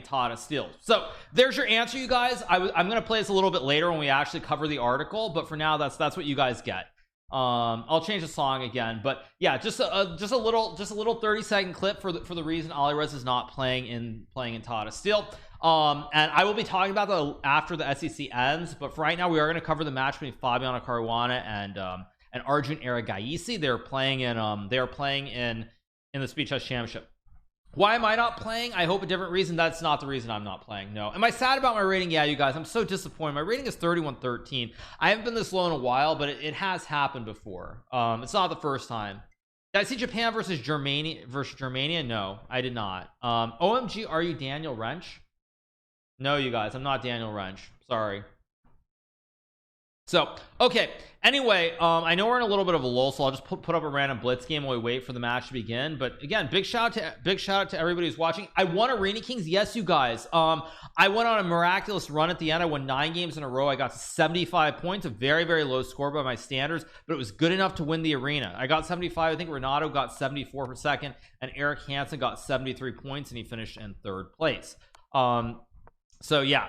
Tata Steel. So there's your answer, you guys. I'm gonna play this a little bit later when we actually cover the article, but for now that's what you guys get. I'll change the song again, but yeah, just a little 30-second clip for the reason Alireza is not playing in Tata Steel. And I will be talking about that after the SEC ends, but for right now we are going to cover the match between Fabiano Caruana and Arjun Erigaisi. They're playing in the Speed Chess Championship. Why am I not playing? I hope a different reason. That's not the reason I'm not playing. No. Am I sad about my rating? Yeah, you guys, I'm so disappointed. My rating is 3113. I haven't been this low in a while, but it has happened before. It's not the first time. Did I see Japan versus Germania? No, I did not. OMG, are you Daniel Wrench? No, you guys, I'm not Daniel Wrench. Sorry. So okay, anyway, I know we're in a little bit of a lull, so I'll just put up a random blitz game while we wait for the match to begin. But again, big shout out to everybody who's watching. I won Arena Kings. Yes, you guys. I went on a miraculous run at the end. I won 9 games in a row. I got 75 points, a very low score by my standards, but it was good enough to win the arena. I got 75. I think Renato got 74 for second, and Eric Hansen got 73 points, and he finished in 3rd place. So yeah,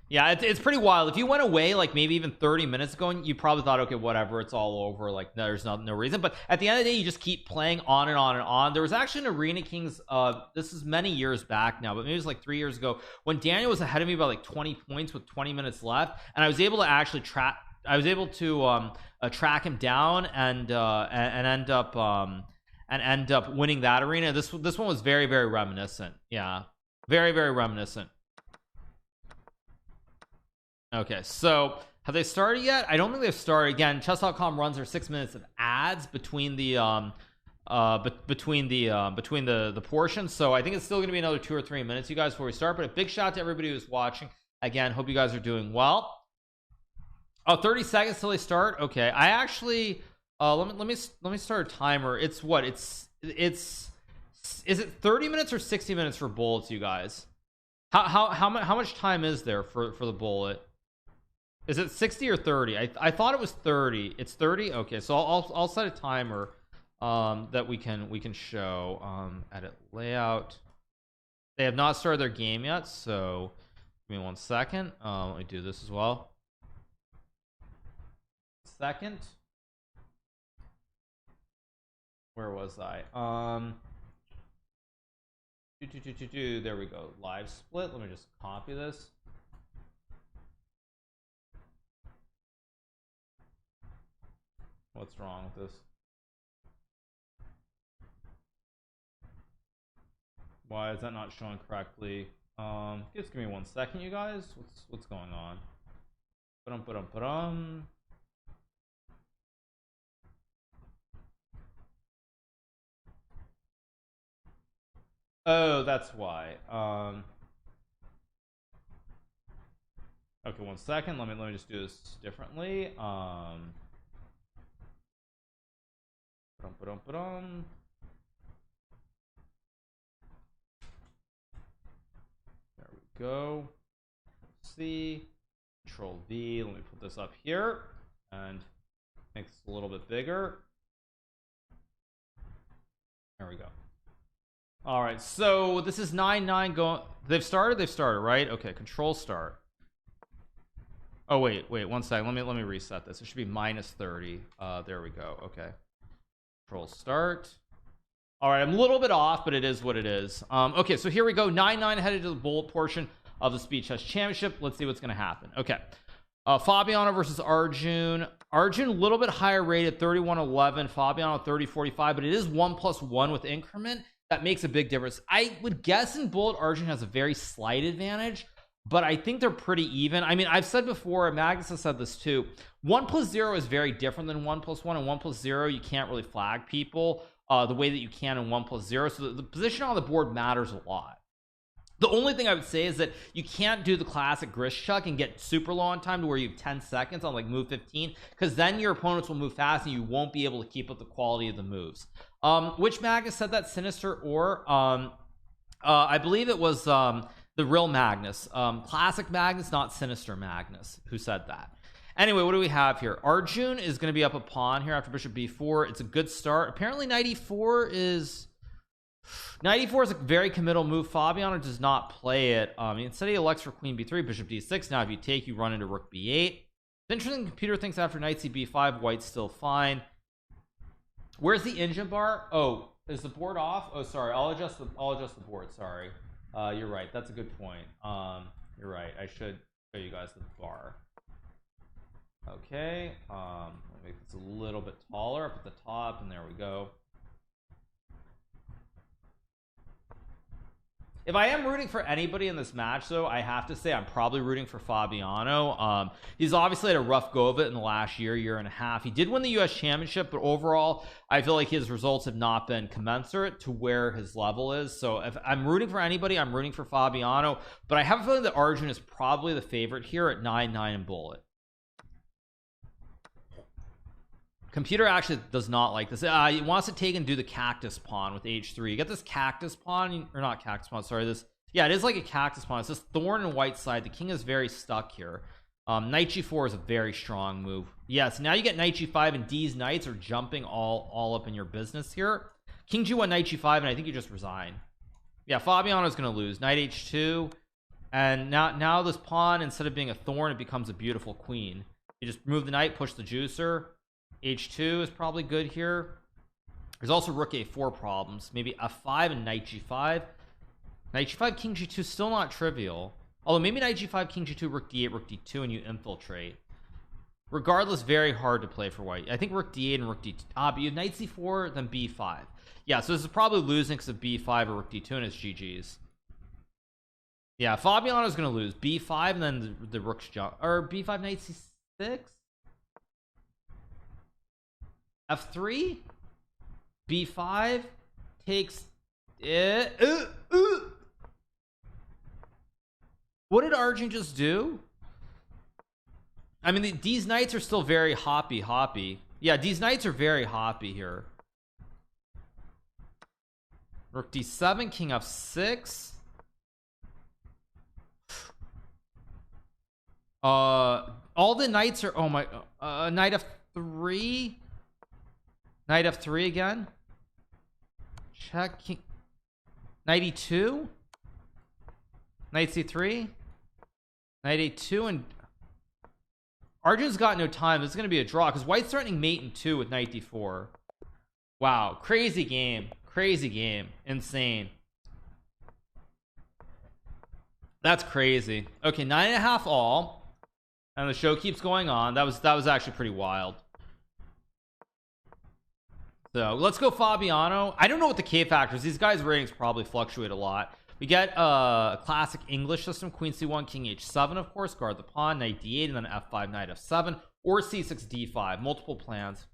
it's pretty wild. If you went away like maybe even 30 minutes ago, you probably thought, okay, whatever, it's all over, like there's no reason. But at the end of the day, you just keep playing on and on and on. There was actually an Arena Kings, this is many years back now, but maybe it was like 3 years ago, when Daniel was ahead of me by like 20 points with 20 minutes left, and I was able to actually track him down and end up winning that arena. This one was very reminiscent. Yeah, very reminiscent. Okay, so have they started yet? I don't think they've started. Again, chess.com runs their 6 minutes of ads between the portions, so I think it's still going to be another 2 or 3 minutes, you guys, before we start. But a big shout out to everybody who's watching. Again, hope you guys are doing well. 30 seconds till they start. Okay, I actually let me start a timer. It's what is it 30 minutes or 60 minutes for bullets, you guys? How much time is there for the bullet? Is it 60 or 30? I thought it was 30. It's 30. Okay, so I'll set a timer that we can show. Edit layout. They have not started their game yet, so give me 1 second. Let me do this as well. Second. Where was I? There we go. Live split. Let me just copy this. What's wrong with this? Why is that not showing correctly? Just give me 1 second, you guys. What's going on? Oh, that's why. Okay, 1 second. Let me just do this differently. There we go. C, Control V. Let me put this up here and make this a little bit bigger. There we go. All right, so this is 9-9 going. They've started, right? Okay, control start. Oh wait, 1 second. Let me reset this. It should be -30. There we go. Okay, control start. All right, I'm a little bit off, but it is what it is. Okay, so here we go. 9-9 headed to the bullet portion of the Speed Chess Championship. Let's see what's going to happen. Okay, Fabiano versus Arjun. Arjun a little bit higher rated, 31-11. Fabiano 30-45, but it is 1+1 with increment. That makes a big difference. I would guess in bullet Arjun has a very slight advantage, but I think they're pretty even. I mean, I've said before, Magnus has said this too, 1+0 is very different than 1+1, and 1+0 you can't really flag people the way that you can in 1+0, so the position on the board matters a lot. The only thing I would say is that you can't do the classic grist chuck and get super low on time to where you have 10 seconds on like move 15, because then your opponents will move fast and you won't be able to keep up the quality of the moves. Which Magnus said that? Sinister or I believe it was the real Magnus, classic Magnus, not Sinister Magnus, who said that. Anyway, what do we have here? Arjun is going to be up a pawn here after bishop b4. It's a good start. Apparently 94 is a very committal move. Fabiano does not play it. Instead he elects for queen b3, bishop d6. Now if you take, you run into rook b8. It's interesting. Computer thinks after knight c b5, white's still fine. Where's the engine bar? Oh, is the board off? Oh, sorry. I'll adjust the board. Sorry. You're right. That's a good point. You're right. I should show you guys the bar. Okay. I'll make this a little bit taller up at the top, and there we go. If I am rooting for anybody in this match, though, I have to say I'm probably rooting for Fabiano. He's obviously had a rough go of it in the last year and a half. He did win the US Championship, but overall, I feel like his results have not been commensurate to where his level is. So if I'm rooting for anybody, I'm rooting for Fabiano. But I have a feeling that Arjun is probably the favorite here at 9-9 and bullet. Computer actually does not like this. He wants to take and do the cactus pawn with h3. You get this cactus pawn, or not cactus pawn, sorry, this, yeah, it is like a cactus pawn. It's this thorn and white side. The king is very stuck here. Knight g4 is a very strong move. Yes, now you get knight g5, and these knights are jumping all up in your business here. King g1, knight g5, and I think you just resign. Yeah, Fabiano is going to lose. Knight h2, and now this pawn, instead of being a thorn, it becomes a beautiful queen. You just move the knight, push the juicer. h2 is probably good here. There's also rook a4 problems, maybe f5 and knight g5. Knight g5, king g2 still not trivial, although maybe knight g5, king g2, rook d8, rook d2, and you infiltrate. Regardless, very hard to play for white. I think rook d8 and rook d2. But you have knight c4, then b5. Yeah, so this is probably losing because of b5 or rook d2, and it's GG's. Yeah, Fabiano is going to lose b5, and then the rook's jump, or b5 knight c6, f3, b5 takes it. What did Arjun just do? I mean, these knights are still very hoppy. Yeah, these knights are very hoppy here. Rook d7, king f6. All the knights are, oh my, knight f3. Knight f3 again. Check. King. Knight e2. Knight c3. Knight a2, and Arjun's got no time. This is going to be a draw because white's threatening mate in 2 with knight d4. Wow, crazy game. Insane. That's crazy. Okay, 9.5 all, and the show keeps going on. That was actually pretty wild. So let's go Fabiano. I don't know what the K factors. These guys' ratings probably fluctuate a lot. We get a classic English system: queen c1, king h7, of course, guard the pawn, knight d8, and then f5, knight f7, or c6, d5. Multiple plans.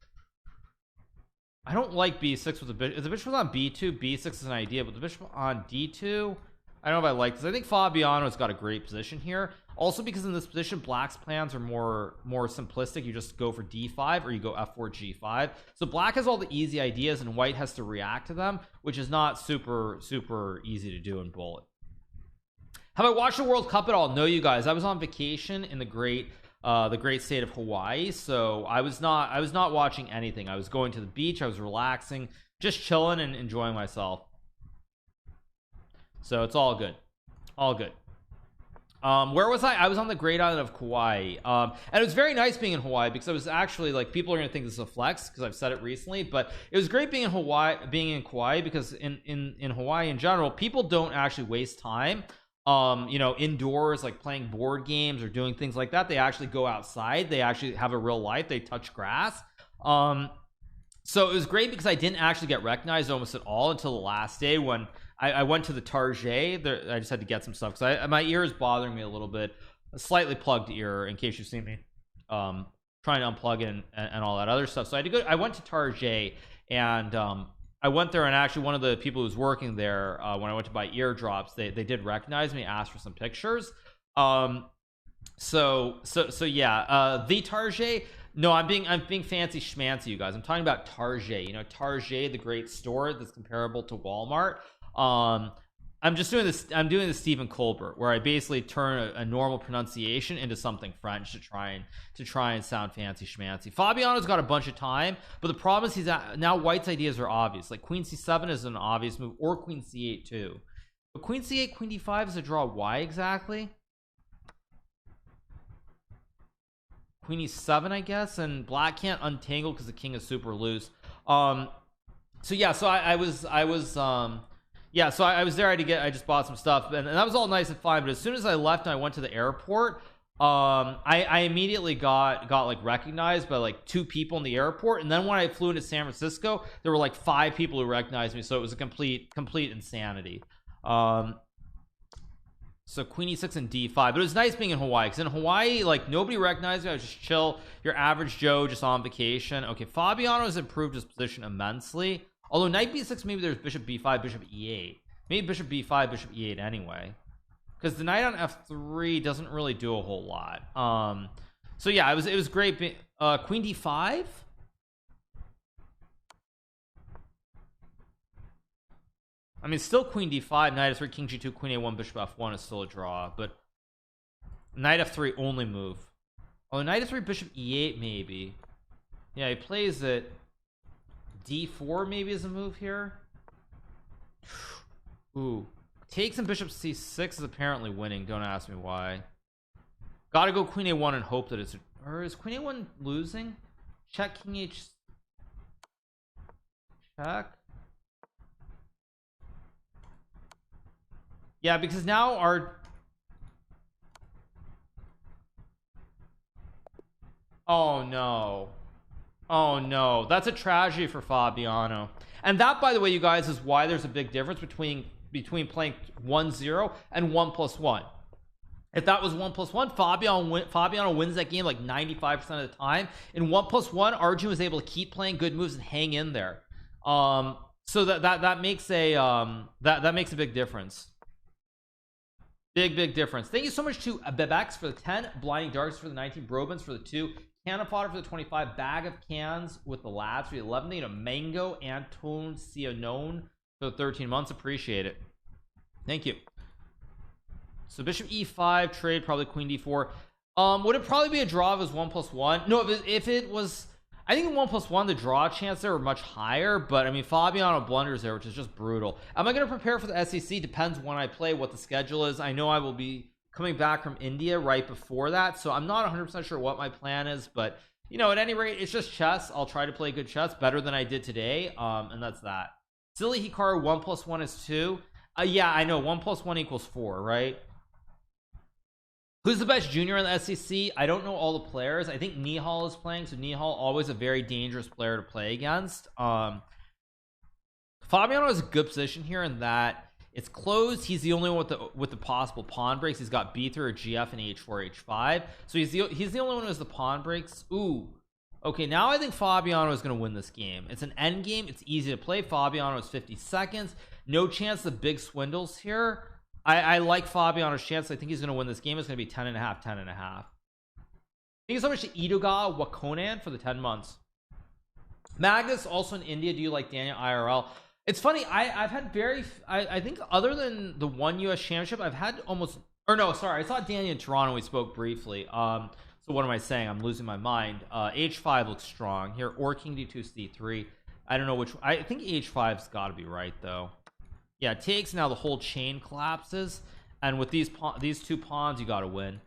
I don't like b6 with the bishop. If the bishop was on b2, b6 is an idea, but the bishop on d2, I don't know if I like this. I think Fabiano's got a great position here. Also, because in this position, black's plans are more simplistic. You just go for d5 or you go f4, g5. So black has all the easy ideas and white has to react to them, which is not super easy to do in bullet. Have I watched the World Cup at all? No, you guys, I was on vacation in the great state of Hawaii, so I was not watching anything. I was going to the beach, I was relaxing, just chilling and enjoying myself. So it's all good, all good. Where was I was on the great island of Kauai, and it was very nice being in Hawaii, because I was actually, like, people are gonna think this is a flex because I've said it recently, but it was great being in Kauai, because in Hawaii in general, people don't actually waste time you know, indoors, like playing board games or doing things like that. They actually go outside, they actually have a real life, they touch grass. So it was great because I didn't actually get recognized almost at all until the last day when I went to the Target. I just had to get some stuff because my ear is bothering me a little bit, a slightly plugged ear, in case you've seen me trying to unplug it and all that other stuff. So I went to Target, and I went there, and actually one of the people who's working there, when I went to buy eardrops, they did recognize me, asked for some pictures. So yeah, the Target. No, I'm being fancy schmancy, you guys. I'm talking about Target. You know, Target, the great store that's comparable to Walmart. I'm just doing this. I'm doing the Stephen Colbert, where I basically turn a normal pronunciation into something French to try and sound fancy schmancy. Fabiano's got a bunch of time, but the problem is now White's ideas are obvious. Like Queen C7 is an obvious move, or Queen C8 too. But Queen C8, Queen D5 is a draw. Why exactly? Queen E7, I guess, and black can't untangle because the king is super loose. So yeah, so I was yeah, so I was there. I just bought some stuff, and that was all nice and fine. But as soon as I left and I went to the airport, I immediately got like recognized by like 2 people in the airport, and then when I flew into San Francisco, there were like 5 people who recognized me. So it was a complete insanity. So Queen E6 and D5, but it was nice being in Hawaii, because in Hawaii, like, nobody recognized me. I was just chill, your average Joe, just on vacation. Okay, Fabiano has improved his position immensely, although knight B6, maybe there's bishop B5, bishop E8, maybe bishop B5, bishop E8 anyway, because the knight on F3 doesn't really do a whole lot. So yeah, it was great. Queen D5. I mean, still Queen D5, Knight F3, King G2, Queen A1, Bishop F1 is still a draw, but Knight F3 only move. Oh, Knight F3, Bishop E8 maybe. Yeah, he plays it. D4 maybe is a move here. Ooh, takes and Bishop C6 is apparently winning. Don't ask me why. Gotta go Queen A1 and hope that it's, or is Queen A1 losing? Check King H. Check. Yeah, because now our... Oh no. Oh no, that's a tragedy for Fabiano. And that, by the way, you guys, is why there's a big difference between playing 1-0 and 1+1. If that was 1+1, Fabiano wins that game like 95% of the time. In 1+1, Arjun was able to keep playing good moves and hang in there. So that makes that makes a big difference. Big difference. Thank you so much to Bebex for the 10, Blinding Darks for the 19, Brobens for the 2, Cannon Fodder for the 25, Bag of Cans with the lads for the 11, you know, Mango Anton Sionon for the 13 months. Appreciate it. Thank you. So Bishop E5 trade, probably Queen D4. Would it probably be a draw if it was 1+1? No, if it was, I think in 1+1 the draw chance there were much higher, but I mean Fabiano blunders there, which is just brutal. Am I going to prepare for the SEC? Depends when I play, what the schedule is. I know I will be coming back from India right before that, so I'm not 100% sure what my plan is, but you know, at any rate, it's just chess. I'll try to play good chess, better than I did today, and that's that. Silly Hikaru, 1+1 is 2. Yeah, I know, 1+1 equals 4, right? Who's the best junior in the SEC? I don't know all the players. I think Nihal is playing, so Nihal always a very dangerous player to play against. Fabiano has a good position here in that it's closed. He's the only one with the possible pawn breaks. He's got B3 or GF and H4, H5. So he's the only one who has the pawn breaks. Ooh. Okay, now I think Fabiano is going to win this game. It's an end game. It's easy to play. Fabiano is 50 seconds. No chance of big swindles here. I like Fabiano's chance. I think he's going to win this game. It's going to be 10.5, 10.5. Thank you so much to Idoga Wakonan for the 10 months. Magnus, also in India. Do you like Daniel IRL? It's funny, I've had I think other than the one US championship, I've had almost, or no, sorry, I saw Danny in Toronto, we spoke briefly. So what am I saying? I'm losing my mind. H5 looks strong here, or King D2 C3. I don't know which. I think H5's got to be right though. Yeah, it takes, now the whole chain collapses, and with these two pawns, you got to win.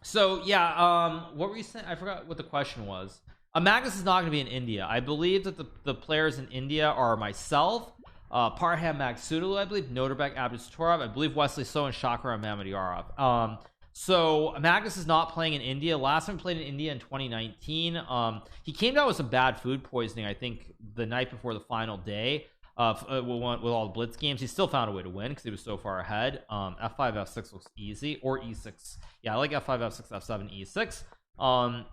So yeah, what were you saying? I forgot what the question was. Magnus is not going to be in India. I believe that the players in India are myself, Parham Magsudulu, I believe, Noterbek Abdustorov, I believe Wesley So, and Shakra Mamedyarov. So Magnus is not playing in India. Last time he played in India in 2019. He came down with some bad food poisoning, I think, the night before the final day. With all the blitz games, he still found a way to win because he was so far ahead. F5 F6 looks easy, or E6. Yeah, I like F5 F6 F7 E6.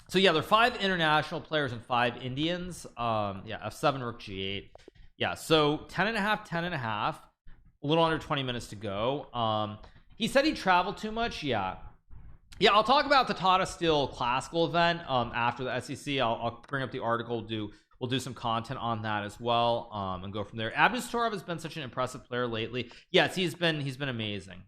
So yeah, there are 5 international players and 5 Indians. Yeah, F7 Rook G8. Yeah, so 10.5, a little under 20 minutes to go. He said he traveled too much. Yeah, I'll talk about the Tata Steel Classical event after the SEC. I'll bring up the article. We'll do some content on that as well, and go from there. Abdustorov has been such an impressive player lately. Yes, he's been amazing.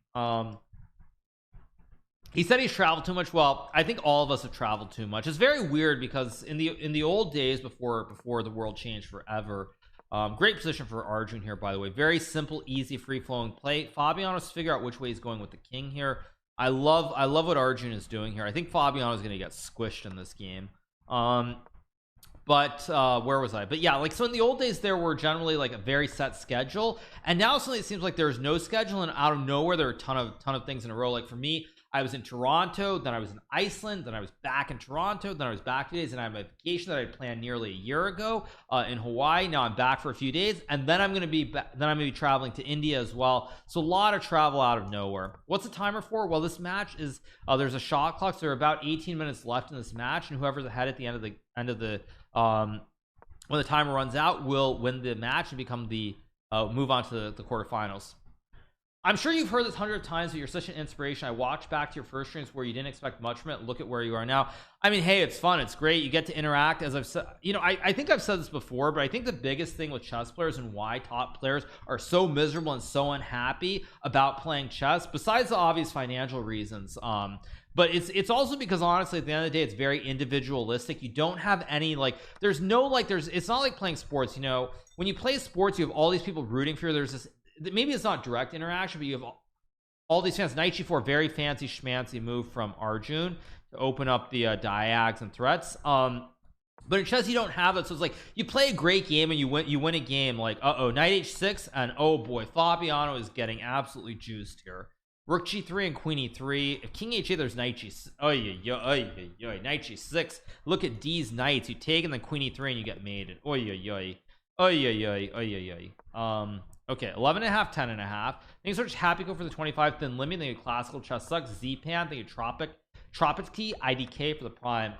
He said he's traveled too much. Well, I think all of us have traveled too much. It's very weird because in the old days before the world changed forever, great position for Arjun here, by the way. Very simple, easy, free-flowing play. Fabiano's figure out which way he's going with the king here. I love what Arjun is doing here. I think Fabiano's going to get squished in this game. But where was I? But yeah, like, so in the old days there were generally like a very set schedule, and now suddenly it seems like there's no schedule, and out of nowhere there are a ton of things in a row. Like for me, I was in Toronto, then I was in Iceland, then I was back in Toronto, then I was back 2 days, and I have a vacation that I planned nearly a year ago in Hawaii. Now I'm back for a few days, and then I'm going to be traveling to India as well. So a lot of travel out of nowhere. What's the timer for? Well, this match is there's a shot clock, so there are about 18 minutes left in this match, and whoever's ahead at the end of the when the timer runs out will win the match and become the move on to the quarterfinals. I'm sure you've heard this 100 times, but you're such an inspiration. I watched back to your first streams where you didn't expect much from it. Look at where you are now. I mean, hey, it's fun, it's great, you get to interact. As I've said, you know, I think I've said this before, but I think the biggest thing with chess players and why top players are so miserable and so unhappy about playing chess, besides the obvious financial reasons, but it's also because honestly at the end of the day it's very individualistic. You don't have any like, it's not like playing sports. You know, when you play sports you have all these people rooting for you. There's this, maybe it's not direct interaction, but you have all these fans. Knight g4, very fancy schmancy move from Arjun to open up the diags and threats. But in chess you don't have it, so it's like you play a great game and you win a game like knight h6, and oh boy, Fabiano is getting absolutely juiced here. Rook g3 and queen e3. If king h8, there's knight g6. Knight g6. Look at these knights. You take and then queen e3 and you get mated. Okay, 11.5, 10.5. Things are just happy go for the 25 thin limit. Then you classical chess sucks. Z-pan. Then you tropic key, IDK for the prime.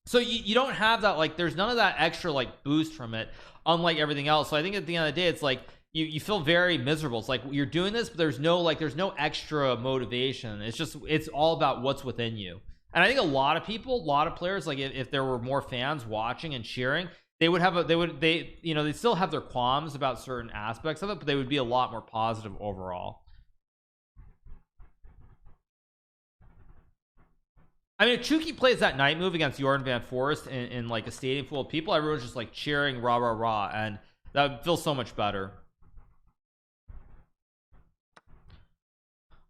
So you don't have that, like, there's none of that extra like boost from it, unlike everything else. So I think at the end of the day it's like you feel very miserable. It's like you're doing this, but there's no extra motivation. It's all about what's within you. And I think a lot of players, like if there were more fans watching and cheering, they still have their qualms about certain aspects of it, but they would be a lot more positive overall. I mean, if Chuki plays that knight move against Jordan Van Forest in like a stadium full of people, everyone's just like cheering rah rah rah, and that would feel so much better.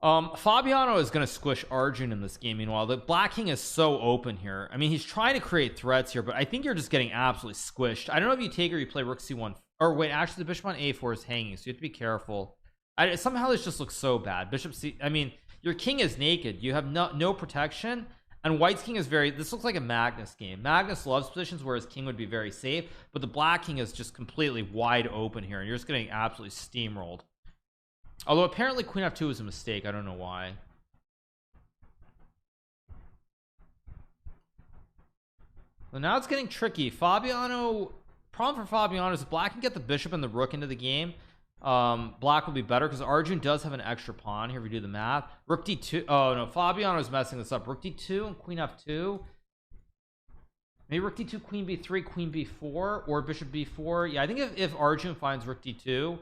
Fabiano is going to squish Arjun in this game. Meanwhile, the black king is so open here. I mean, he's trying to create threats here, but I think you're just getting absolutely squished. I don't know if you take or you play rook c1, or wait, actually the bishop on a4 is hanging, so you have to be careful. Somehow this just looks so bad. Bishop c, I mean, your king is naked, you have no protection, and white's king is this looks like a Magnus game. Magnus loves positions where his king would be very safe, but the black king is just completely wide open here, and you're just getting absolutely steamrolled. Although apparently queen f2 was a mistake. I don't know why. So now it's getting tricky. Problem for Fabiano is if black can get the bishop and the rook into the game, black will be better because Arjun does have an extra pawn here if we do the math. Rook d2. Oh no, Fabiano is messing this up. Rook d2 and queen f2. Maybe rook d2, queen b3, queen b4, or bishop b4. Yeah, I think if Arjun finds rook d2,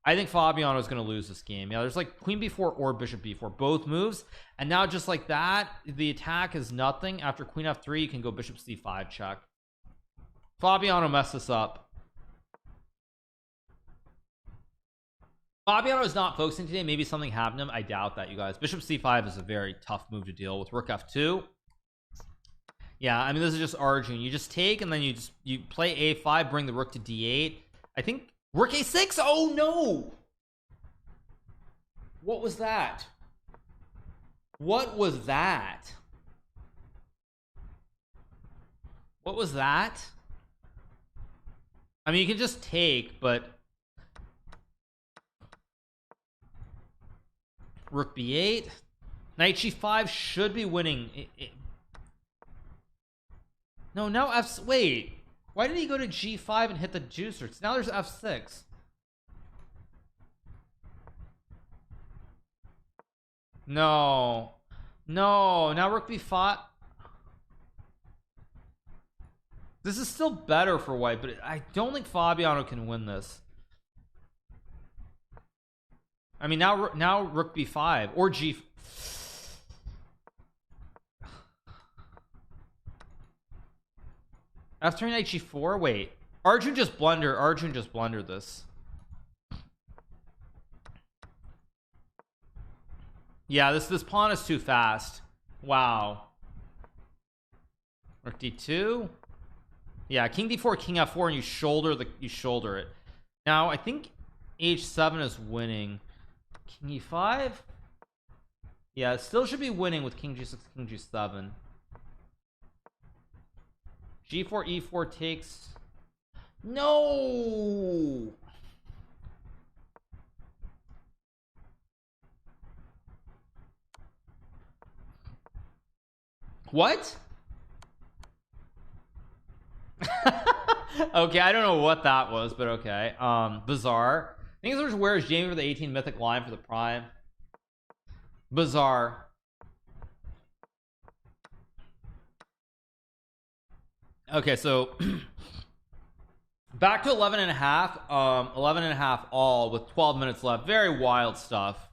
I think Fabiano is going to lose this game. Yeah, there's like queen b4 or bishop b4, both moves. And now just like that, the attack is nothing. After queen f3, you can go bishop c5 check. Fabiano messed this up. Fabiano is not focusing today. Maybe something happened to him. I doubt that, you guys. Bishop c5 is a very tough move to deal with. Rook f2. Yeah, I mean, this is just Arjun. You just take and then you play a5, bring the rook to d8. I think rook a6. Oh no, what was that? What was that? What was that? I mean, you can just take, but rook b8, knight g5 should be winning. No, now wait, why did he go to g5 and hit the juicer? Now there's f6. No, now rook b5. This is still better for white, but I don't think Fabiano can win this. I mean, now rook b5 or g. F3 knight g4. Wait, Arjun just blundered this. Yeah, this pawn is too fast. Wow. Rook d2. Yeah, king d4, king f4, and you shoulder it. Now I think h7 is winning. King e5. Yeah, it still should be winning with king g6, king g7. g4, e4 takes. No. What? Okay, I don't know what that was, but okay. Bizarre. I think it's where is Jamie for the 18 mythic line for the prime. Bizarre. Okay, so back to 11 and a half. 11 and a half all with 12 minutes left. Very wild stuff.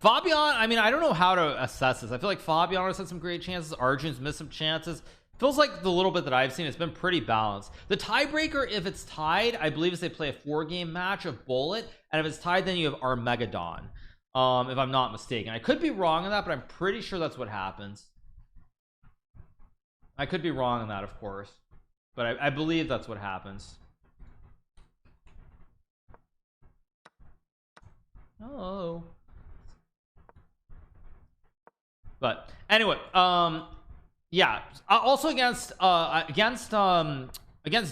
Fabian, I mean, I don't know how to assess this. I feel like Fabian has had some great chances. Arjun's missed some chances. Feels like the little bit that I've seen, it's been pretty balanced. The tiebreaker, if it's tied, I believe is they play a 4-game match of Bullet, and if it's tied, then you have Armageddon, if I'm not mistaken. I could be wrong on that, but I'm pretty sure that's what happens. I could be wrong on that, of course, but I believe that's what happens. Oh. But anyway, yeah, also against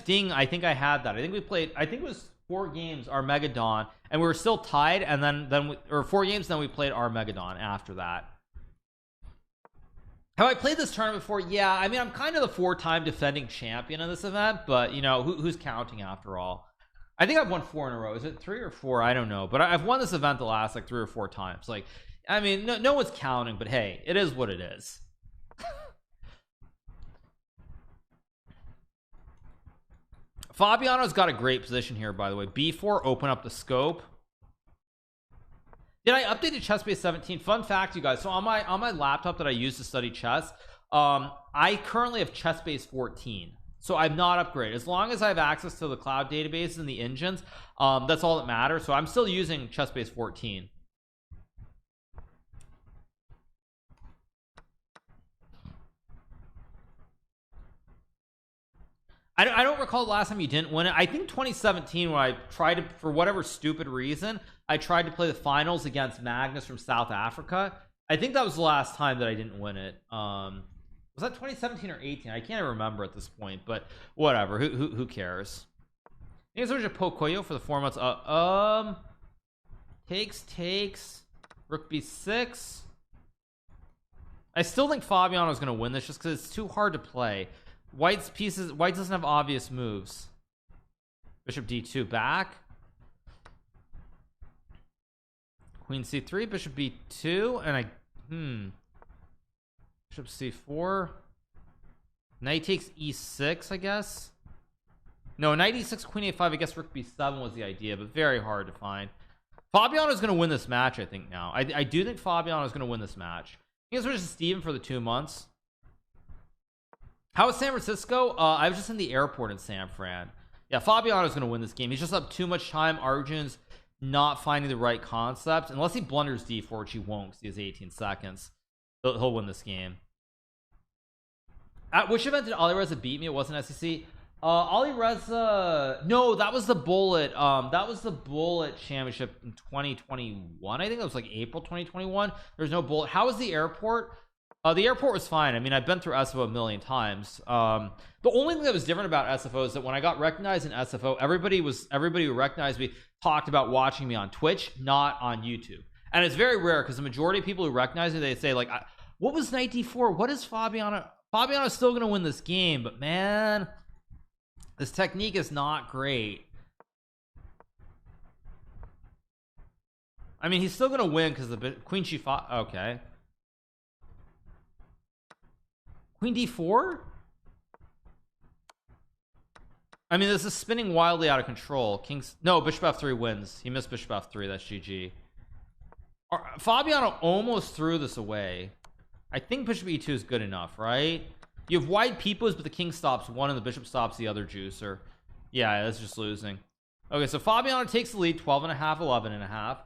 Ding, I think I had that. I think we played, I think it was 4 games Armageddon, and we were still tied, and then or 4 games, then we played Armageddon after that. Have I played this tournament before? Yeah, I mean, I'm kind of the 4-time defending champion in this event, but you know, who's counting after all? I think I've won 4 in a row. Is it 3 or 4? I don't know, but I've won this event the last like 3 or 4 times. Like, I mean, no one's counting, but hey, it is what it is. Fabiano's got a great position here, by the way. B4, open up the scope. Did I update to chess base 17? Fun fact, you guys. So on my laptop that I use to study chess, I currently have chess base 14. So I've not upgraded. As long as I have access to the cloud databases and the engines, that's all that matters. So I'm still using chess base 14. I don't recall the last time you didn't win it. I think 2017, when I tried to, for whatever stupid reason, I tried to play the finals against Magnus from South Africa. I think that was the last time that I didn't win it. Was that 2017 or 18? I can't remember at this point, but whatever. Who cares? I think it's Pocoyo for the 4 months. Takes rook b6. I still think Fabiano is going to win this just because it's too hard to play. White doesn't have obvious moves. Bishop d2 back. Queen c3, bishop b2, and Bishop c4, knight takes e6, I guess. No, knight e6, queen a5. I guess rook b7 was the idea, but very hard to find. Fabiano's going to win this match, I think. Now I do think Fabiano's going to win this match. I guess we're just Steven for the 2 months. How was San Francisco? I was just in the airport in San Fran. Yeah, Fabiano's going to win this game. He's just up too much time. Arjun's not finding the right concept. Unless he blunders d4, which he won't because he has 18 seconds. He'll win this game. At which event did Alireza beat me? It wasn't SEC. Alireza, no, that was the bullet. That was the bullet championship in 2021. I think it was like April 2021. There's no bullet. How was the airport? The airport was fine. I mean, I've been through SFO a million times. The only thing that was different about SFO is that when I got recognized in SFO, everybody who recognized me talked about watching me on Twitch, not on YouTube. And it's very rare because the majority of people who recognize me, they say like, what was knight d4? What is Fabiano? Fabiano's still going to win this game, but man, this technique is not great. I mean, he's still going to win because the queen g5. Okay. Queen d4. I mean, this is spinning wildly out of control. No, bishop f3 wins. He missed bishop f3. That's GG. Fabiano almost threw this away. I think bishop e2 is good enough, right? You have wide peepos, but the king stops one and the bishop stops the other juicer. Yeah, that's just losing. Okay, so Fabiano takes the lead, 12.5, 11.5.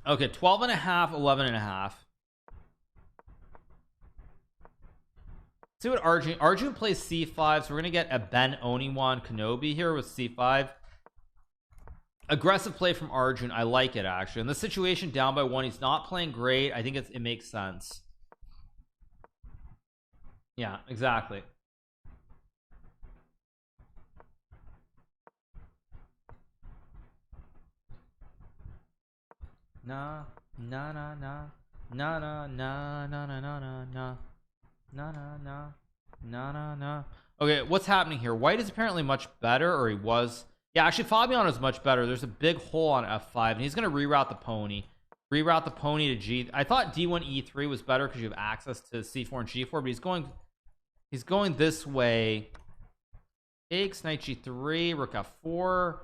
Okay, 12.5, 11.5. See what Arjun plays c5, so we're gonna get a Ben Oniwan Kenobi here with c5. Aggressive play from Arjun. I like it actually. In this situation, down by 1, he's not playing great. I think it makes sense. Yeah, exactly. Nah, nah, nah, nah, nah, nah, nah, nah, nah, nah, nah, nah, nah, nah, nah, nah, nah. Okay, what's happening here? White is apparently much better, or he was. Yeah, actually Fabiano is much better. There's a big hole on f5 and he's going to reroute the pony to g. I thought d1 e3 was better because you have access to c4 and g4, but he's going this way. Takes knight g3, rook f4,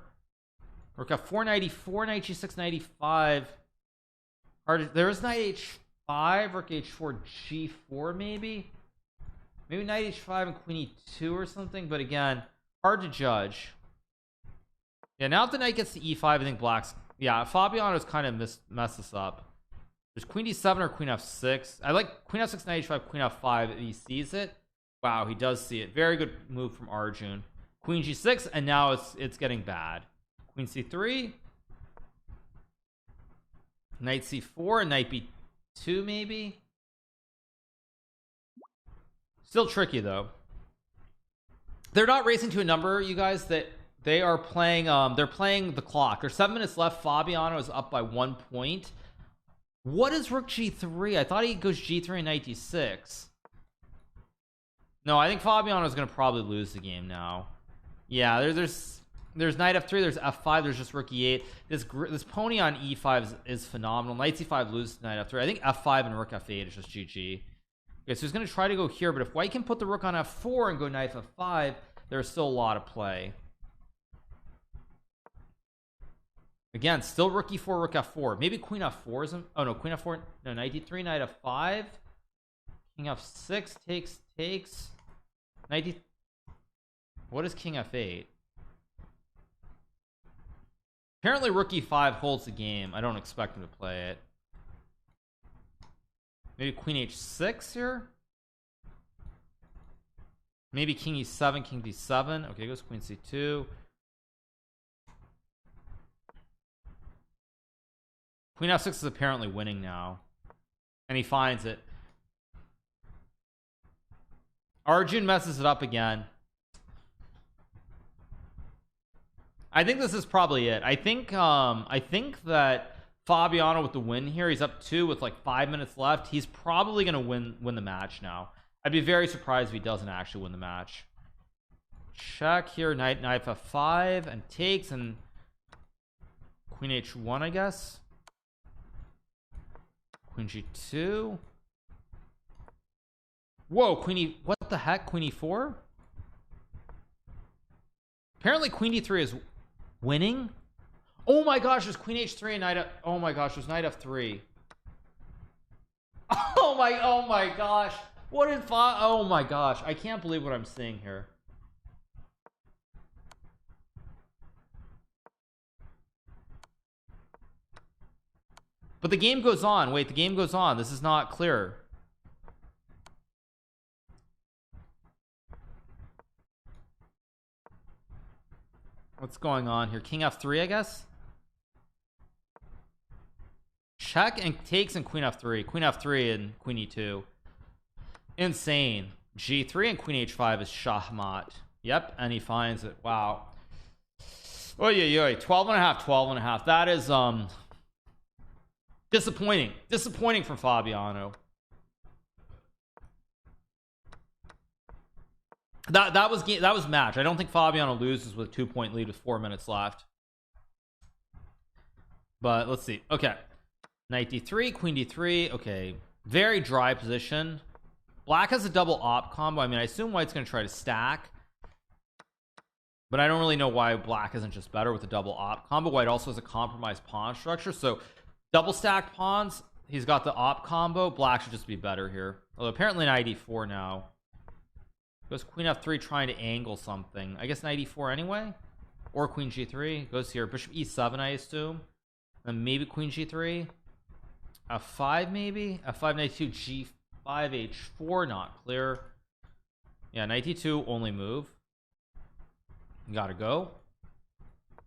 rook f4, knight e4, knight g6, knight e5. There is knight h5, rook h4, g4 maybe knight h5 and queen e2 or something, but again, hard to judge. Yeah, now if the knight gets to e5, I think black's, yeah, Fabiano's kind of messed this up. There's queen d7 or queen f6. I like queen f6, knight h5, queen f5. He sees it. Wow, he does see it. Very good move from Arjun. Queen g6, and now it's getting bad. Queen c3, knight c4, and knight b2 maybe. Still tricky though. They're not racing to a number, you guys. That they are playing. They're playing the clock. There's 7 minutes left. Fabiano is up by 1 point. What is rook g3? I thought he goes g3 and knight d6. No, I think Fabiano is going to probably lose the game now. Yeah, there's knight f3, there's f5, there's just rook e8. This pony on e5 is phenomenal. Knight c5 loses to knight f3. I think f5 and rook f8 is just GG. Okay, so he's going to try to go here, but if white can put the rook on f4 and go knight f5, there's still a lot of play. Again, still rook e4, rook f4. Maybe queen f4 is oh no, queen f4, no, knight d3, knight f5, king f6 takes knight d. What is king f8? Apparently rook e5 holds the game. I don't expect him to play it. Maybe queen h6 here. Maybe king e7, king d7. Okay, goes queen c2. Queen f6 is apparently winning now, and he finds it. Arjun messes it up again. I think this is probably it. I think that Fabiano with the win here, he's up 2 with like 5 minutes left. He's probably going to win the match now. I'd be very surprised if he doesn't actually win the match. Check here, knight f5 and takes, and queen h1, I guess. Queen g2. Whoa, queen e, what the heck? Queen e4. Apparently queen d3 is winning. Oh my gosh, there's queen h3 and knight f, oh my gosh, there's knight f3. Oh my gosh, what did oh my gosh, I can't believe what I'm seeing here. But the game goes on. Wait, the game goes on. This is not clear. What's going on here? King f3, I guess. Check and takes and queen f3. Queen f3 and queen e2. Insane. G3 and queen h5 is shahmat. Yep, and he finds it. Wow. Oh yeah, 12 and a half, 12 and a half. That is disappointing from Fabiano. That was match. I don't think Fabiano loses with a 2-point lead with 4 minutes left. But let's see. Okay, knight d3, queen d3. Okay, very dry position. Black has a double op combo. I mean, I assume white's going to try to stack, but I don't really know why black isn't just better with a double op combo. White also has a compromised pawn structure, so double stacked pawns. He's got the op combo. Black should just be better here. Although apparently knight e4 now. Goes queen f3 trying to angle something. I guess knight e4 anyway, or queen g3. Goes here bishop e7, I assume, and maybe queen g3, f5 maybe, f5 knight 2 g5 h4, not clear. Yeah, knight e2 only move. You gotta go.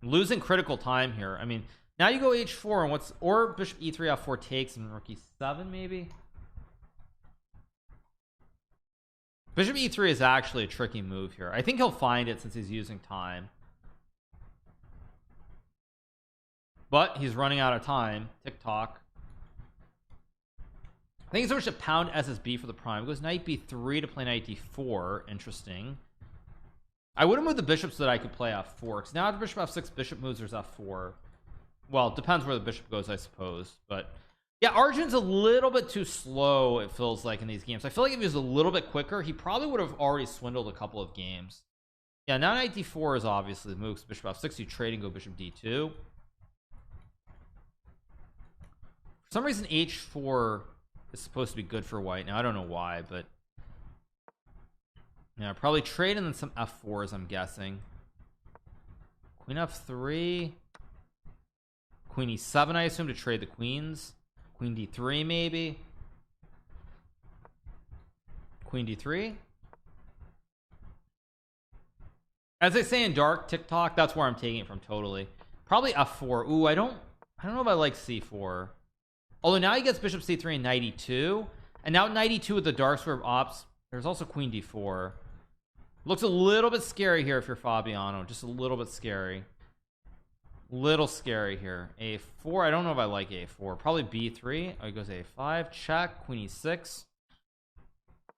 Losing critical time here. I mean, now you go h4 and what's, or bishop e3 f4 takes and rook e7 maybe. Bishop e3 is actually a tricky move here. I think he'll find it since he's using time, but he's running out of time. TikTok. I think he's supposed to pound SSB for the prime. It goes knight b3 to play knight d4. Interesting. I would have moved the bishop so that I could play f4, because now after bishop f6, bishop moves, there's f4. Well, it depends where the bishop goes, I suppose. But yeah, Arjun's a little bit too slow, it feels like, in these games. I feel like if he was a little bit quicker, he probably would have already swindled a couple of games. Yeah, now knight d4 is obviously the move. Bishop f6, you trade and go bishop d2. For some reason h4 is supposed to be good for white. Now I don't know why, but yeah, probably trade and then some f4s, I'm guessing. Queen f3, queen e7, I assume, to trade the queens. Queen d3 maybe. Queen d3. As I say in dark TikTok, that's where I'm taking it from totally. Probably f4. Ooh, I don't know if I like c4. Although now he gets bishop c3 and knight e2, and now knight e2 with the dark square of ops. There's also queen d4. Looks a little bit scary here if you're Fabiano. Just a little bit scary. Little scary here. a4. I don't know if I like a4. Probably b3. Oh, he goes a5. Check. Queen e6.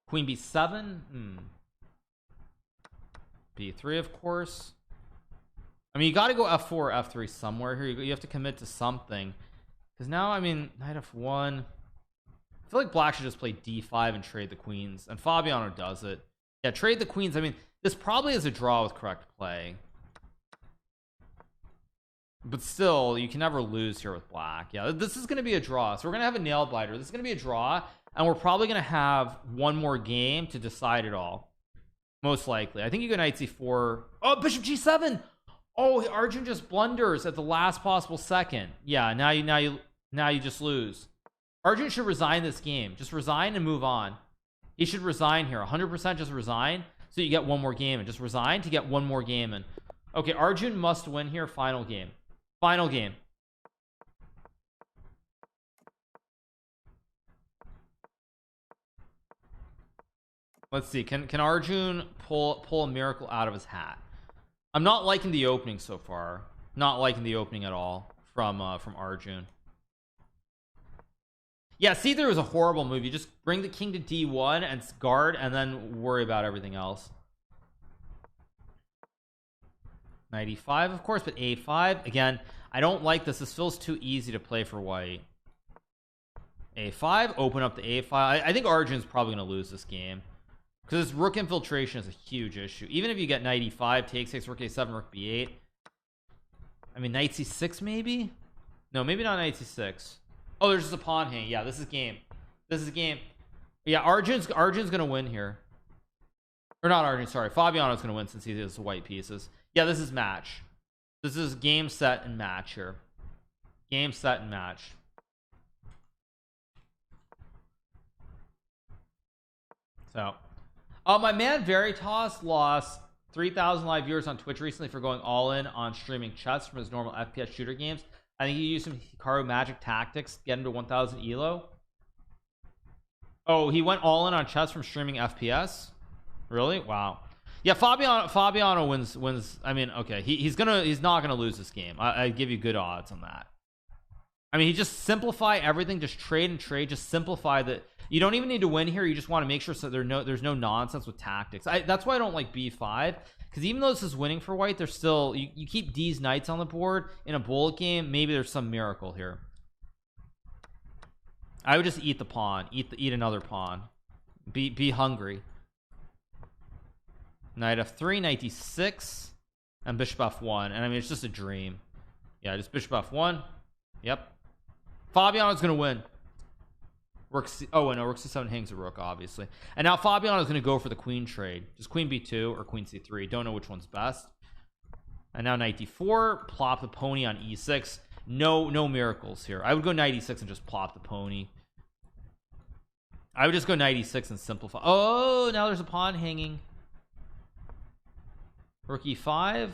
Queen b7. b3, of course. I mean, you got to go f4 or f3 somewhere here. You have to commit to something, because now, I mean, knight f1. I feel like black should just play d5 and trade the queens, and Fabiano does it. Yeah, trade the queens. I mean, this probably is a draw with correct play, but still, you can never lose here with black. Yeah, this is going to be a draw. So we're going to have a nail biter. This is going to be a draw, and we're probably going to have one more game to decide it all. Most likely. I think you go knight c4. Oh, bishop g7. Oh, Arjun just blunders at the last possible second. Yeah, now you just lose. Arjun should resign this game. Just resign and move on. He should resign here. 100% just resign so you get one more game, and just resign to get one more game. And okay, Arjun must win here. Final game. Final game. Let's see. Can Arjun pull a miracle out of his hat? I'm not liking the opening so far. Not liking the opening at all from Arjun. Yeah, c3 was a horrible move. You just bring the king to d1 and guard, and then worry about everything else. Knight e5, of course, but a5 again. I don't like this. This feels too easy to play for white. A5, open up the A5. I think Arjun's probably going to lose this game because this rook infiltration is a huge issue. Even if you get knight E5, take 6, rook A7, rook B8. I mean, knight C6 maybe? No, maybe not knight C6. Oh, there's just a pawn hang. Yeah, this is game. This is game. Yeah, Arjun's going to win here. Or not Arjun, sorry. Fabiano's going to win since he has the white pieces. Yeah, this is match. This is game, set, and match here. Game, set, and match. So, my man Veritas lost 3,000 live viewers on Twitch recently for going all in on streaming chess from his normal FPS shooter games. I think he used some Hikaru magic tactics to get him to 1,000 elo. Oh, he went all in on chess from streaming FPS. Really? Wow. Yeah, Fabiano wins. I mean, okay, he's not gonna lose this game. I give you good odds on that. I mean, he just simplify everything, just trade and trade, just simplify that. You don't even need to win here. You just want to make sure so there's no nonsense with tactics. That's why I don't like b5, because even though this is winning for white, there's still you keep these knights on the board in a bullet game. Maybe there's some miracle here. I would just eat the pawn, eat another pawn, be hungry. Knight f3, knight d6, and bishop f1. And I mean, it's just a dream. Yeah, just bishop f1. Yep. Fabiano's gonna win. Rook C, oh no, rook c7 hangs a rook, obviously. And now Fabiano is going to go for the queen trade. Just queen b2 or queen c3. Don't know which one's best. And now knight d4, plop the pony on e6. No miracles here. I would go knight e6 and just plop the pony. I would just go knight e6 and simplify. Oh, now there's a pawn hanging. Rook e5.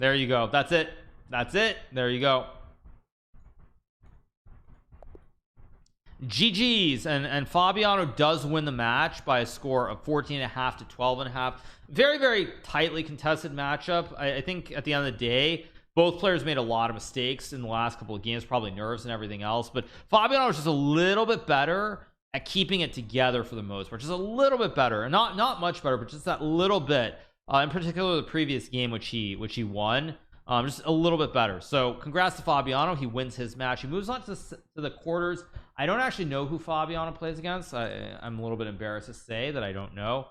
There you go. That's it. That's it. There you go. GG's. And Fabiano does win the match by a score of 14.5 to 12.5. Very tightly contested matchup. I think at the end of the day, both players made a lot of mistakes in the last couple of games, probably nerves and everything else, but Fabiano was just a little bit better at keeping it together for the most part. Just a little bit better, and not much better, but just that little bit. In particular the previous game which he won, just a little bit better. So congrats to Fabiano. He wins his match. He moves on to the quarters. I don't actually know who Fabiano plays against. I'm a little bit embarrassed to say that I don't know,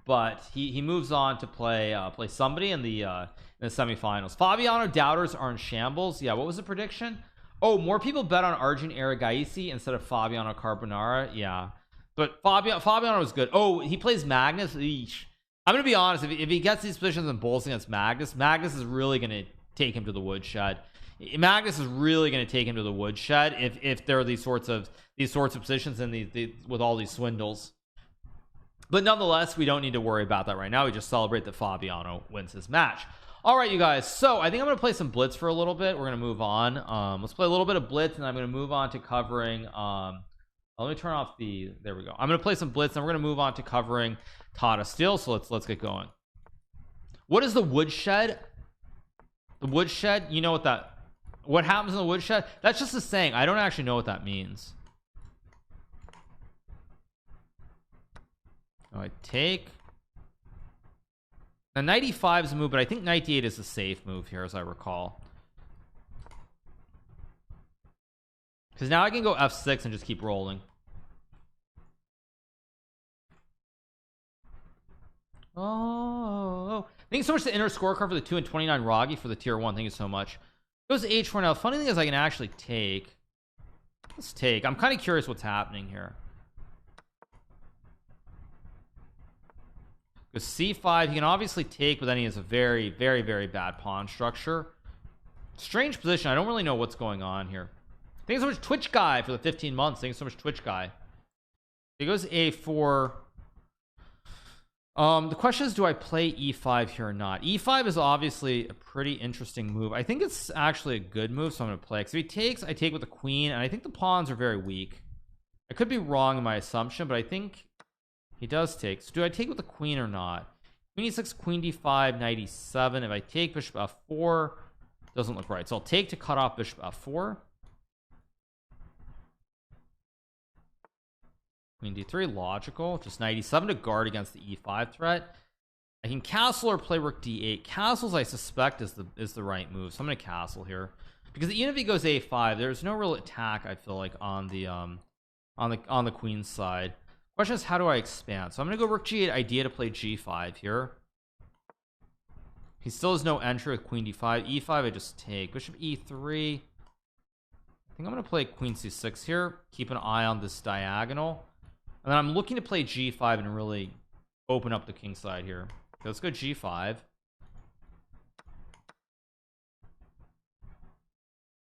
but he moves on to play somebody in the semifinals. Fabiano doubters are in shambles. Yeah, what was the prediction? Oh, more people bet on Arjun Erigaisi instead of Fabiano Carbonara. Yeah, but Fabiano was good. Oh, he plays Magnus. Eesh. I'm gonna be honest, if he gets these positions and bowls against Magnus is really gonna take him to the woodshed. Magnus is really going to take him to the woodshed if there are these sorts of positions and with all these swindles. But nonetheless, we don't need to worry about that right now. We just celebrate that Fabiano wins his match. All right, you guys, so I think I'm going to play some blitz for a little bit. We're going to move on. Let's play a little bit of blitz, and I'm going to move on to covering let me turn off there we go. I'm going to play some blitz, and we're going to move on to covering Tata Steel. So let's get going. What is the woodshed? The woodshed, you know what happens in the woodshed? That's just a saying. I don't actually know what that means. I take now. Knight e5 is a move, but I think knight d8 is a safe move here, as I recall, because now I can go f6 and just keep rolling. Oh, thank you so much to Inner Scorecard for the 2 and 29 Roggy for the tier 1. Thank you so much. Goes to h4 now. Funny thing is I can actually take. Let's take. I'm kind of curious what's happening here. Goes c5. He can obviously take, but then he has a very bad pawn structure. Strange position. I don't really know what's going on here. Thank you so much Twitch guy for the 15 months. Thank you so much Twitch guy. He goes a4. The question is, do I play e5 here or not? E5 is obviously a pretty interesting move. I think it's actually a good move, so I'm going to play. Because if he takes, I take with the queen, and I think the pawns are very weak. I could be wrong in my assumption, but I think he does take. So do I take with the queen or not? Queen e6, queen d5, knight e7. If I take bishop f4, doesn't look right. So I'll take to cut off bishop f4. Queen d3, logical. Just knight e7 to guard against the e5 threat. I can castle or play rook d8. Castles, I suspect, is the right move, so I'm gonna castle here because even if he goes a5, there's no real attack. I feel like on the queen's side. Question is, how do I expand? So I'm gonna go rook g8. Idea to play g5 here. He still has no entry with queen d5. e5, I just take. Bishop e3. I think I'm gonna play queen c6 here. Keep an eye on this diagonal, and then I'm looking to play g5 and really open up the king side here. Okay, let's go g5.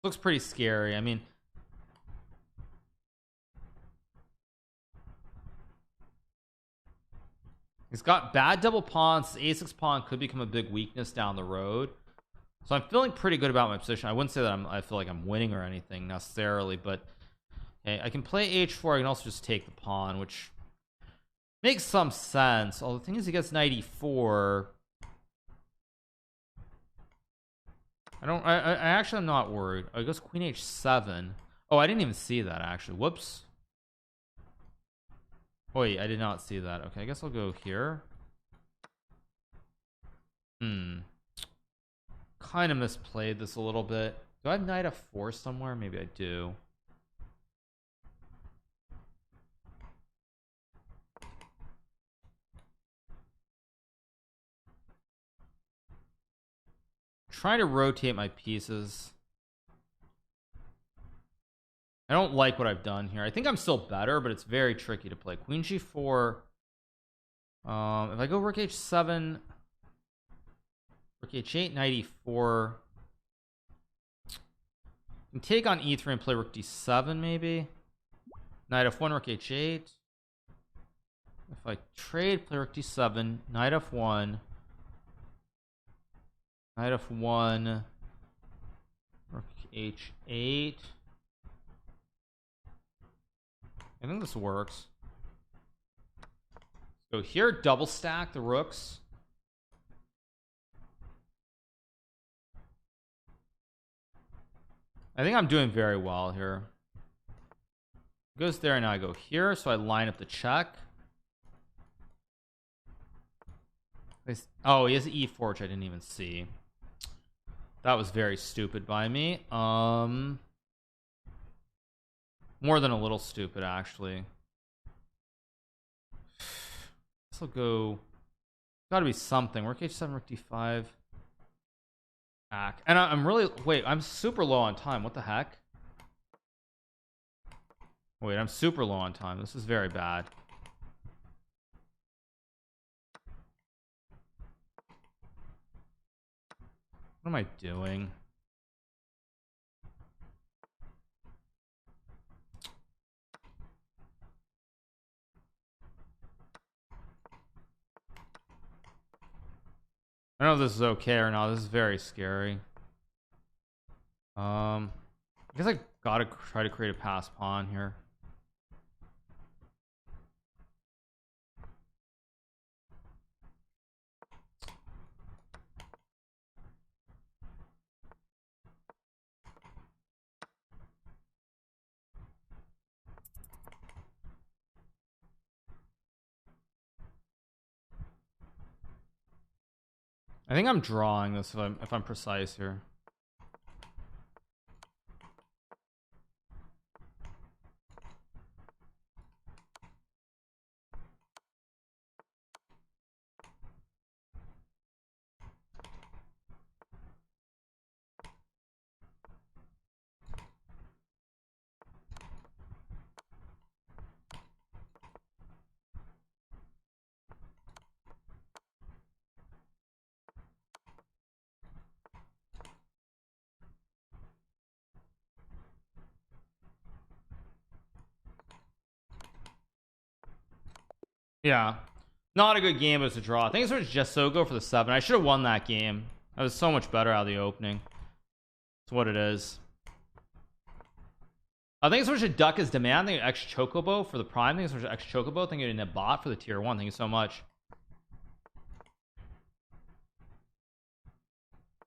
Looks pretty scary. I mean, he's got bad double pawns. a6 pawn could become a big weakness down the road, so I'm feeling pretty good about my position. I wouldn't say that I feel like I'm winning or anything necessarily, but okay, I can play h4. I can also just take the pawn, which makes some sense. Although the thing is, he gets knight e4. I actually am not worried. Oh, he goes queen h7. Oh, I didn't even see that actually. Whoops. Wait, I did not see that. Okay, I guess I'll go here. Kind of misplayed this a little bit. Do I have knight f4 somewhere? Maybe I do. Trying to rotate my pieces. I don't like what I've done here. I think I'm still better, but it's very tricky to play. Queen g4. If I go rook h7, rook h8, knight e4, I can take on e3 and play rook d7 maybe. Knight f1, rook h8. If I trade, play rook d7, knight f1, knight f1, rook h8. I think this works. So here, double stack the rooks. I think I'm doing very well here. Goes there, and now I go here, so I line up the check. Oh, he has e4, which I didn't even see. That was very stupid by me. More than a little stupid, actually. This will go. Gotta be something. Rook h7, rook d5. Back. And I'm really. Wait, I'm super low on time. What the heck? Wait, I'm super low on time. This is very bad. What am I doing? I don't know if this is okay or not. This is very scary. I guess I gotta try to create a pass pawn here. I think I'm drawing this if I'm precise here. Yeah, not a good game, but it's a draw. I think it was just so go for the 7. I should have won that game. I was so much better out of the opening. It's what it is. I think it's should duck his demand. I think X Chocobo for the prime. I think it's X Chocobo. I think you're in a bot for the tier 1. Thank you so much.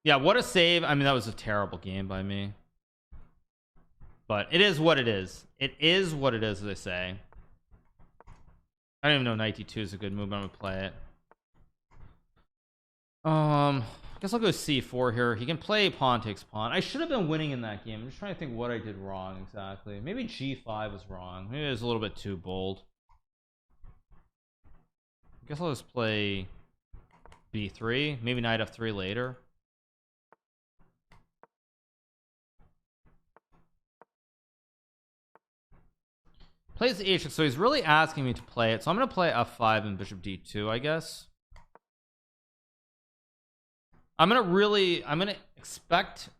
Yeah, what a save. I mean, that was a terrible game by me. But it is what it is. It is what it is, as they say. I don't even know knight d2 is a good move, but I'm gonna play it. I guess I'll go c4 here. He can play pawn takes pawn. I should have been winning in that game. I'm just trying to think what I did wrong exactly. Maybe g5 was wrong. Maybe it was a little bit too bold. I guess I'll just play b3, maybe knight f3 later. Plays h6, so he's really asking me to play it, so I'm gonna play f5 and bishop d2, I guess. I'm gonna expect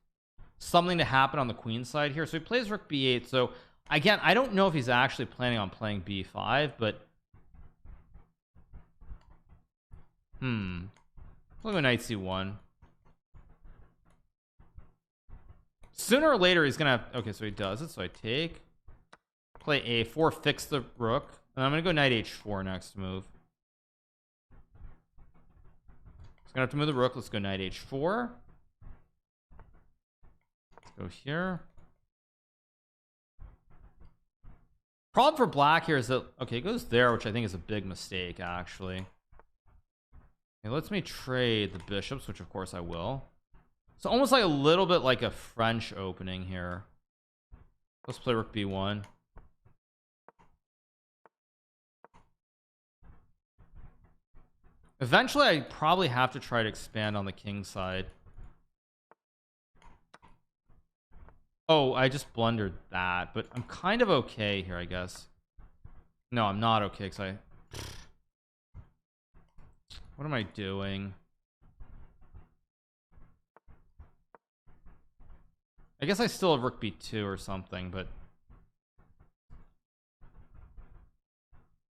something to happen on the queen side here. So he plays rook b8. So again, I don't know if he's actually planning on playing b5, but we'll go knight c1. Sooner or later he's gonna have, okay, so he does it. So I take, play a4, fix the rook, and I'm gonna go knight h4 next move. Gonna have to move the rook. Let's go knight h4. Let's go here. Problem for black here is that, okay, it goes there, which I think is a big mistake actually. It lets me trade the bishops, which of course I will. So almost like a little bit like a French opening here. Let's play rook b1. Eventually I probably have to try to expand on the king side. Oh, I just blundered that, but I'm kind of okay here, I guess. No, I'm not okay because what am I doing? I guess I still have rook b2 or something, but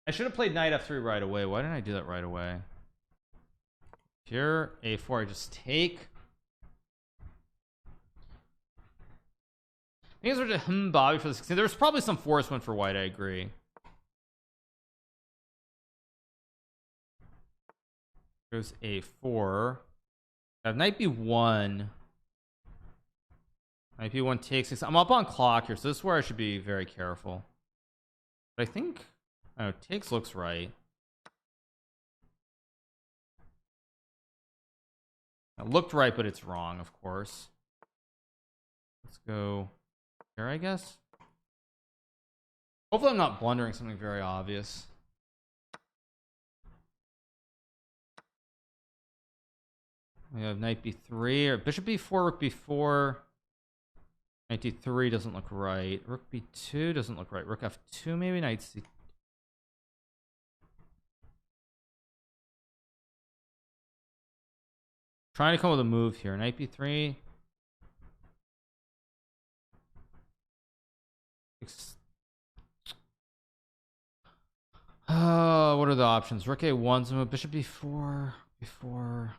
I should have played knight f3 right away. Why didn't I do that right away? Here, a4, I just take. Things are just Bobby for the 16. There's probably some force win for white, I agree. Goes a4. I have knight b1. Knight b1 takes 6. I'm up on clock here, so this is where I should be very careful. But I think, I don't know, takes looks right. It looked right, but it's wrong, of course. Let's go here, I guess. Hopefully I'm not blundering something very obvious. We have knight b3 or bishop b4, rook b4. Knight d3 doesn't look right. Rook b2 doesn't look right. Rook f2 maybe. Knight c. Trying to come with a move here. Knight b3. What are the options? Rook a1's move. Bishop b4. b4.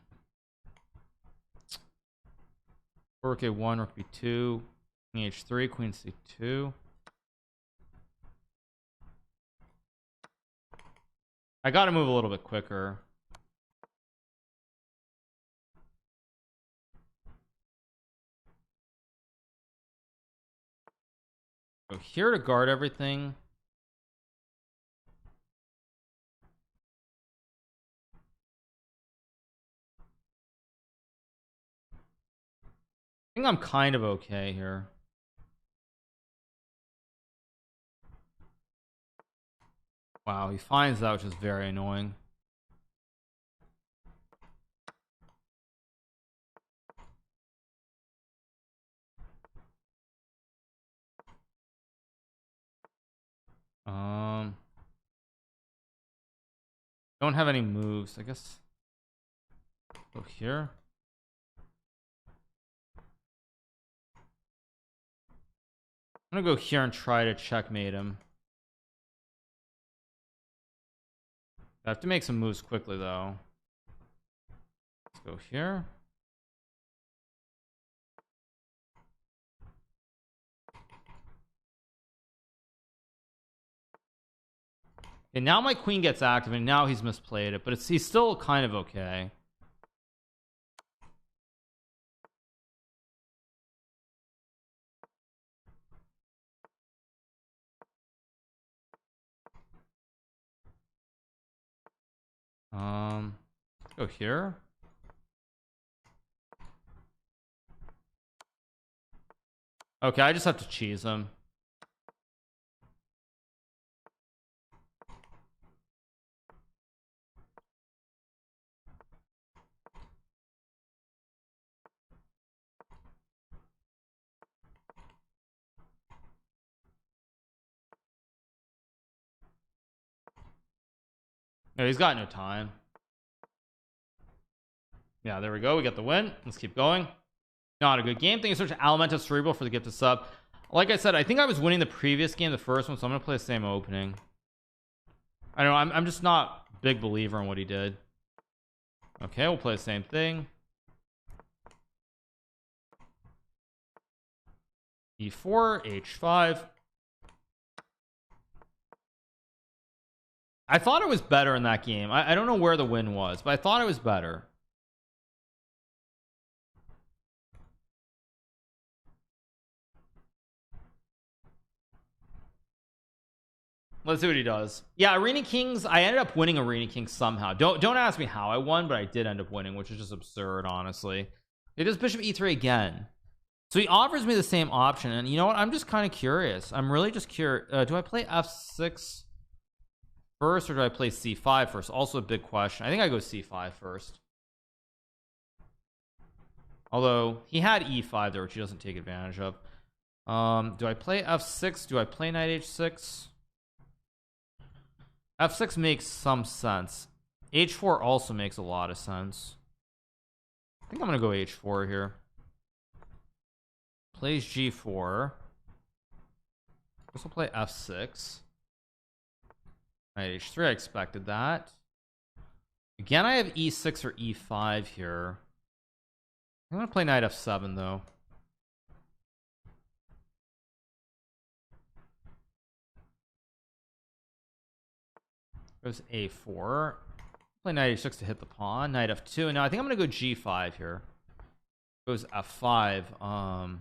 Rook a1. Rook b2. King h3. Queen c2. I gotta move a little bit quicker. Go here to guard everything. I think I'm kind of okay here. Wow, he finds that, which is very annoying. Don't have any moves, I guess. Go here. I'm gonna go here and try to checkmate him. I have to make some moves quickly though. Let's go here. And now my queen gets active and now he's misplayed it, but he's still kind of okay. Go here. Okay, I just have to cheese him. No, he's got no time. Yeah, there we go. We get the win. Let's keep going. Not a good game. Thank you so much, Alimento Cerebral, for the gift of sub. Like I said, I think I was winning the previous game, the first one, so I'm gonna play the same opening. I don't know. I'm just not a big believer in what he did. Okay, we'll play the same thing. E4, H5. I thought it was better in that game. I don't know where the win was, but I thought it was better. Let's see what he does. Yeah, Arena Kings. I ended up winning Arena Kings somehow. Don't ask me how I won, but I did end up winning, which is just absurd, honestly. It does Bishop E3 again. So he offers me the same option, and you know what? I'm just kind of curious. I'm really just curious. Do I play F6 first, or do I play C5 first? Also a big question. I think I go C5 first. Although he had E5 there, which he doesn't take advantage of. Do I play F6? Do I play Knight H6? F6 makes some sense. H4 also makes a lot of sense. I think I'm gonna go H4 here. Plays G4. Guess I'll play F6. Knight H3, I expected that. Again, I have E6 or E5 here. I'm gonna play Knight F7 though. Goes A4. Play Knight H6 to hit the pawn. Knight F2. And now I think I'm gonna go G5 here. Goes F5.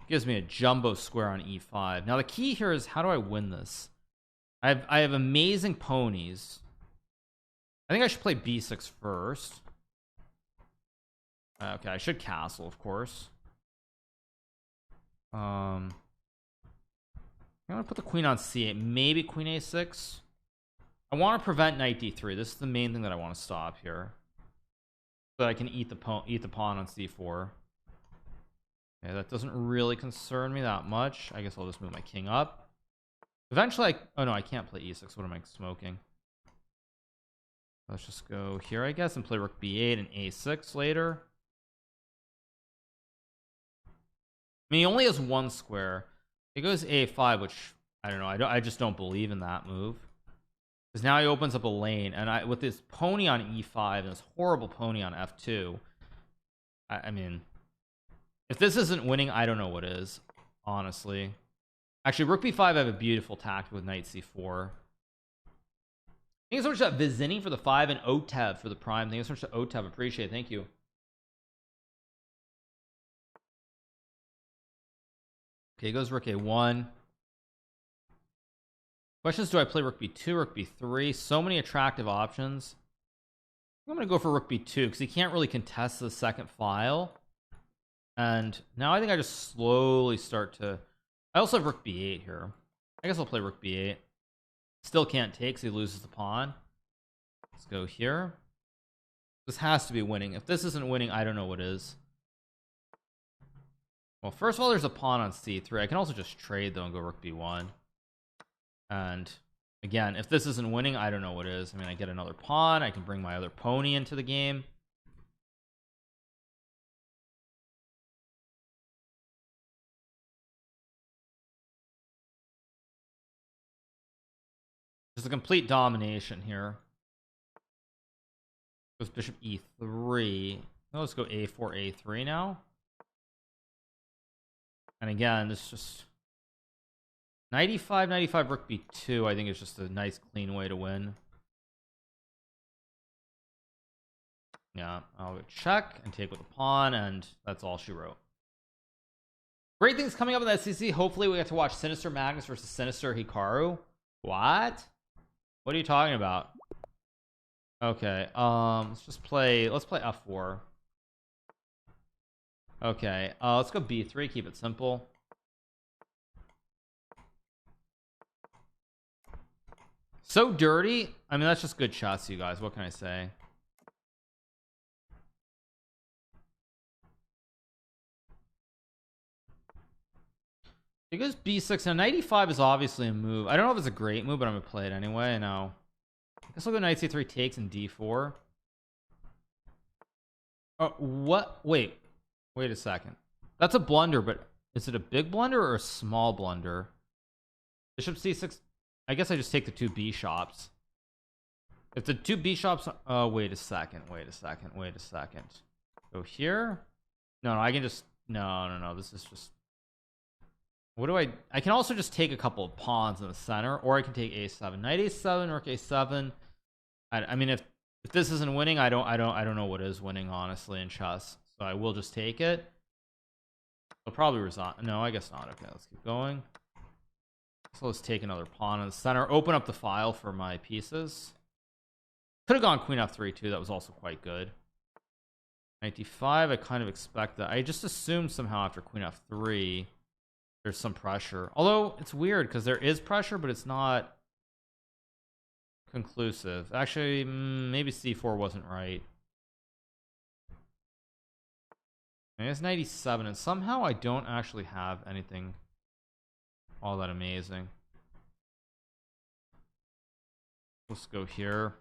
Gives me a jumbo square on E5. Now the key here is, how do I win this? I have amazing ponies. I think I should play B6 first. Okay, I should castle, of course. I'm gonna put the queen on C8, maybe queen A6. I want to prevent knight D3. This is the main thing that I want to stop here, so that I can eat the pawn on C4. Okay, that doesn't really concern me that much. I guess I'll just move my king up. Eventually, oh no, I can't play E6. What am I smoking? Let's just go here, I guess, and play rook B8 and A6 later. I mean, he only has one square. He goes A5, which I don't know. I just don't believe in that move, because now he opens up a lane, and with this pony on E5 and this horrible pony on F2. I mean, if this isn't winning, I don't know what is, honestly. Actually, rook B5, I have a beautiful tactic with knight C4. Thank you so much to Vizini for the 5 and Otev for the prime. Thank you so much to Otev. Appreciate it. Thank you. Okay, goes rook A1. Questions: do I play rook B2, rook B3? So many attractive options. I'm gonna go for rook B2 because he can't really contest the second file. And now I think I just slowly start to... I also have rook B8 here. I guess I'll play rook B8. Still can't take, so he loses the pawn. Let's go here. This has to be winning. If this isn't winning, I don't know what is. Well, first of all, there's a pawn on C3. I can also just trade though and go rook B1. And again, if this isn't winning, I don't know what is. I mean, I get another pawn. I can bring my other pony into the game. There's a complete domination here. Goes bishop E3. Let's go A4, A3 now. And again, this is just 95, 95, rook B2. I think it's just a nice, clean way to win. Yeah, I'll check and take with the pawn, and that's all she wrote. Great things coming up in the SEC. Hopefully, we get to watch Sinister Magnus versus Sinister Hikaru. What? What are you talking about? Okay, let's play f4. Okay, let's go b3, keep it simple. So dirty. I mean, that's just good shots, you guys. What can I say? It goes b6. Now 95 is obviously a move. I don't know if it's a great move, but I'm gonna play it anyway. No, I guess I'll go knight c3 takes and d4. Oh, what? Wait a second. That's a blunder, but is it a big blunder or a small blunder? Bishop c6. I guess I just take the two bishops. If the two bishops, oh, wait a second. Go here. No, I can just, no, this is just, what do I can also just take a couple of pawns in the center, or I can take a7, knight a7, rook a7. I mean, if this isn't winning, I don't know what is winning, honestly, in chess. So I will just take it. I'll probably resign. No, I guess not. Okay, let's keep going. So let's take another pawn in the center, open up the file for my pieces. Could have gone queen f3 too. That was also quite good. Knight d5. I kind of expect that. I just assumed somehow after queen f3 there's some pressure, although it's weird because there is pressure, but it's not conclusive. Actually, maybe c4 wasn't right. I guess knight e7, and somehow I don't actually have anything all that amazing. Let's go here.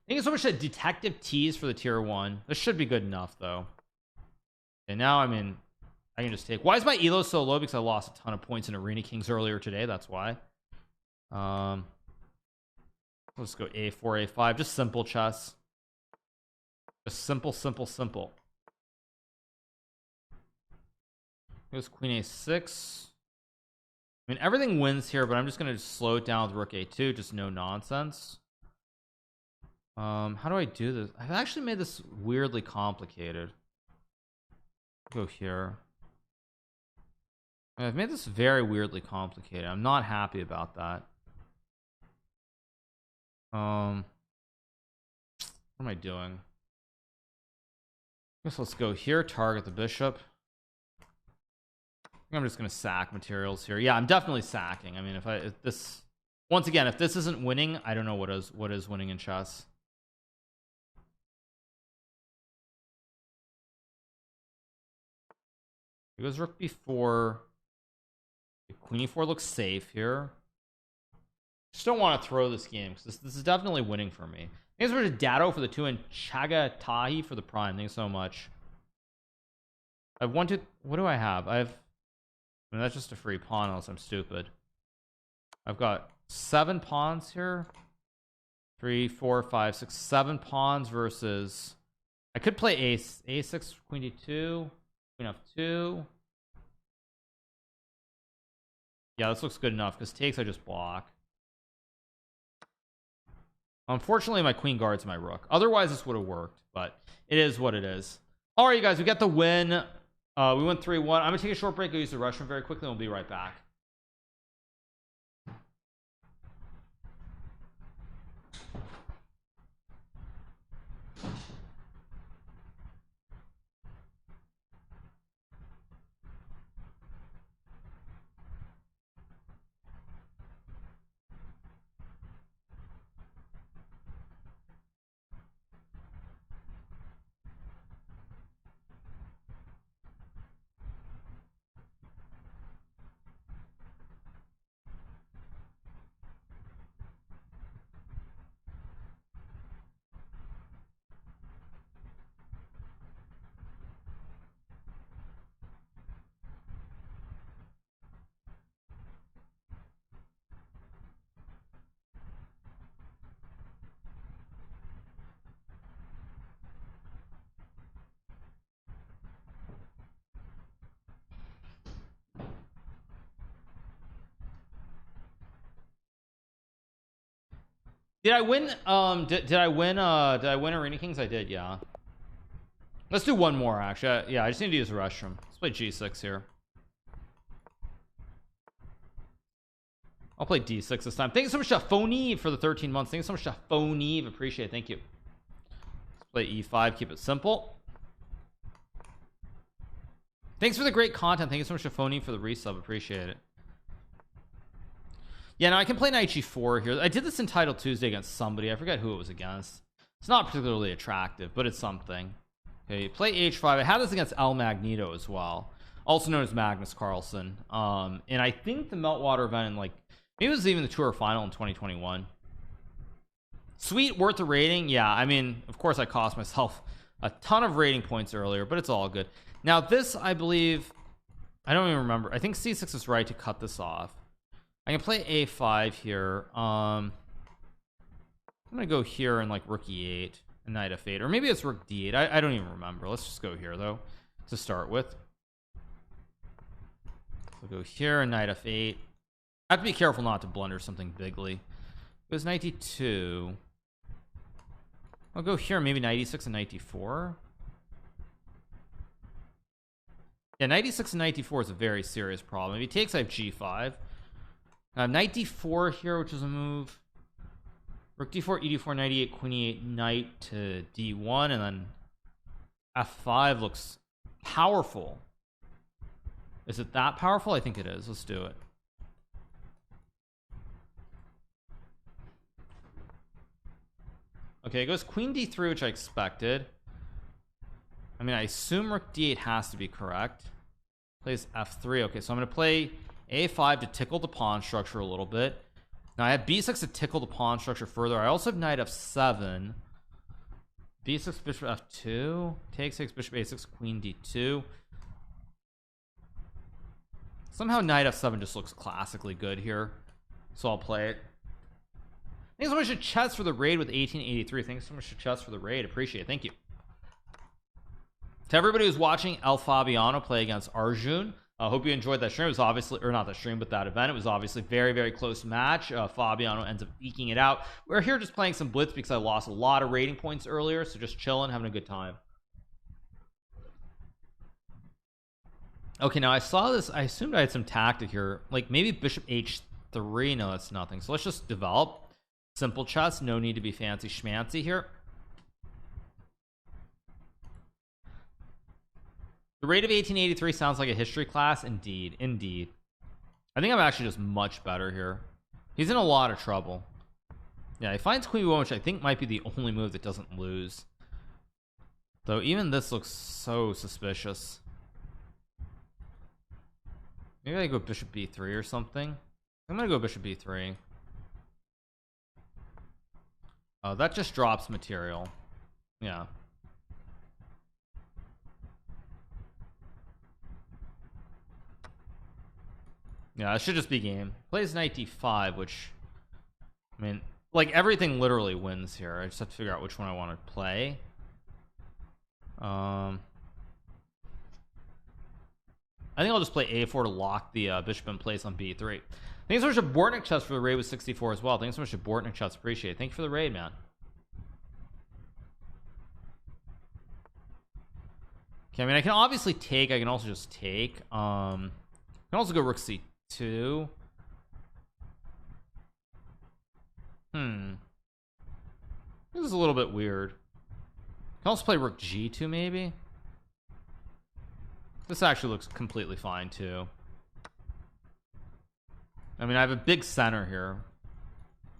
Thank you so much to Detective Tease for the tier 1. This should be good enough though. And now I mean, I can just take. Why is my elo so low? Because I lost a ton of points in Arena Kings earlier today. That's why. Let's go a4, a5. Just simple chess. Just simple. Goes queen a6. I mean, everything wins here, but I'm just gonna slow it down with rook a2. Just no nonsense. How do I do this? I've actually made this weirdly complicated. Go here. I've made this very weirdly complicated. I'm not happy about that. What am I doing? I guess let's go here, target the bishop. I think I'm just gonna sack materials here. Yeah, I'm definitely sacking. I mean, if this, once again, if this isn't winning, I don't know what is winning in chess. It goes rook b4. Queen e4 looks safe here. Just don't want to throw this game because this is definitely winning for me. Thanks for Dado for the 2 and Chagatahi for the prime. Thanks so much. I've wanted. What do I have? I mean, that's just a free pawn unless I'm stupid. I've got 7 pawns here. 3, 4, 5, 6, 7 pawns versus. I could play a6, queen d2, queen f2. Yeah, this looks good enough because takes I just block. Unfortunately, my queen guards my rook. Otherwise, this would have worked, but it is what it is. All right, you guys, we got the win. We went 3-1. I'm gonna take a short break. Go use the restroom very quickly, and we'll be right back. Did I win? Did I win? Did I win Arena Kings? I did. Yeah. Let's do one more. Actually, yeah. I just need to use the restroom. Let's play g6 here. I'll play d6 this time. Thanks so much to Phoneve for the 13 months. Thanks so much to Phoneve. Appreciate it. Thank you. Let's play e5. Keep it simple. Thanks for the great content. Thank you so much to Phoneve for the resub. Appreciate it. Yeah, no, I can play knight g4 here. I did this in Title Tuesday against somebody. I forget who it was against. It's not particularly attractive, but it's something. Okay, play h5. I had this against El Magneto as well, also known as Magnus Carlsen. And I think the Meltwater event in, like, maybe it was even the tour final in 2021. Sweet, worth the rating. Yeah, I mean, of course I cost myself a ton of rating points earlier, but it's all good. Now this, I believe, I don't even remember. I think c6 is right to cut this off. I can play a5 here. I'm gonna go here and like rook e8 and knight f8, or maybe it's rook d8. I don't even remember. Let's just go here though to start with. So go here and knight f8. I have to be careful not to blunder something bigly. Goes knight d2. I'll go here, maybe knight e6 and knight d4. Yeah, knight e6 and knight d4 is a very serious problem. If he takes, I have g5. Knight d4 here, which is a move. Rook d4, e d4, knight e8, queen e8, knight to d1, and then f5 looks powerful. Is it that powerful? I think it is. Let's do it. Okay, it goes queen d3, which I expected. I mean, I assume rook d8 has to be correct. Plays f3. Okay, so I'm going to play a5 to tickle the pawn structure a little bit. Now I have b6 to tickle the pawn structure further. I also have knight f7. b6, bishop f2. Takes 6, bishop a6, queen d2. Somehow knight f7 just looks classically good here, so I'll play it. Thanks so much to Chess for the raid with 1883. Thanks so much to Chess for the raid. Appreciate it. Thank you. To everybody who's watching El Fabiano play against Arjun, I hope you enjoyed that stream. It was obviously, or not that stream, but that event. It was obviously very close match. Fabiano ends up eking it out. We're here just playing some blitz because I lost a lot of rating points earlier, so just chilling, having a good time. Okay, now I saw this. I assumed I had some tactic here, like maybe bishop h3. No, that's nothing. So let's just develop simple chess. No need to be fancy schmancy here. The rate of 1883 sounds like a history class. Indeed. I think I'm actually just much better here. He's in a lot of trouble. Yeah, he finds queen b1, which I think might be the only move that doesn't lose. Though even this looks so suspicious. Maybe I go bishop b3 or something. I'm gonna go bishop b3. Oh, that just drops material. Yeah. Yeah, it should just be game. Plays knight d5, which, I mean, like everything literally wins here. I just have to figure out which one I want to play. I think I'll just play a4 to lock the bishop in place on b3. Thanks so much to Bortnik Chess for the raid with 64 as well. Thanks so much to Bortnik Chess. Appreciate it. Thank you for the raid, man. Okay, I mean, I can obviously take. I can also just take. I can also go rook c2. This is a little bit weird. I can also play rook g2 maybe. This actually looks completely fine too. I mean, I have a big center here,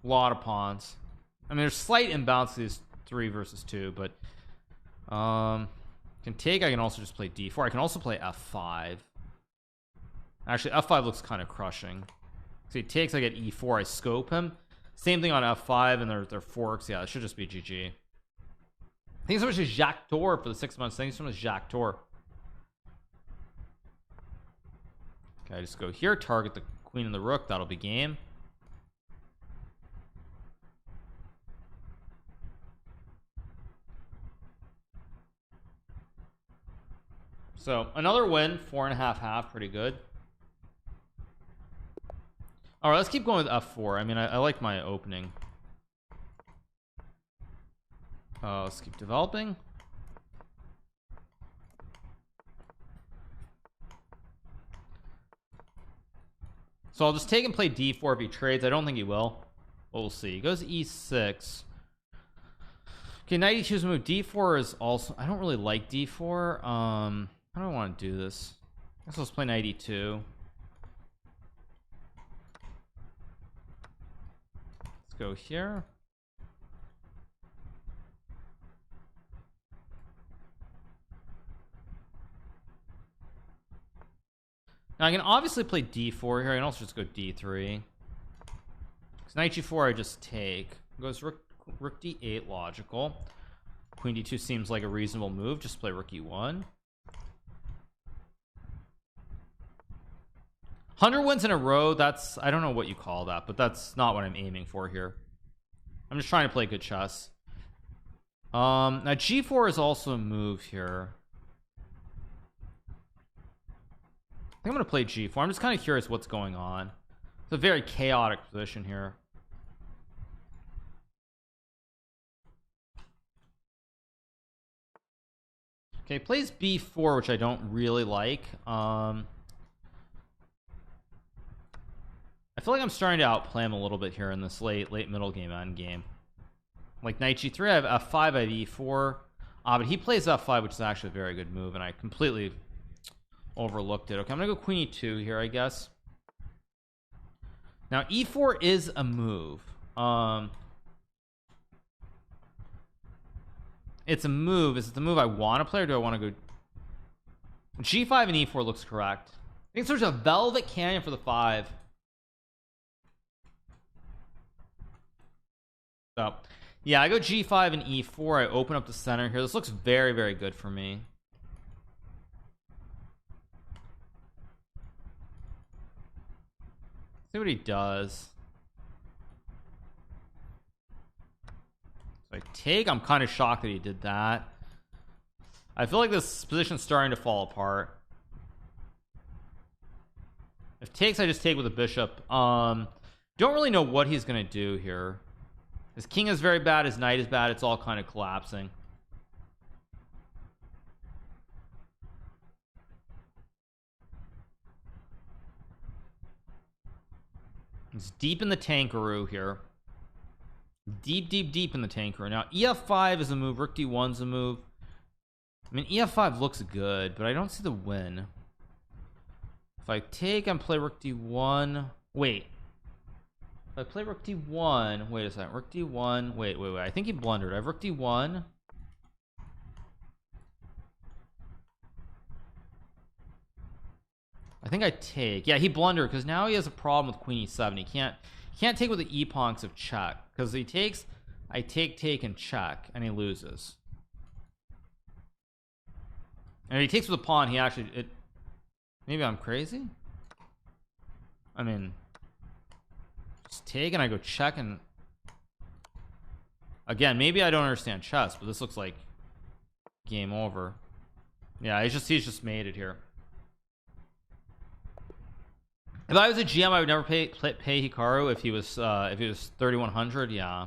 a lot of pawns. I mean, there's slight imbalance to these 3 versus 2, but can take. I can also just play d4. I can also play f5. Actually, f5 looks kind of crushing. So he takes. I get e4. I scope him. Same thing on f5, and they're forks. Yeah, it should just be GG. Thanks so much to Jacques Tor for the 6 months. Thanks so much, Jacques Tor. Okay, I just go here, target the queen and the rook. That'll be game. So another win, 4.5/2, pretty good. All right, let's keep going with f4. I mean, I like my opening. Let's keep developing. So I'll just take and play d4 if he trades. I don't think he will, but we'll see. He goes e6. Okay, knight e2 is a move. d4 is also, I don't really like d4. How do I want to do this? I guess let's play knight e2. Let's go here. Now I can obviously play d4 here. I can also just go d3. Because knight g4 I just take. Goes rook d8, logical. Queen d2 seems like a reasonable move. Just play rook e1. 100 wins in a row. That's, I don't know what you call that, but that's not what I'm aiming for here. I'm just trying to play good chess. Now g4 is also a move here. I think I'm gonna play g4. I'm just kind of curious what's going on. It's a very chaotic position here. Okay, plays b4, which I don't really like. I feel like I'm starting to outplay him a little bit here in this late middle game, end game. Like knight g3, I have f5, I have e4. But he plays f5, which is actually a very good move, and I completely overlooked it. Okay, I'm gonna go queen e2 here, I guess. Now e4 is a move. It's a move. Is it the move I want to play, or do I want to go g5 and e4? Looks correct. I think there's a velvet canyon for the 5. So yeah, I go g5 and e4. I open up the center here. This looks very, very good for me. See what he does. So I take. I'm kind of shocked that he did that. I feel like this position's starting to fall apart. If takes, I just take with a bishop. Don't really know what he's gonna do here. His king is very bad, his knight is bad. It's all kind of collapsing. It's deep in the tankaroo here. Deep in the tankaroo. Now ef5 is a move. Rook d1's a move. I mean, ef5 looks good, but I don't see the win. If I take and play rook d1, wait. If I play rook d1, wait a second. Rook d1, wait. I think he blundered. I have rook d1. I think I take. Yeah, he blundered because now he has a problem with queen e7. He can't take with the e-ponks of check, because he takes, I take and check, and he loses. And if he takes with a pawn, he actually, maybe I'm crazy. I mean, just take and I go check, and again, maybe I don't understand chess, but this looks like game over. Yeah, he's just made it here. If I was a GM, I would never pay Hikaru if he was 3100. Yeah.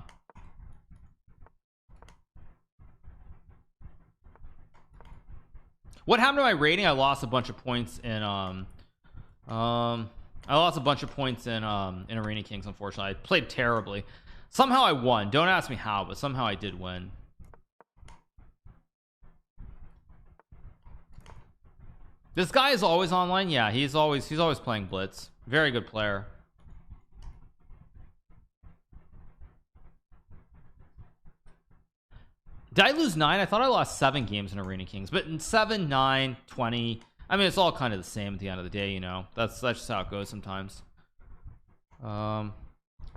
What happened to my rating? I lost a bunch of points in Arena Kings, unfortunately. I played terribly. Somehow I won. Don't ask me how, but somehow I did win. This guy is always online. Yeah, he's always playing Blitz. Very good player. Did I lose 9? I thought I lost 7 games in Arena Kings, but in 7, 9, 20, I mean, it's all kind of the same at the end of the day, you know. That's just how it goes sometimes. I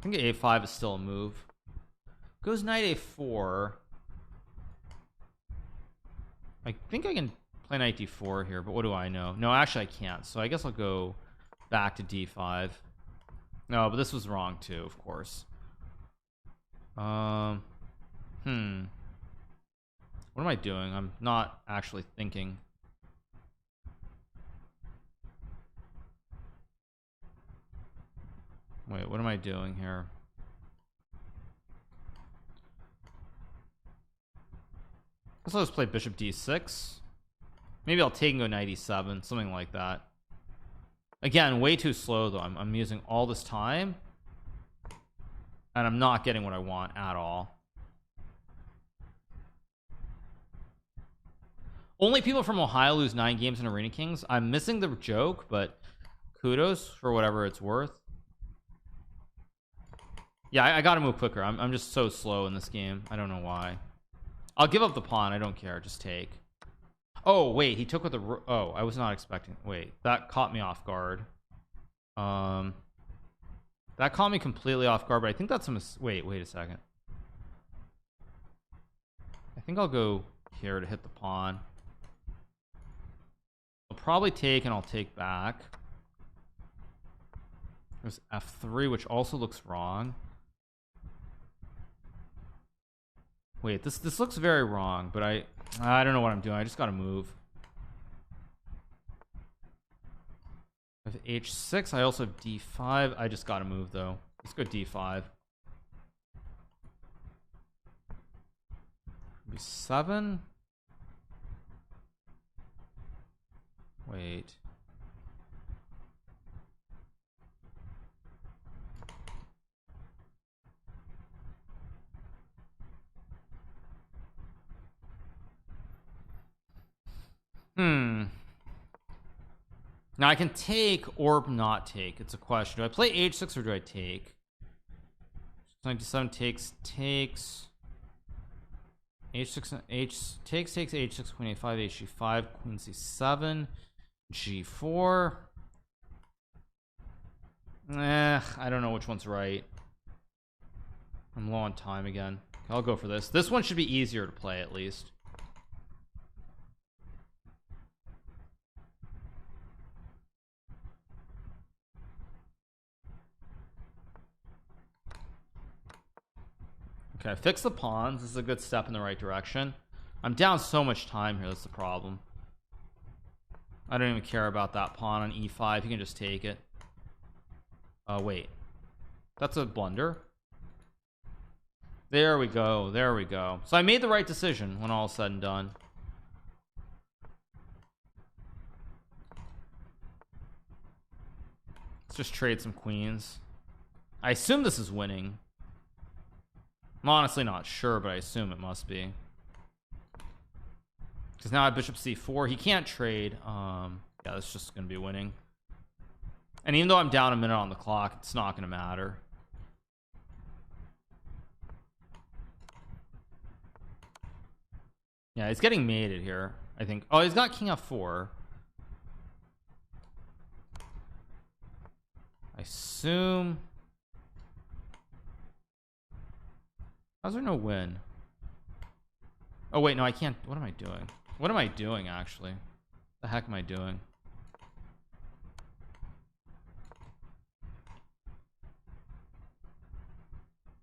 think a5 is still a move. Goes knight a4. I think I can play knight d4 here, but what do I know? No, actually I can't, so I guess I'll go back to d5. No, but this was wrong too, of course. What am I doing? I'm not actually thinking. Wait, what am I doing here? Let's just play bishop d6. Maybe I'll take and go knight e7, something like that. Again, way too slow though. I'm using all this time and I'm not getting what I want at all. Only people from Ohio lose 9 games in Arena Kings. I'm missing the joke, but kudos for whatever it's worth. Yeah, I gotta move quicker. I'm just so slow in this game. I don't know why. I'll give up the pawn. I don't care. Just take. Oh wait, he took with the. Oh, I was not expecting. Wait, that caught me off guard. That caught me completely off guard. But I think that's a wait a second. I think I'll go here to hit the pawn. I'll probably take and I'll take back. There's f3, which also looks wrong. Wait, this looks very wrong, but I don't know what I'm doing. I just gotta move. I have h6. I also have d5. I just gotta move though. Let's go d5. b7. Wait. Now I can take or not take. It's a question. Do I play h6 or do I take? 97 takes h6 takes h6 queen a5 hg5 queen c7 g4. I don't know which one's right. I'm low on time again. I'll go for this. This one should be easier to play at least. Okay, fix the pawns. This is a good step in the right direction. I'm down so much time here. That's the problem. I don't even care about that pawn on e5. You can just take it. Wait. That's a blunder. There we go. There we go. So I made the right decision when all is said and done. Let's just trade some queens. I assume this is winning. I'm honestly not sure, but I assume it must be. Because now I have bishop c4. He can't trade. Yeah, that's just going to be winning. And even though I'm down a minute on the clock, it's not going to matter. Yeah, he's getting mated here, I think. Oh, he's got king f4. I assume. How's there no win? Oh wait, no, I can't. What am I doing? What am I doing actually? The heck am I doing?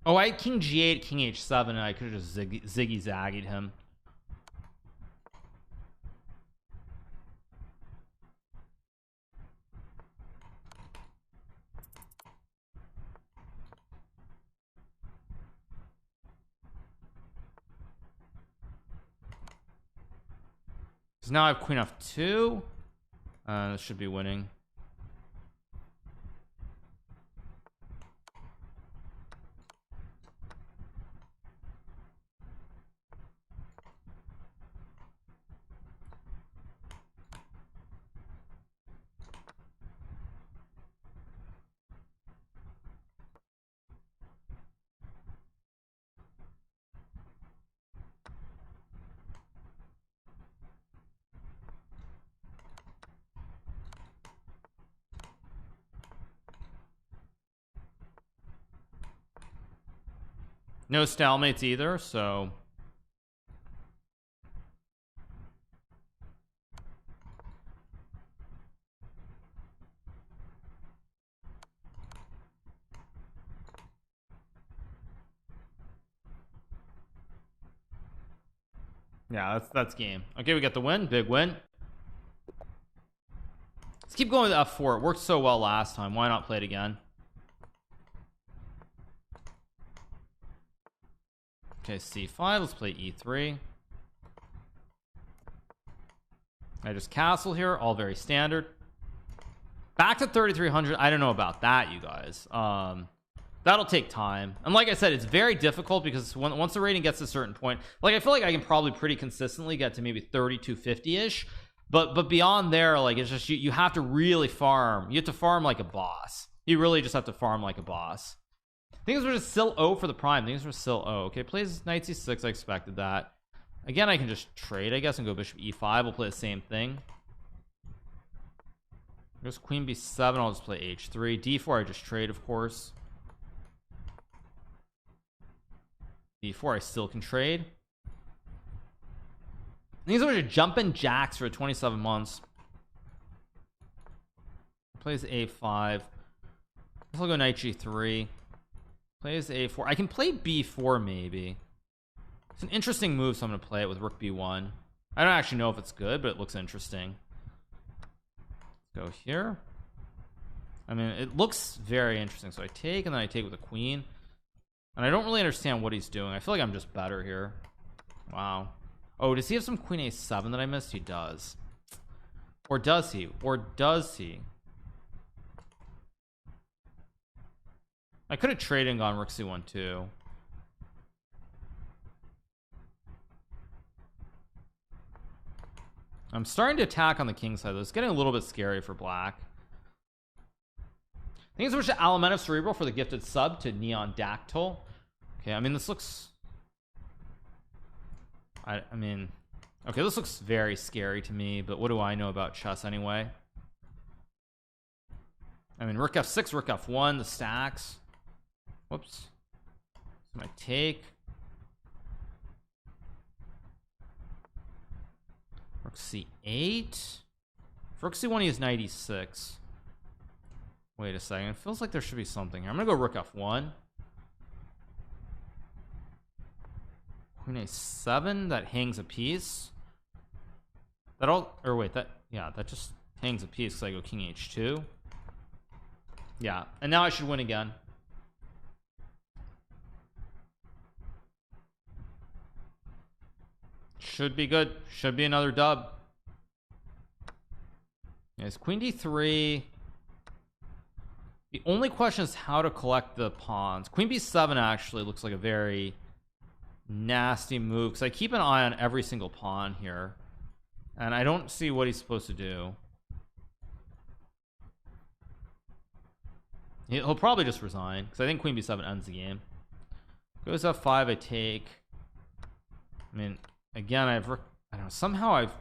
Oh, I had king g8, king h7, and I could have just ziggy zaggied him. So now I have queen f2. This should be winning. No stalemates either, so yeah, that's game. Okay, we got the win. Big win. Let's keep going with f4. It worked so well last time. Why not play it again? Okay, c5. Let's play e3. I just castle here, all very standard. Back to 3,300. I don't know about that, you guys. That'll take time, and like I said, it's very difficult because once the rating gets to a certain point, like I feel like I can probably pretty consistently get to maybe 3,250-ish, but beyond there, like it's just you have to really farm. You have to farm like a boss. You really just have to farm like a boss. Things were just still O for the prime. Things were still O. Okay, plays knight c6. I expected that. Again, I can just trade, I guess, and go bishop e5. We'll play the same thing. There's queen b7. I'll just play h3. d4. I just trade, of course. d4. I still can trade. These are just jumping jacks for 27 months. Plays a5. I'll go knight g3. Plays a4. I can play b4 maybe. It's an interesting move, so I'm going to play it with rook b1. I don't actually know if it's good, but it looks interesting. Go here. I mean, it looks very interesting. So I take, and then I take with the queen. And I don't really understand what he's doing. I feel like I'm just better here. Wow. Oh, does he have some queen a7 that I missed? He does. Or does he? Or does he? I could have traded and gone rook c1 too. I'm starting to attack on the king side though. It's getting a little bit scary for black. Thank you so much to Alimentive Cerebral for the gifted sub to Neon Dactyl. Okay, I mean this looks I mean okay, this looks very scary to me, but what do I know about chess anyway? I mean rook f6, rook f1, the stacks. Whoops. My take. Rook c8. For rook c1 he has knight e6. Wait a second, it feels like there should be something here. I'm gonna go rook f1. Queen a7, that hangs a piece. That all, or wait, that, yeah, that just hangs a piece because I go king h2. Yeah, and now I should win again. Should be good. Should be another dub. Yes, queen d3. The only question is how to collect the pawns. Queen b7 actually looks like a very nasty move because I keep an eye on every single pawn here and I don't see what he's supposed to do. He'll probably just resign because I think queen b7 ends the game. Goes f5. I take. I mean, again, I don't know, somehow I've,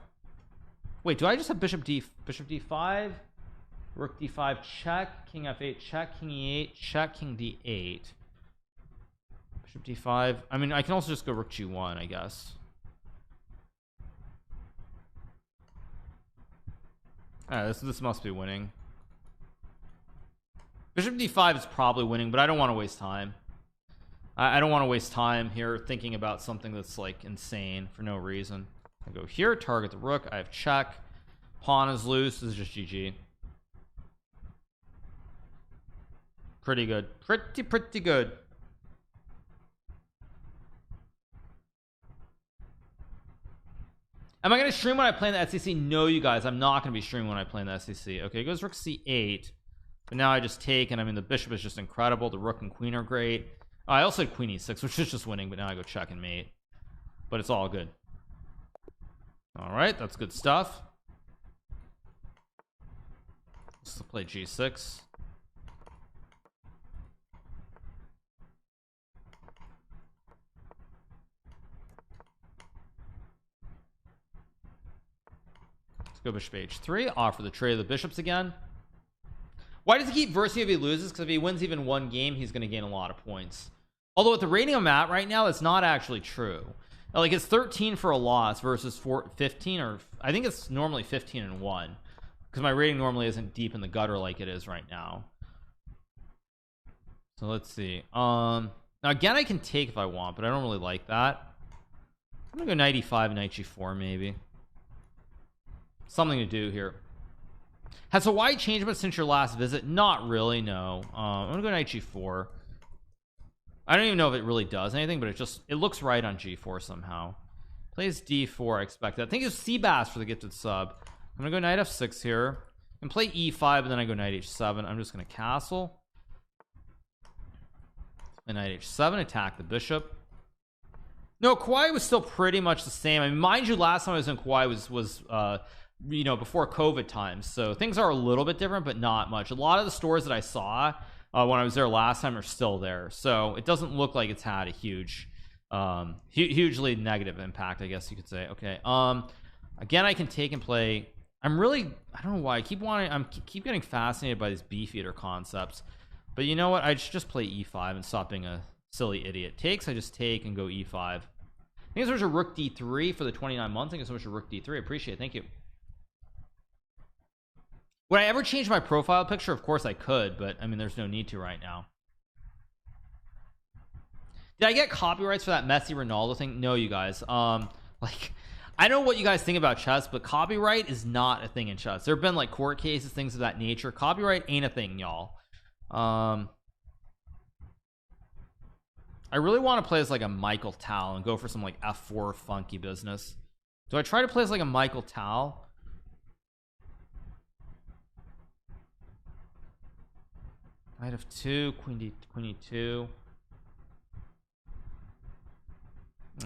wait, do I just have bishop d5, rook d5 check, king f8 check, king e8 check, king d8, bishop d5. I mean I can also just go rook g1, I guess. This must be winning. Bishop d5 is probably winning, but I don't want to waste time. I don't want to waste time here thinking about something that's like insane for no reason. I go here, target the rook. I have check. Pawn is loose. This is just GG. Pretty good. Pretty good. Am I going to stream when I play in the SEC? No, you guys. I'm not going to be streaming when I play in the SEC. Okay, it goes rook c8. But now I just take, and I mean the bishop is just incredible. The rook and queen are great. I also had queen e6, which is just winning, but now I go check and mate. But it's all good. All right, that's good stuff. Let's play g6. Let's go bishop h3. Offer the trade of the bishops again. Why does he keep versing if he loses? Because if he wins even one game, he's going to gain a lot of points. Although at the rating I'm at right now, it's not actually true. Like it's 13 for a loss versus 15, or I think it's normally 15 and 1 because my rating normally isn't deep in the gutter like it is right now. So let's see. Now again I can take if I want, but I don't really like that. I'm gonna go knight e5 and knight g4 maybe. Something to do here. Has Hawaii changed much since your last visit? Not really, no. I'm gonna go knight g4. I don't even know if it really does anything, but it looks right on g4 somehow. Plays d4. I expect that. I think it's Seabass for the gifted sub. I'm gonna go knight f6 here. And play e5, and then I go knight h7. I'm just gonna castle. And knight h7, attack the bishop. No, Kauai was still pretty much the same. I mean, mind you, last time I was in Kauai was you know, before COVID times, so things are a little bit different, but not much. A lot of the stores that I saw when I was there last time are still there, so it doesn't look like it's had a huge hugely negative impact, I guess you could say. Okay, again, I can take and play. I don't know why I keep getting fascinated by these beefeater concepts, but you know what, I should just play e5 and stop being a silly idiot. Takes, I just take and go e5. Thank you so much for rook d3 for the 29 months. Thank you so much for rook d3. Appreciate it. Thank you. Would I ever change my profile picture? Of course I could, but I mean, there's no need to right now. Did I get copyrights for that Messi Ronaldo thing? No, you guys. Like, I know what you guys think about chess, but copyright is not a thing in chess. There have been like court cases, things of that nature. Copyright ain't a thing, y'all. I really want to play as like a Michael Tal and go for some like f4 funky business. Do I try to play as like a Michael Tal? Knight f2, queen e2.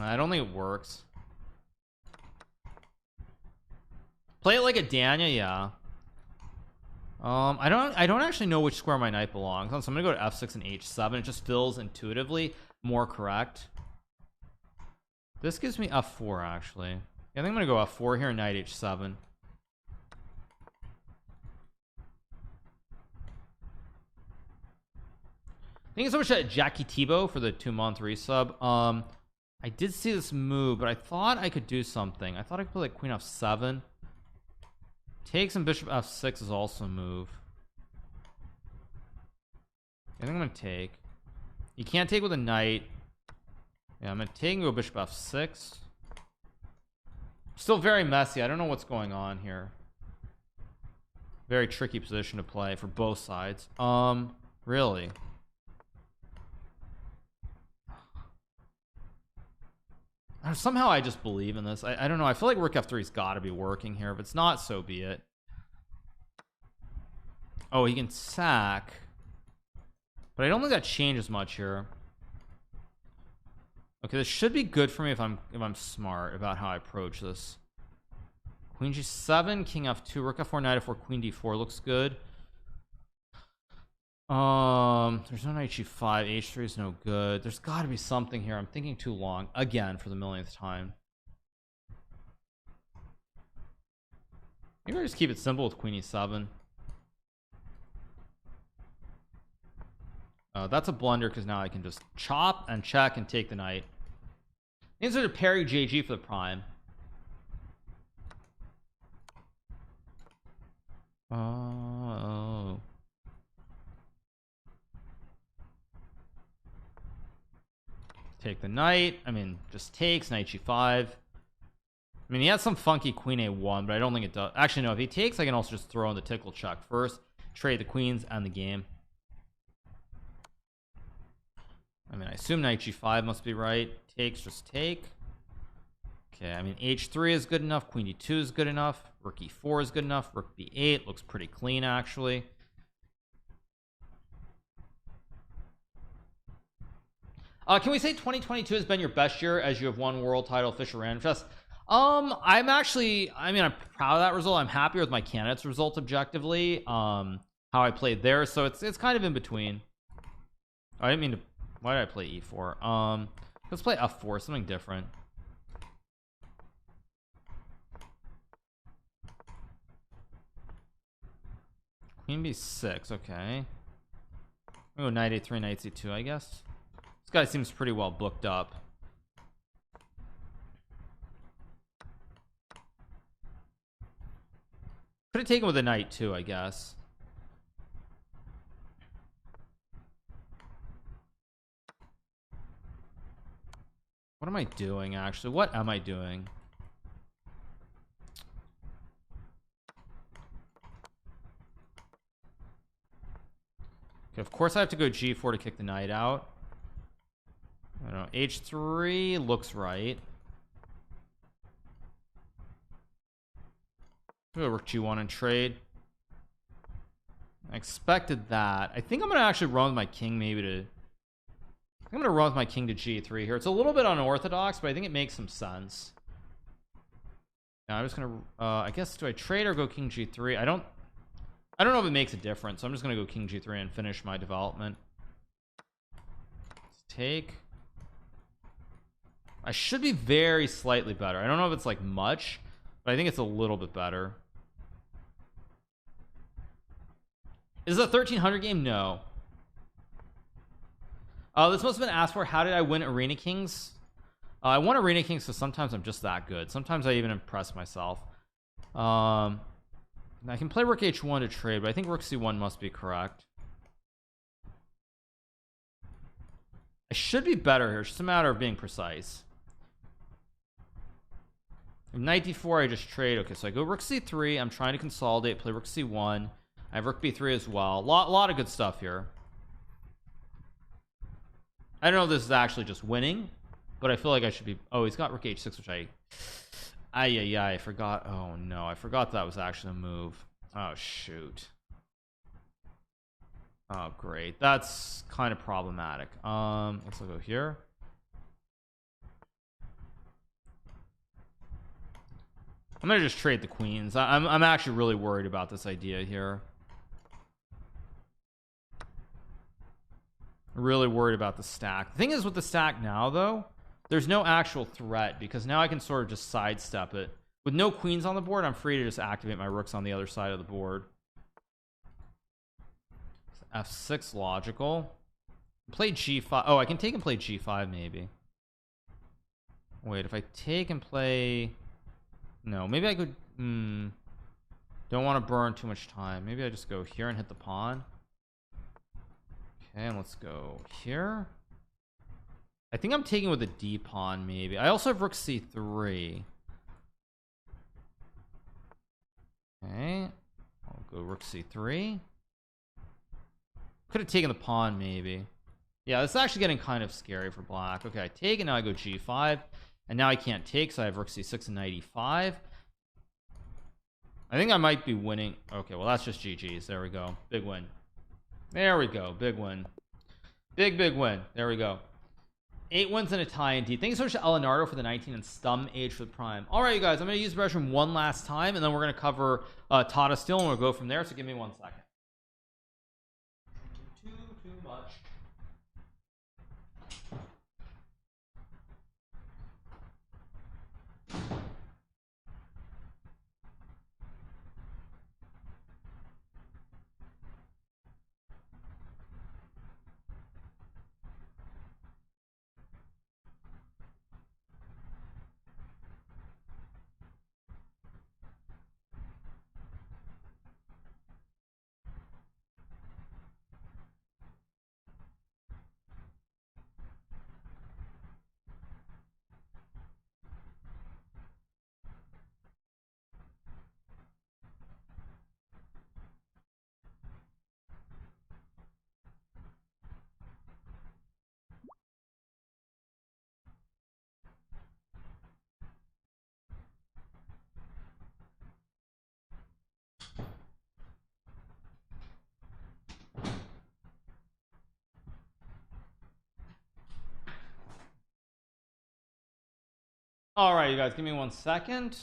I don't think it works. Play it like a Danya, yeah. I don't actually know which square my knight belongs on, so I'm gonna go to f6 and h7. It just feels intuitively more correct. This gives me f4 actually. Yeah, I think I'm gonna go f4 here and knight h7. Thank you so much to Jackie Tebow for the 2-month resub. I did see this move, but I thought I could do something. I thought I could play like queen f7. Takes and bishop f6 is also a move. I think I'm gonna take. You can't take with a knight. Yeah, I'm gonna take and go bishop f6. Still very messy. I don't know what's going on here. Very tricky position to play for both sides. Really. Somehow I just believe in this. I don't know. I feel like rook f3's got to be working here. If it's not, so be it. Oh, he can sack, but I don't think that changes much here. Okay, this should be good for me if I'm smart about how I approach this. Queen g7, king f2, rook f4, knight f4, queen d4 looks good. There's no knight g5. h3 is no good. There's got to be something here. I'm thinking too long again for the millionth time. Maybe I just keep it simple with queen e7. That's a blunder because now I can just chop and check and take the knight. These are to parry JG for the prime. Oh. Take the knight. I mean, just takes knight g5. I mean, he has some funky queen a1, but I don't think it does. Actually, no, if he takes, I can also just throw in the tickle check first, trade the queens and the game. I mean, I assume knight g5 must be right. Takes, just take. Okay, I mean, h3 is good enough. Queen d2 is good enough. Rook e4 is good enough. Rook b8 looks pretty clean, actually. Can we say 2022 has been your best year as you have won world title official random chess? I'm proud of that result. I'm happier with my candidates result objectively, how I played there, so it's kind of in between. I didn't mean to. Why did I play e4? Let's play f4, something different. Queen b6, okay. Oh, knight a3, knight c2, I guess. This guy seems pretty well booked up. Could have taken with a knight too, I guess. What am I doing, actually? What am I doing? Okay, of course I have to go g4 to kick the knight out. I don't know. h3 looks right. Go rook g1 and trade. I expected that. I think I'm gonna actually run with my king maybe to I'm gonna run with my king to g3 here. It's a little bit unorthodox, but I think it makes some sense. Now I'm just gonna I guess, do I trade or go king g3? I don't know if it makes a difference, so I'm just gonna go king g3 and finish my development. Let's take. I should be very slightly better. I don't know if it's like much, but I think it's a little bit better. Is it a 1300 game? No. This must have been asked for. How did I win Arena Kings? I won Arena Kings, so sometimes I'm just that good. Sometimes I even impress myself. I can play rook h1 to trade, but I think rook c1 must be correct. I should be better here. It's just a matter of being precise. Knight d4, I just trade. Okay, so I go rook c3. I'm trying to consolidate, play rook c1. I have rook b3 as well. Lot of good stuff here. I don't know if this is actually just winning, but I feel like I should be. Oh, he's got rook h6, which I forgot. Oh no, I forgot that was actually a move. Oh shoot. Oh great, that's kind of problematic. Let's go here. I'm gonna just trade the queens. I'm actually really worried about this idea here. Really worried about the stack. The thing is with the stack now though, there's no actual threat because now I can sort of just sidestep it. With no queens on the board, I'm free to just activate my rooks on the other side of the board. F6 logical. Play g5. Oh, I can take and play g5 maybe. Wait, if I take and play, no, maybe I could don't want to burn too much time. Maybe I just go here and hit the pawn. Okay, and let's go here. I think I'm taking with a d pawn maybe. I also have rook c3. Okay, I'll go rook c3. Could have taken the pawn maybe. Yeah, this is actually getting kind of scary for black. Okay, I take and now I go g5, and now I can't take, so I have rook c6 and knight e5. I think I might be winning. Okay, well that's just GG's. There we go. Big win. There we go. Big win. Big win. There we go. 8 wins and a tie indeed. Thanks so much to Elenardo for the 19 and Stum Age for the Prime. All right, you guys, I'm going to use Bedroom one last time, and then we're going to cover Tata Steel, and we'll go from there. So give me 1 second. Too much. All right, you guys, give me 1 second.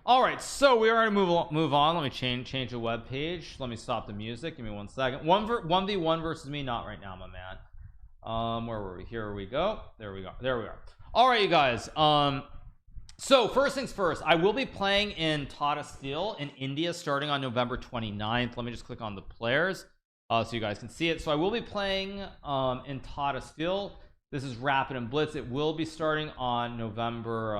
All right, so we are going to move on. Let me change the web page. Let me stop the music. Give me 1 second. 1v1 versus me, not right now, my man. Where were we? Here we go. There we go. There we are. All right, you guys. So first things first, I will be playing in Tata Steel in India starting on November 29th. Let me just click on the players so you guys can see it. So I will be playing in Tata Steel. This is Rapid and Blitz. It will be starting on November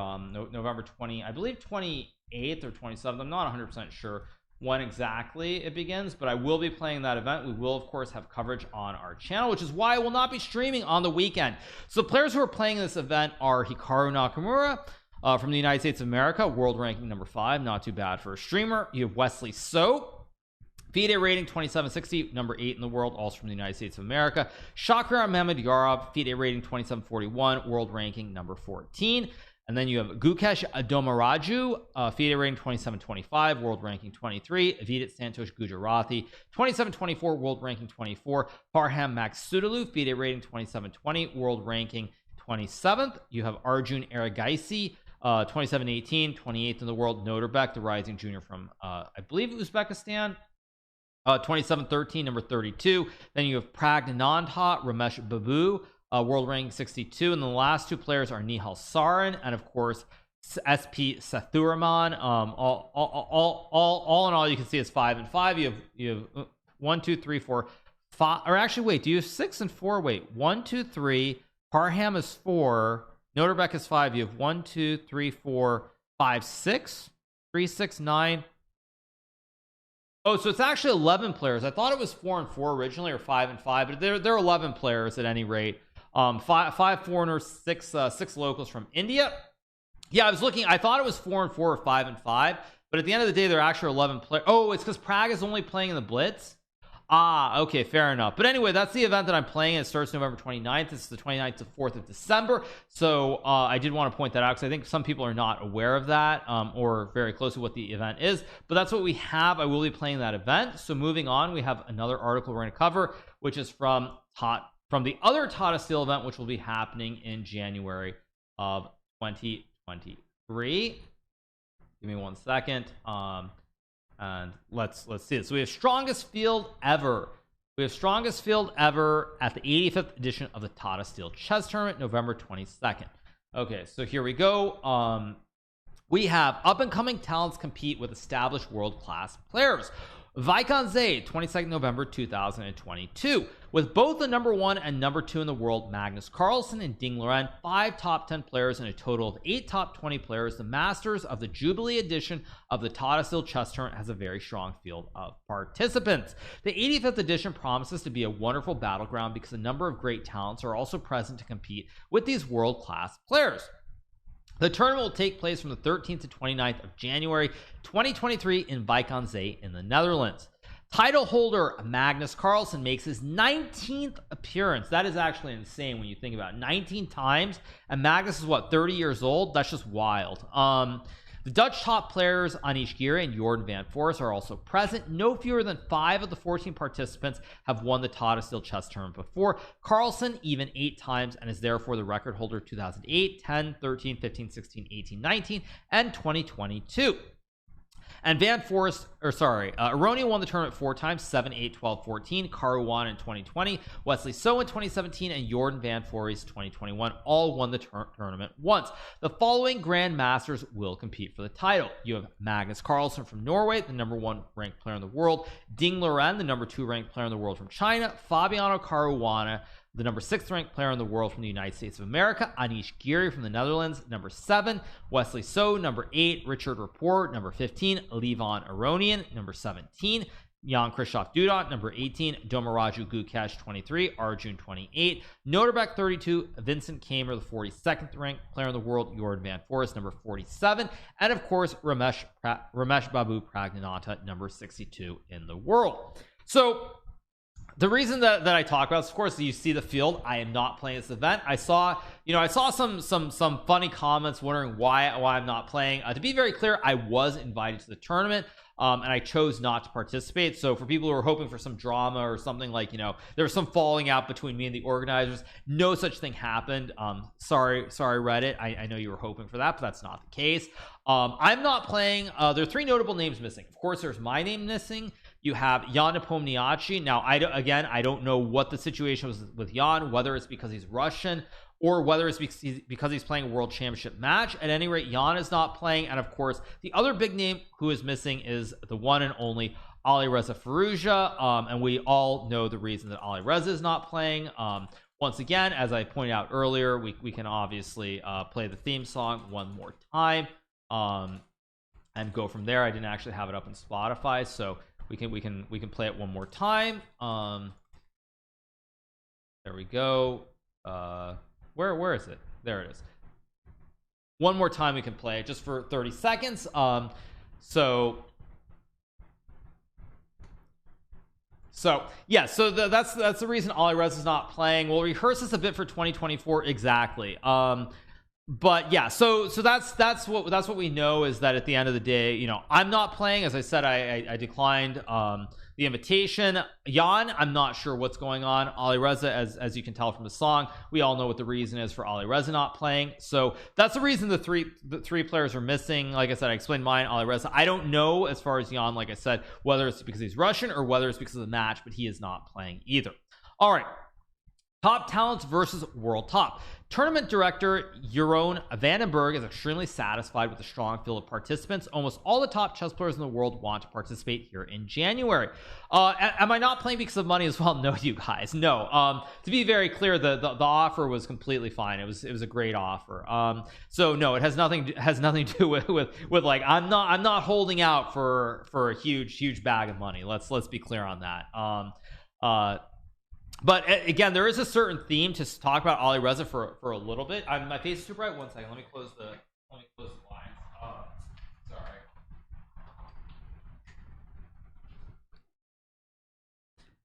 20, I believe 28th or 27th. I'm not 100% sure when exactly it begins, but I will be playing that event. We will of course have coverage on our channel, which is why I will not be streaming on the weekend. So the players who are playing in this event are Hikaru Nakamura from the United States of America, world ranking number 5, not too bad for a streamer. You have Wesley So, FIDE rating 2760, number 8 in the world, also from the United States of America. Shakrar Mamedyarov, FIDE rating 2741, world ranking number 14. And then you have Gukesh Adomaraju, FIDE rating 2725, world ranking 23. Vidit Santosh Gujarati, 2724, world ranking 24. Parham Maksudaloo, FIDE rating 2720, world ranking 27th. You have Arjun Aragaisi, 2718, 28th in the world. Noterbek, the rising junior from I believe Uzbekistan, 2713, number 32. Then you have Pragnanandha Ramesh Babu, world ranking 62. And the last two players are Nihal Sarin and of course SP Sathuraman. All in all, you can see it's 5 and 5. You have 1 2 3 4 5, or actually wait, do you have 6 and 4? Wait, 1 2 3. Parham is 4, Noterbek is 5. You have 1 2 3 4 5 6 3 6 9. Oh, so it's actually 11 players. I thought it was 4 and 4 originally, or 5 and 5, but they're 11 players at any rate. 5 foreigners, 6 locals from India. Yeah, I was looking, I thought it was 4 and 4 or 5 and 5, but at the end of the day they're actually 11 players. Oh, it's because Prague is only playing in the Blitz. Okay, fair enough. But anyway, that's the event that I'm playing. It starts November 29th. It's the 29th to 4th of December. So I did want to point that out because I think some people are not aware of that, or very close to what the event is. But that's what we have. I will be playing that event. So moving on, we have another article we're going to cover, which is from the other Tata Steel event, which will be happening in January of 2023. Give me 1 second. And let's see it. So we have strongest field ever. We have strongest field ever at the 85th edition of the Tata Steel Chess Tournament, November 22nd. Okay, so here we go. We have up and coming talents compete with established world-class players. Vaikanze, 22nd November 2022, with both the number 1 and number 2 in the world, Magnus Carlsen and Ding Liren, 5 top 10 players and a total of 8 top 20 players. The Masters of the Jubilee edition of the Tata Steel Chess Tournament has a very strong field of participants. The 85th edition promises to be a wonderful battleground because a number of great talents are also present to compete with these world-class players. The tournament will take place from the 13th to 29th of January 2023 in Vaikanze in the Netherlands. Title holder Magnus Carlsen makes his 19th appearance. That is actually insane when you think about it. 19 times, and Magnus is what, 30 years old? That's just wild. The Dutch top players Anish Giri and Jordan van Foreest are also present. No fewer than 5 of the 14 participants have won the Tata Steel Chess Tournament before. Carlsen even 8 times and is therefore the record holder 2008, 10, 13, 15, 16, 18, 19, and 2022. And Van Foreest, Aronia won the tournament 4 times, 7, 8, 12, 14. Hikaru won in 2020, Wesley So in 2017, and Jordan van Foreest 2021 all won the tournament once. The following Grand Masters will compete for the title. You have Magnus Carlsen from Norway, the number 1 ranked player in the world. Ding Liren, the number 2 ranked player in the world from China. Fabiano Caruana, the number 6th ranked player in the world from the United States of America. Anish Giri from the Netherlands, number 7. Wesley So, number 8. Richard Rapport, number 15. Levon Aronian, number 17. Jan-Krzysztof Dudot, number 18. Domaraju Gukesh, 23. Arjun, 28. Noterbek, 32. Vincent Kamer, the 42nd ranked player in the world. Jordan van Foreest, number 47. And of course, Ramesh Babu Pragnanandha, number 62 in the world. So the reason that I talk about this, of course, you see the field. I am not playing this event. I saw some funny comments wondering why I'm not playing. To be very clear, I was invited to the tournament, and I chose not to participate. So for people who are hoping for some drama or something, like, there was some falling out between me and the organizers, no such thing happened. Sorry Reddit, I know you were hoping for that, but that's not the case. I'm not playing. There are 3 notable names missing. Of course, there's my name missing. You have Jan Nepomniachtchi. Now, I don't know what the situation was with Jan, whether it's because he's Russian or whether it's because he's playing a world championship match. At any rate, Jan is not playing. And of course, the other big name who is missing is the one and only Alireza Firouzja. And we all know the reason that Alireza is not playing. Once again, as I pointed out earlier, we can obviously play the theme song one more time and go from there. I didn't actually have it up on Spotify, so we can play it one more time. There we go. Where is it? There it is. One more time we can play it just for 30 seconds. So So yeah, so that's the reason Alireza is not playing. We'll rehearse this a bit for 2024 exactly. But yeah, so that's what we know, is that at the end of the day, you know, I'm not playing. As I said, I declined the invitation. Jan, I'm not sure what's going on. Alireza, as you can tell from the song, we all know what the reason is for Alireza not playing. So that's the reason the three players are missing. Like I said, I explained mine. Alireza, I don't know as far as Jan, like I said, whether it's because he's Russian or whether it's because of the match, but he is not playing either. All right, top talents versus world top. Tournament director Jeroen Vandenberg is extremely satisfied with the strong field of participants. Almost all the top chess players in the world want to participate here in January. Am I not playing because of money as well? No, you guys, no. To be very clear, the offer was completely fine. It was a great offer. So no, it has nothing to do with like I'm not holding out for a huge bag of money. Let's be clear on that. But again, there is a certain theme to talk about Alireza for a little bit. My face is too bright. One second, let me close the blinds. Sorry.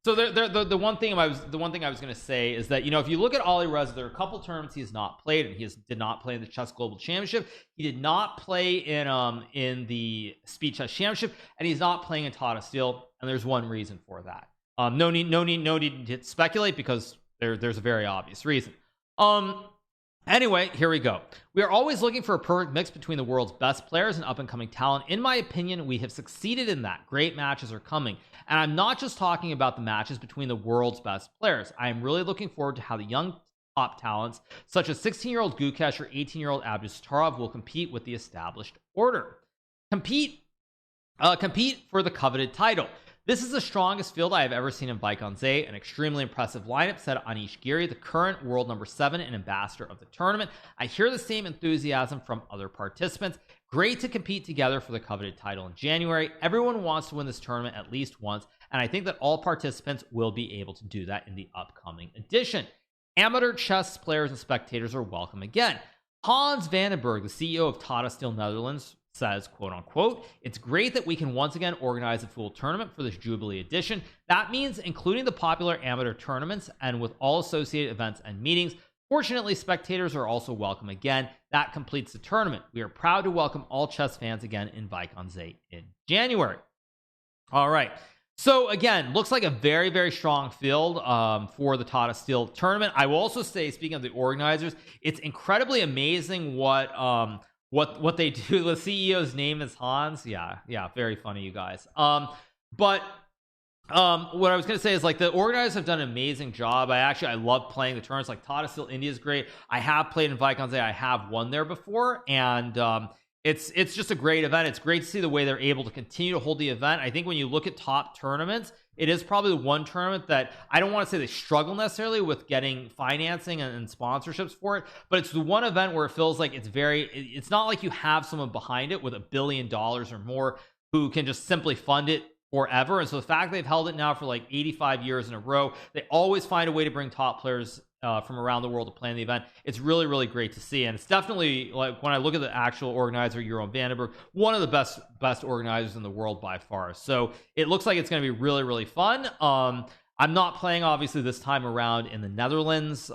So the one thing I was going to say is that, you know, if you look at Alireza, there are a couple tournaments he has not played, and did not play in the Chess Global Championship. He did not play in the Speed Chess Championship, and he's not playing in Tata Steel, and there's one reason for that. No need to speculate, because there's a very obvious reason. Anyway, here we go. We are always looking for a perfect mix between the world's best players and up-and-coming talent. In my opinion, we have succeeded in that. Great matches are coming, and I'm not just talking about the matches between the world's best players. I am really looking forward to how the young top talents such as 16-year-old Gukesh or 18-year-old Abdusattorov will compete with the established order. Compete for the coveted title. This is the strongest field I have ever seen in Vaikonze. An extremely impressive lineup, said Anish Giri, the current world number 7 and ambassador of the tournament. I hear the same enthusiasm from other participants. Great to compete together for the coveted title in January. Everyone wants to win this tournament at least once, and I think that all participants will be able to do that in the upcoming edition. Amateur chess players and spectators are welcome again. Hans Vandenberg, the CEO of Tata Steel Netherlands, says, quote unquote, it's great that we can once again organize a full tournament for this Jubilee edition. That means including the popular amateur tournaments and with all associated events and meetings. Fortunately, spectators are also welcome again. That completes the tournament. We are proud to welcome all chess fans again in Vaikonze in January. All right. So again, looks like a very, very strong field for the Tata Steel tournament. I will also say, speaking of the organizers, it's incredibly amazing what they do. The CEO's name is Hans. Yeah, very funny, you guys. But what I was gonna say is, like, the organizers have done an amazing job. I love playing the tournaments. Like Tata Steel India is great. I have played in Vaikonze. I have won there before, and it's just a great event. It's great to see the way they're able to continue to hold the event. I think when you look at top tournaments, it is probably the one tournament that I don't want to say they struggle necessarily with getting financing and sponsorships for it, but it's the one event where it feels like it's not like you have someone behind it with $1 billion or more who can just simply fund it forever. And so the fact they've held it now for like 85 years in a row, they always find a way to bring top players from around the world to play in the event. It's really, really great to see, and it's definitely, like, when I look at the actual organizer, Jeroen Vandenberg, one of the best organizers in the world by far. So it looks like it's going to be really, really fun. I'm not playing obviously this time around in the Netherlands,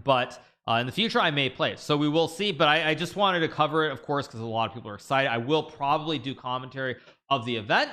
but in the future I may play, so we will see. But I just wanted to cover it, of course, because a lot of people are excited. I will probably do commentary of the event.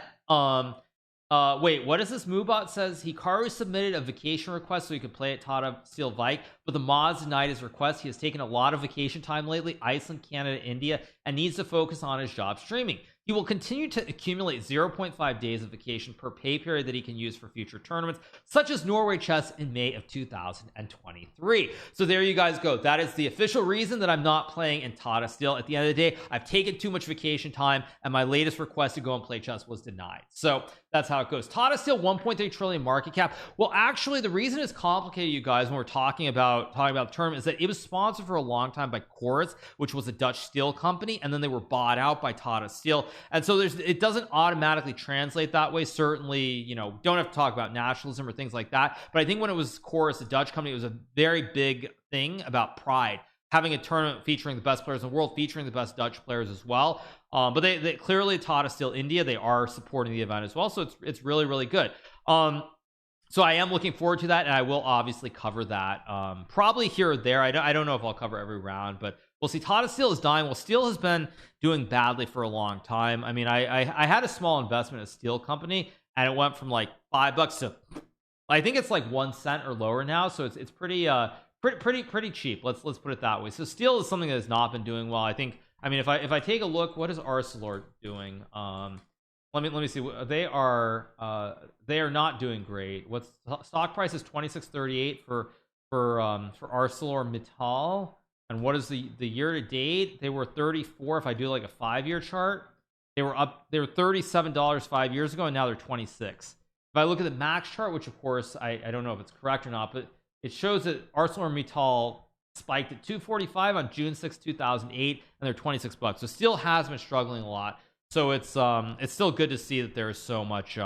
Wait, what is this? Moobot says Hikaru submitted a vacation request so he could play at Tata Steel Vike, but the mods denied his request. He has taken a lot of vacation time lately, Iceland, Canada, India, and needs to focus on his job streaming. He will continue to accumulate 0.5 days of vacation per pay period that he can use for future tournaments, such as Norway Chess in May of 2023. So there you guys go. That is the official reason that I'm not playing in Tata Steel. At the end of the day, I've taken too much vacation time, and my latest request to go and play chess was denied. So that's how it goes. Tata Steel 1.3 trillion market cap. Well, actually, the reason it's complicated, you guys, when we're talking about the tournament, is that it was sponsored for a long time by Chorus, which was a Dutch steel company, and then they were bought out by Tata Steel. And so it doesn't automatically translate that way. Certainly, you know, don't have to talk about nationalism or things like that. But I think when it was Chorus, a Dutch company, it was a very big thing about pride. having a tournament featuring the best players in the world, featuring the best Dutch players as well. But they clearly Tata Steel India, they are supporting the event as well, so it's really, really good. So I am looking forward to that, and I will obviously cover that probably here or there. I don't know if I'll cover every round, but we'll see. Tata Steel is dying. Well, Steel has been doing badly for a long time. I mean, I had a small investment in a steel company, and it went from like $5 to, I think it's like 1 cent or lower now. So it's pretty pretty cheap. Let's put it that way. So steel is something that has not been doing well. I mean, if I take a look, what is Arcelor doing? Let me see. They are not doing great. What's stock price is 26.38 for ArcelorMittal, and what is the year to date? They were 34. If I do like a 5-year chart, they were $37 5 years ago, and now they're 26. If I look at the max chart, which of course I don't know if it's correct or not, but it shows that ArcelorMittal spiked at 245 on June 6, 2008, and they're $26. So steel has been struggling a lot. So it's still good to see that there is so much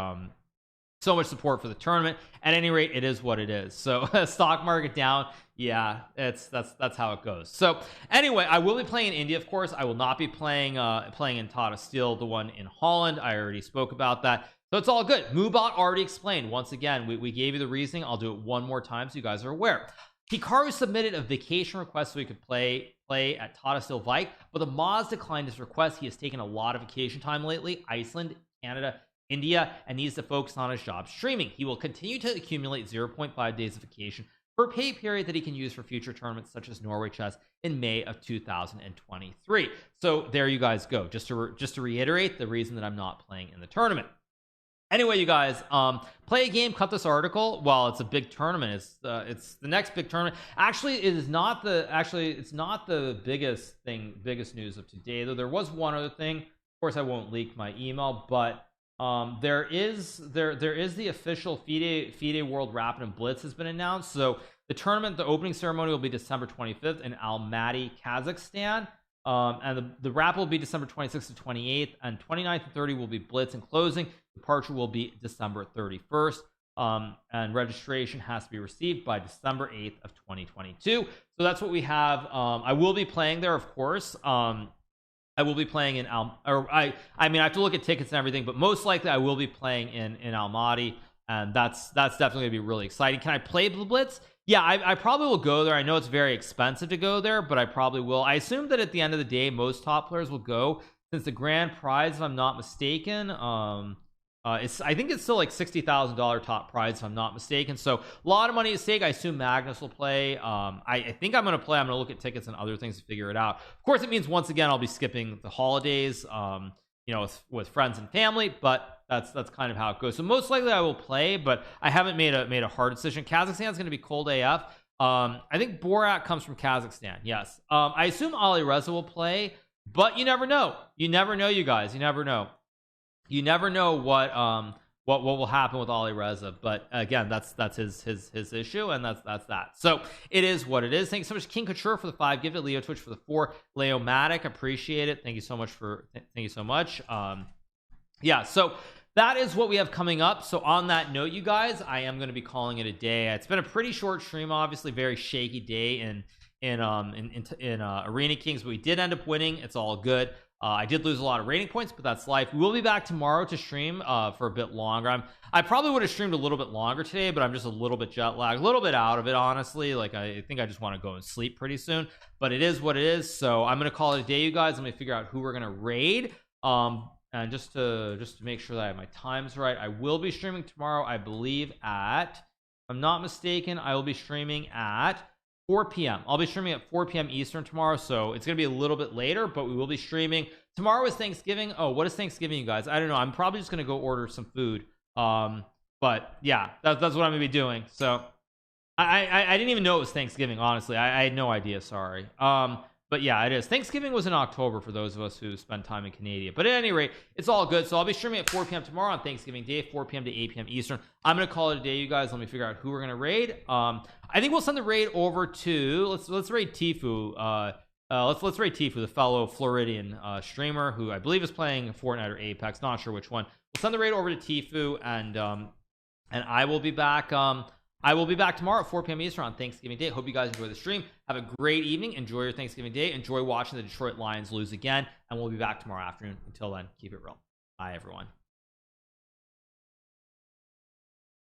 support for the tournament. At any rate, it is what it is. So stock market down, yeah, that's how it goes. So anyway, I will be playing in India, of course. I will not be playing in Tata Steel, the one in Holland. I already spoke about that. So it's all good. Moobot already explained. Once again, we gave you the reasoning. I'll do it one more time so you guys are aware. Hikaru submitted a vacation request so he could play at Tata Steel Vike, but the mods declined his request. He has taken a lot of vacation time lately, Iceland, Canada, India, and needs to focus on his job streaming. He will continue to accumulate 0.5 days of vacation for a pay period that he can use for future tournaments such as Norway Chess in May of 2023. So there you guys go. Just to reiterate the reason that I'm not playing in the tournament. Anyway, you guys, play a game, cut this article. Well, it's a big tournament. It's the next big tournament. Actually, it's not the biggest news of today, though. There was one other thing. Of course, I won't leak my email, but there is the official FIDE World Rapid and Blitz has been announced. So the tournament, the opening ceremony will be December 25th in Almaty, Kazakhstan. And the Rapid will be December 26th to 28th, and 29th and 30th will be Blitz and closing. Departure will be December 31st, and registration has to be received by December 8th of 2022. So that's what we have. I will be playing there, of course. I will be playing in I mean, I have to look at tickets and everything, but most likely I will be playing in Almaty, and that's definitely gonna be really exciting. Can I play the Blitz? Yeah, I probably will go there. I know it's very expensive to go there, but I probably will. I assume that at the end of the day, most top players will go, since the grand prize, if I'm not mistaken, I think it's still like $60,000 top prize, if I'm not mistaken. So a lot of money at stake. I assume Magnus will play. I think I'm going to play. I'm going to look at tickets and other things to figure it out. Of course, it means once again I'll be skipping the holidays, with friends and family, but that's kind of how it goes. So most likely I will play, but I haven't made a hard decision. Kazakhstan is going to be cold AF. I think Borat comes from Kazakhstan. Yes. I assume Ali Reza will play, but you never know. You never know, you guys. You never know. You never know what will happen with Ali Reza. But again, that's his issue, and that's that. So it is what it is. Thank you so much, King Couture, for the 5 gifted, Leo Twitch for the 4, Leo Matic, appreciate it. Thank you so much yeah, so that is what we have coming up. So on that note, you guys, I am going to be calling it a day. It's been a pretty short stream, obviously very shaky day in Arena Kings, but we did end up winning. It's all good. I did lose a lot of rating points, but that's life. We will be back tomorrow to stream for a bit longer. I probably would have streamed a little bit longer today, but I'm just a little bit jet lagged, a little bit out of it, honestly. Like, I think I just want to go and sleep pretty soon, but it is what it is. So I'm going to call it a day, you guys. Let me figure out who we're going to raid. And just to make sure that I have my times right, I will be streaming tomorrow, I believe at, if I'm not mistaken, I will be streaming at 4 p.m. I'll be streaming at 4 p.m. Eastern tomorrow, so it's gonna be a little bit later, but we will be streaming. Tomorrow is Thanksgiving. Oh, what is Thanksgiving, you guys? I don't know. I'm probably just gonna go order some food. But yeah, that's what I'm gonna be doing. So I didn't even know it was Thanksgiving, honestly. I had no idea, sorry. But yeah, it is. Thanksgiving was in October for those of us who spend time in Canada. But at any rate, it's all good. So I'll be streaming at 4 p.m. tomorrow on Thanksgiving Day, 4 p.m. to 8 p.m. Eastern. I'm going to call it a day, you guys. Let me figure out who we're going to raid. I think we'll send the raid over to, let's raid Tifu. Let's raid Tifu, the fellow Floridian streamer who I believe is playing Fortnite or Apex. Not sure which one. We'll send the raid over to Tifu, and I will be back. I will be back tomorrow at 4 p.m. Eastern on Thanksgiving Day. Hope you guys enjoy the stream. Have a great evening. Enjoy your Thanksgiving Day. Enjoy watching the Detroit Lions lose again, and we'll be back tomorrow afternoon. Until then, keep it real. Bye, everyone.